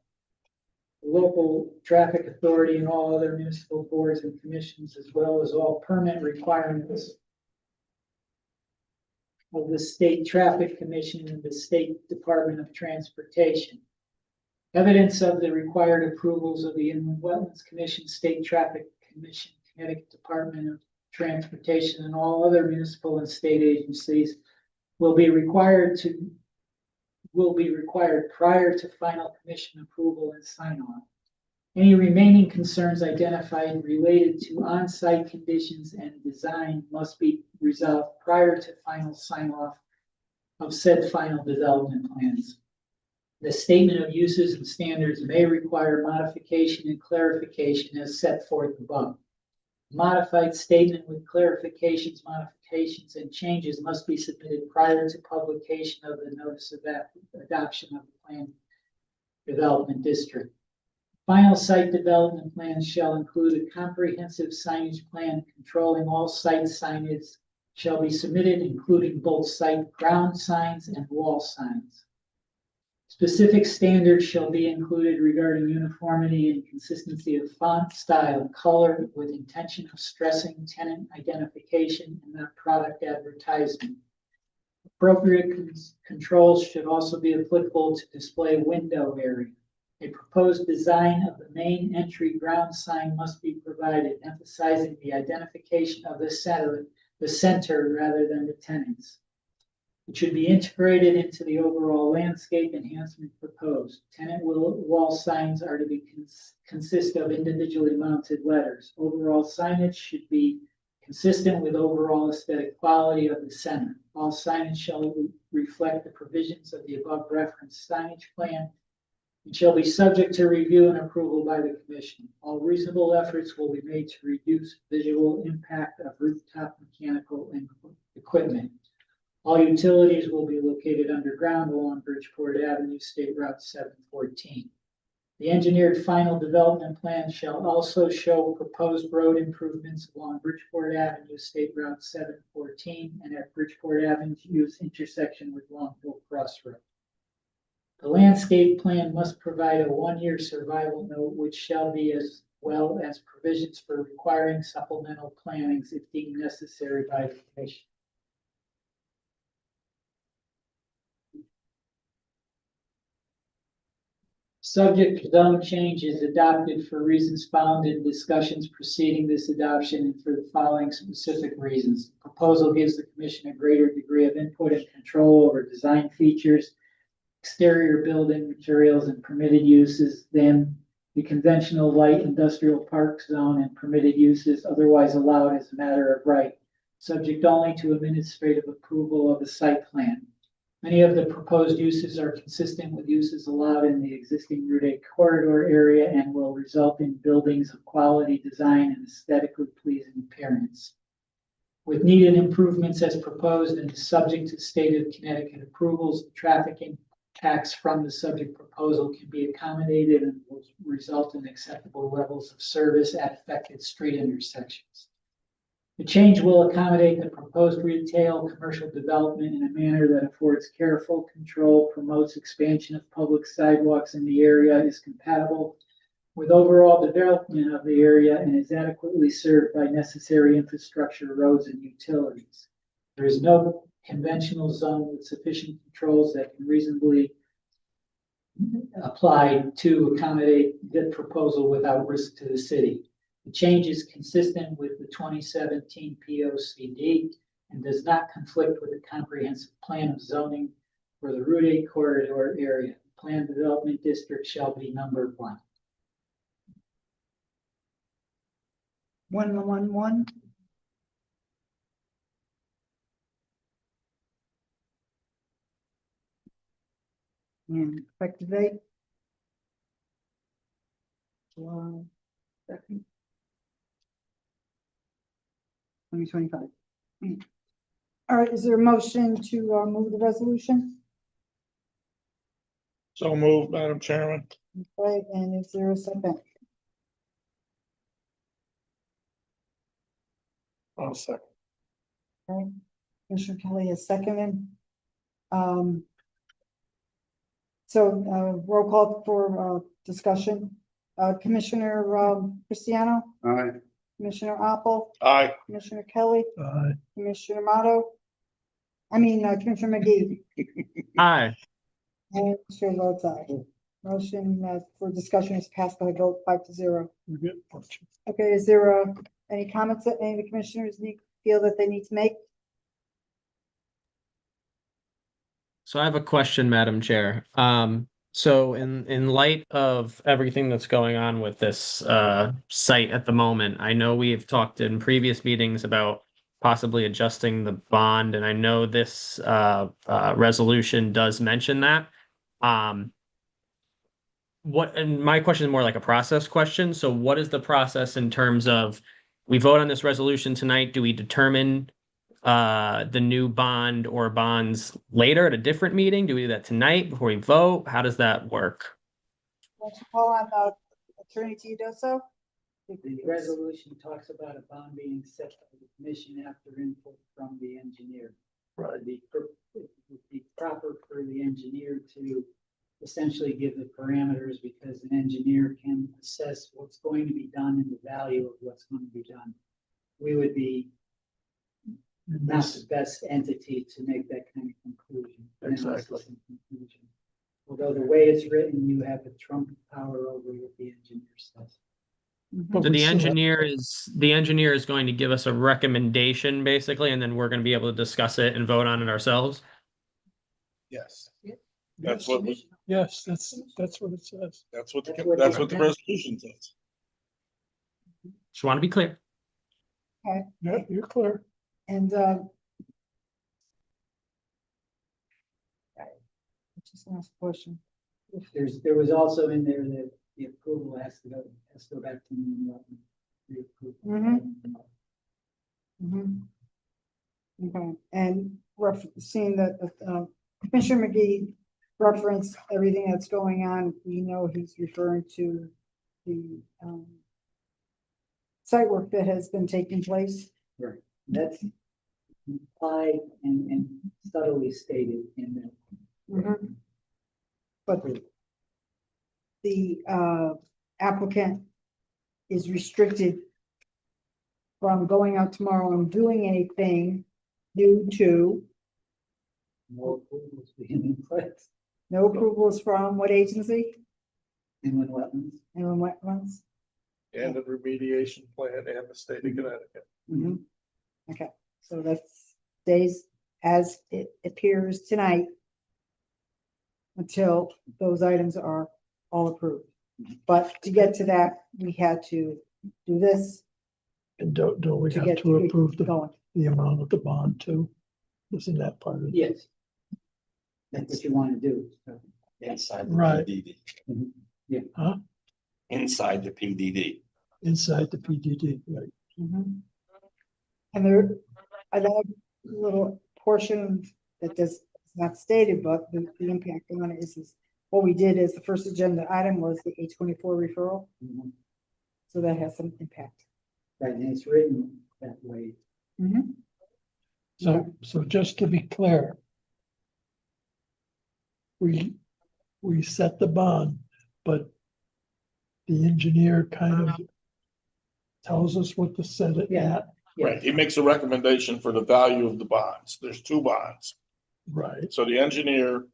the local traffic authority, and all other municipal boards and commissions, as well as all permit requirements of the State Traffic Commission and the State Department of Transportation. Evidence of the required approvals of the Inland Wetlands Commission, State Traffic Commission, Connecticut Department of Transportation, and all other municipal and state agencies will be required prior to final commission approval and sign off. Any remaining concerns identified related to on-site conditions and design must be resolved prior to final sign off of said final development plans. The statement of uses and standards may require modification and clarification as set forth above. Modified statement with clarifications, modifications, and changes must be submitted prior to publication of the notice of adoption of the plan development district. Final site development plans shall include a comprehensive signage plan controlling all site signage shall be submitted, including both site ground signs and wall signs. Specific standards shall be included regarding uniformity and consistency of font, style, color, with intention of stressing tenant identification and not product advertisement. Appropriate controls should also be applicable to display window area. A proposed design of the main entry ground sign must be provided, emphasizing the identification of the center rather than the tenants. It should be integrated into the overall landscape enhancement proposed. Tenant wall signs are to be consist of individually mounted letters. Overall signage should be consistent with overall aesthetic quality of the center. All signage shall reflect the provisions of the above referenced signage plan and shall be subject to review and approval by the commission. All reasonable efforts will be made to reduce visual impact of rooftop mechanical and equipment. All utilities will be located underground along Bridgeport Avenue, State Route 714. The engineered final development plan shall also show proposed road improvements along Bridgeport Avenue, State Route 714, and at Bridgeport Avenue's intersection with Long Hill Crossroad. The landscape plan must provide a one-year survival note, which shall be as well as provisions for requiring supplemental plannings if deemed necessary by the commission. Subject to zone changes adopted for reasons found in discussions preceding this adoption and for the following specific reasons. The proposal gives the commission a greater degree of input and control over design features, exterior building materials, and permitted uses than the conventional light industrial park zone and permitted uses otherwise allowed as a matter of right, subject only to administrative approval of the site plan. Many of the proposed uses are consistent with uses allowed in the existing Route 8 corridor area and will result in buildings of quality design and aesthetically pleasing appearance. With needed improvements as proposed and subject to state of Connecticut approvals, the traffic impacts from the subject proposal can be accommodated and will result in acceptable levels of service at affected street intersections. The change will accommodate the proposed retail commercial development in a manner that affords careful control, promotes expansion of public sidewalks in the area, is compatible with overall development of the area, and is adequately served by necessary infrastructure, roads, and utilities. There is no conventional zone with sufficient controls that can reasonably apply to accommodate the proposal without risk to the city. The change is consistent with the 2017 POCD and does not conflict with the comprehensive plan of zoning for the Route 8 corridor area. The planned development district shall be numbered 1. 111. And effective date. July 2nd. 2025. All right, is there a motion to move the resolution? So moved, Madam Chairman. Okay, and is there a second? I'll second. Okay. Commissioner Kelly is seconded. Roll call for discussion. Commissioner Cristiano, Aye. Commissioner Apple, Aye. Commissioner Kelly, Aye. Commissioner Commissioner McGee, Aye. and Chair votes aye. Motion for discussion is passed by a vote 5-0. We're good. Okay, is there any comments that any of the commissioners feel that they need to make? So I have a question, Madam Chair. So in light of everything that's going on with this site at the moment, I know we've talked in previous meetings about possibly adjusting the bond, and I know this resolution does mention that. And my question is more like a process question. So what is the process in terms of we vote on this resolution tonight? Do we determine the new bond or bonds later at a different meeting? Do we do that tonight before we vote? How does that work? Why don't you call on Attorney Teodoso? The resolution talks about a bond being set by the commission after input from the engineer. Right. It would be proper for the engineer to essentially give the parameters, because an engineer can assess what's going to be done and the value of what's going to be done. We would be not the best entity to make that kind of conclusion. Exactly. Conclusion. Although the way it's written, you have the trump power over what the engineer says. So the engineer is going to give us a recommendation basically, and then we're going to be able to discuss it and vote on it ourselves. Yes. That's what Yes, that's what it says. that's what the resolution says. Just want to be clear. Okay, Yeah, you're clear. and just ask a question. There was also in there that the approval has to go back to me. Okay, and seeing that Commissioner McGee referenced everything that's going on, we know he's referring to the site work that has been taking place. Right, that's implied and subtly stated in there. But the applicant is restricted from going out tomorrow and doing anything due to No approvals being in place. no approvals from what agency? Inland wetlands. Inland wetlands. And the remediation plan and the state of Connecticut. Okay, so that stays as it appears tonight until those items are all approved. But to get to that, we had to do this. And don't we To have get to approve going. the amount of the bond too? Isn't that part of it? Yes. That's what you want to do. Inside the Right. PDD. Yeah. Huh? Inside the PDD. Inside the PDD, right? And there, another little portion that is not stated, but the impact on it is what we did is the first agenda item was the 824 referral. So that has some impact. Right, and it's written that way. So just to be clear, we set the bond, but the engineer kind of tells us what to set it at. Right, he makes a recommendation for the value of the bonds. There's two bonds. Right. So the engineer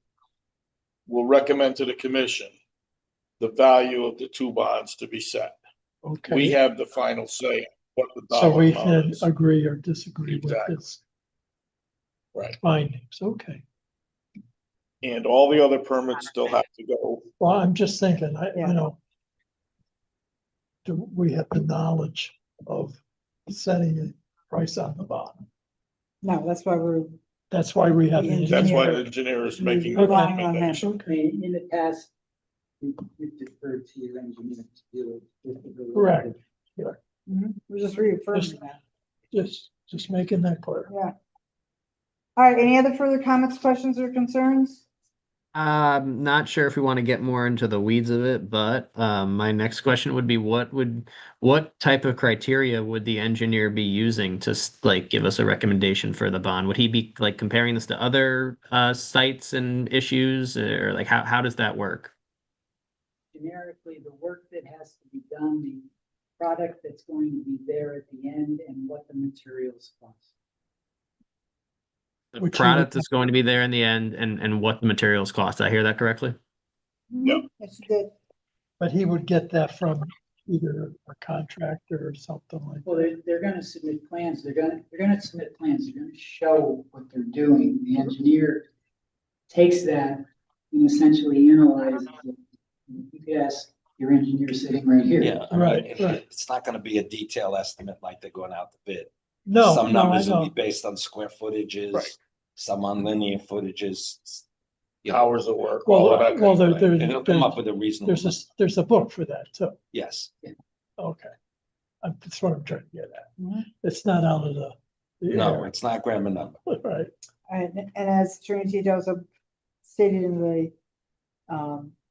will recommend to the commission the value of the two bonds to be set. Okay. We have the final say on what the So dollar we amount can is. agree or disagree with Exactly. this Right. findings, okay. And all the other permits still have to go. Well, I'm just thinking, do we have the knowledge of setting a price on the bond? No, that's why That's why we have. the That's why engineer. the engineer is making the relying on him. recommendation. In the past, you've deferred to your engineer to do it. Correct. We're just reaffirming that. Just making that clear. Yeah. All right, any other further comments, questions, or concerns? I'm not sure if we want to get more into the weeds of it, but my next question would be what type of criteria would the engineer be using to like give us a recommendation for the bond? Would he be like comparing this to other sites and issues, or like how does that work? Generically, the work that has to be done, the product that's going to be there at the end, and what the materials cost. The Which he product would- is going to be there in the end, and what the materials cost. Did I hear that correctly? Yep. Yes, you did. But he would get that from either a contractor or something like Well, that. they're gonna submit plans, they're gonna submit plans, they're gonna show what they're doing. The engineer takes that and essentially analyzes it. You could ask your engineer sitting right here. Yeah, I mean, Right, it- right. it's not gonna be a detailed estimate like they're going out to bid. No, Some no, I numbers will be know. based on square footages, Right. some on linear footages. You know, Hours of work, all of that. Well, kind of thing. and it'll come up with a reasonable. there's a book for that too. Yes. Okay. That's what I'm trying to get at. It's not out of the No, air. it's not grammar number. Right. And as Trinity also stated in the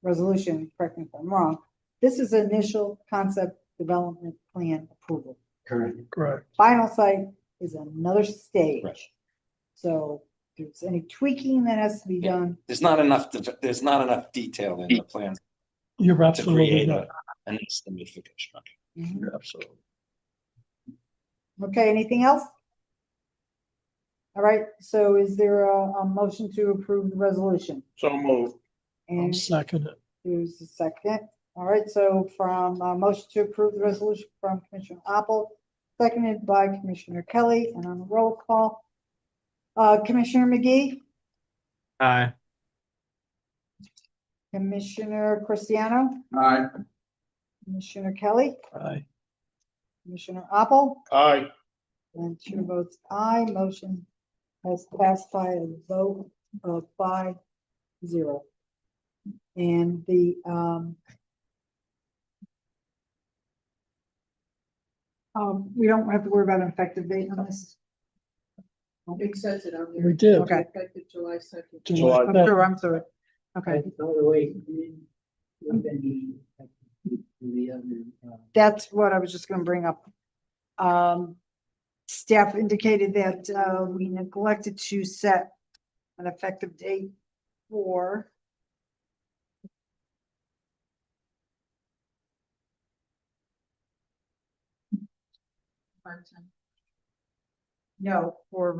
resolution, correct me if I'm wrong, this is initial concept development plan approval. Correct. Correct. Final site is another stage. Right. So if there's any tweaking that has to be done, There's not enough detail in the plan You're to absolutely create right. an estimate for construction. You're absolutely. okay, anything else? All right, so is there a motion to approve the resolution? So moved. I'll And second it. there's a second. All right, so from motion to approve the resolution from Commissioner Opel, seconded by Commissioner Kelly, and on the roll call. Commissioner McGee, Aye. Commissioner Cristiano, Aye. Commissioner Kelly, Aye. Commissioner Opel, Aye. and chair votes aye. Motion has passed by a vote of 5-0. And the we don't have to worry about an effective date on this. It says it on there. We do. Okay. Effective July 2nd. July I'm sure, I'm sorry. Okay, By the way, we've been the other, that's what I was just gonna bring up. Staff indicated that we neglected to set an effective date for no, for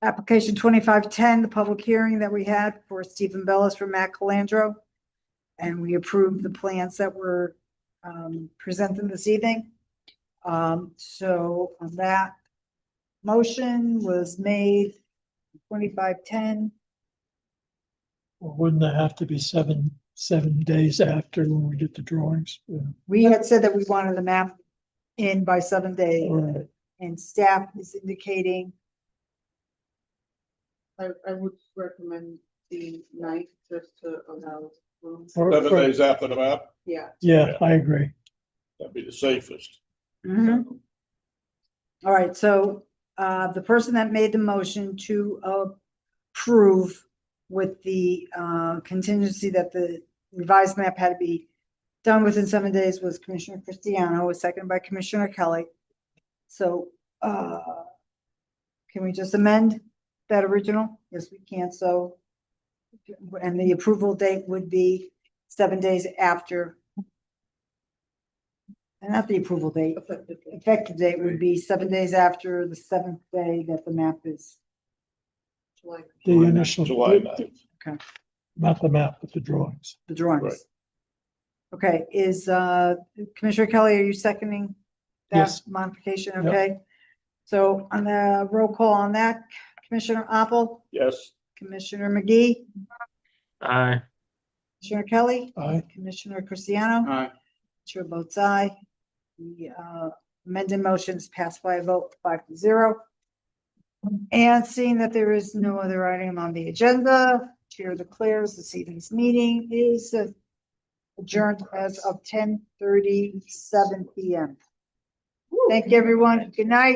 application 2510, the public hearing that we had for Stephen Bellis for Matt Calandro. And we approved the plans that were presented this evening. So on that motion was made 2510. Well, wouldn't that have to be seven days after when we get the drawings? Yeah. We had said that we wanted the map in by 7 days, Right. and staff is indicating I would recommend the 9th just to allow room. For- 7 for- days after the map, Yeah. Yeah, I agree. that'd be the safest. Mhm. All right, so the person that made the motion to approve with the contingency that the revised map had to be done within 7 days was Commissioner Cristiano, was seconded by Commissioner Kelly. So can we just amend that original? Yes, we can. So, and the approval date would be 7 days after. And not the approval date, effective date would be 7 days after the 7th day that the map is. July. The initial. July 9th. Okay. Not the map, but the drawings. The drawings. Right. Okay, is Commissioner Kelly, are you seconding that Yes. modification? Yep. Okay. So on the roll call on that, Commissioner Opel, Yes. Commissioner McGee, Aye. Commissioner Kelly, Aye. Commissioner Cristiano, Aye. chair votes aye. The amended motions passed by a vote 5-0. And seeing that there is no other item on the agenda, chair declares this evening's meeting is adjourned as of 10:37 PM. Thank you, everyone. Good night.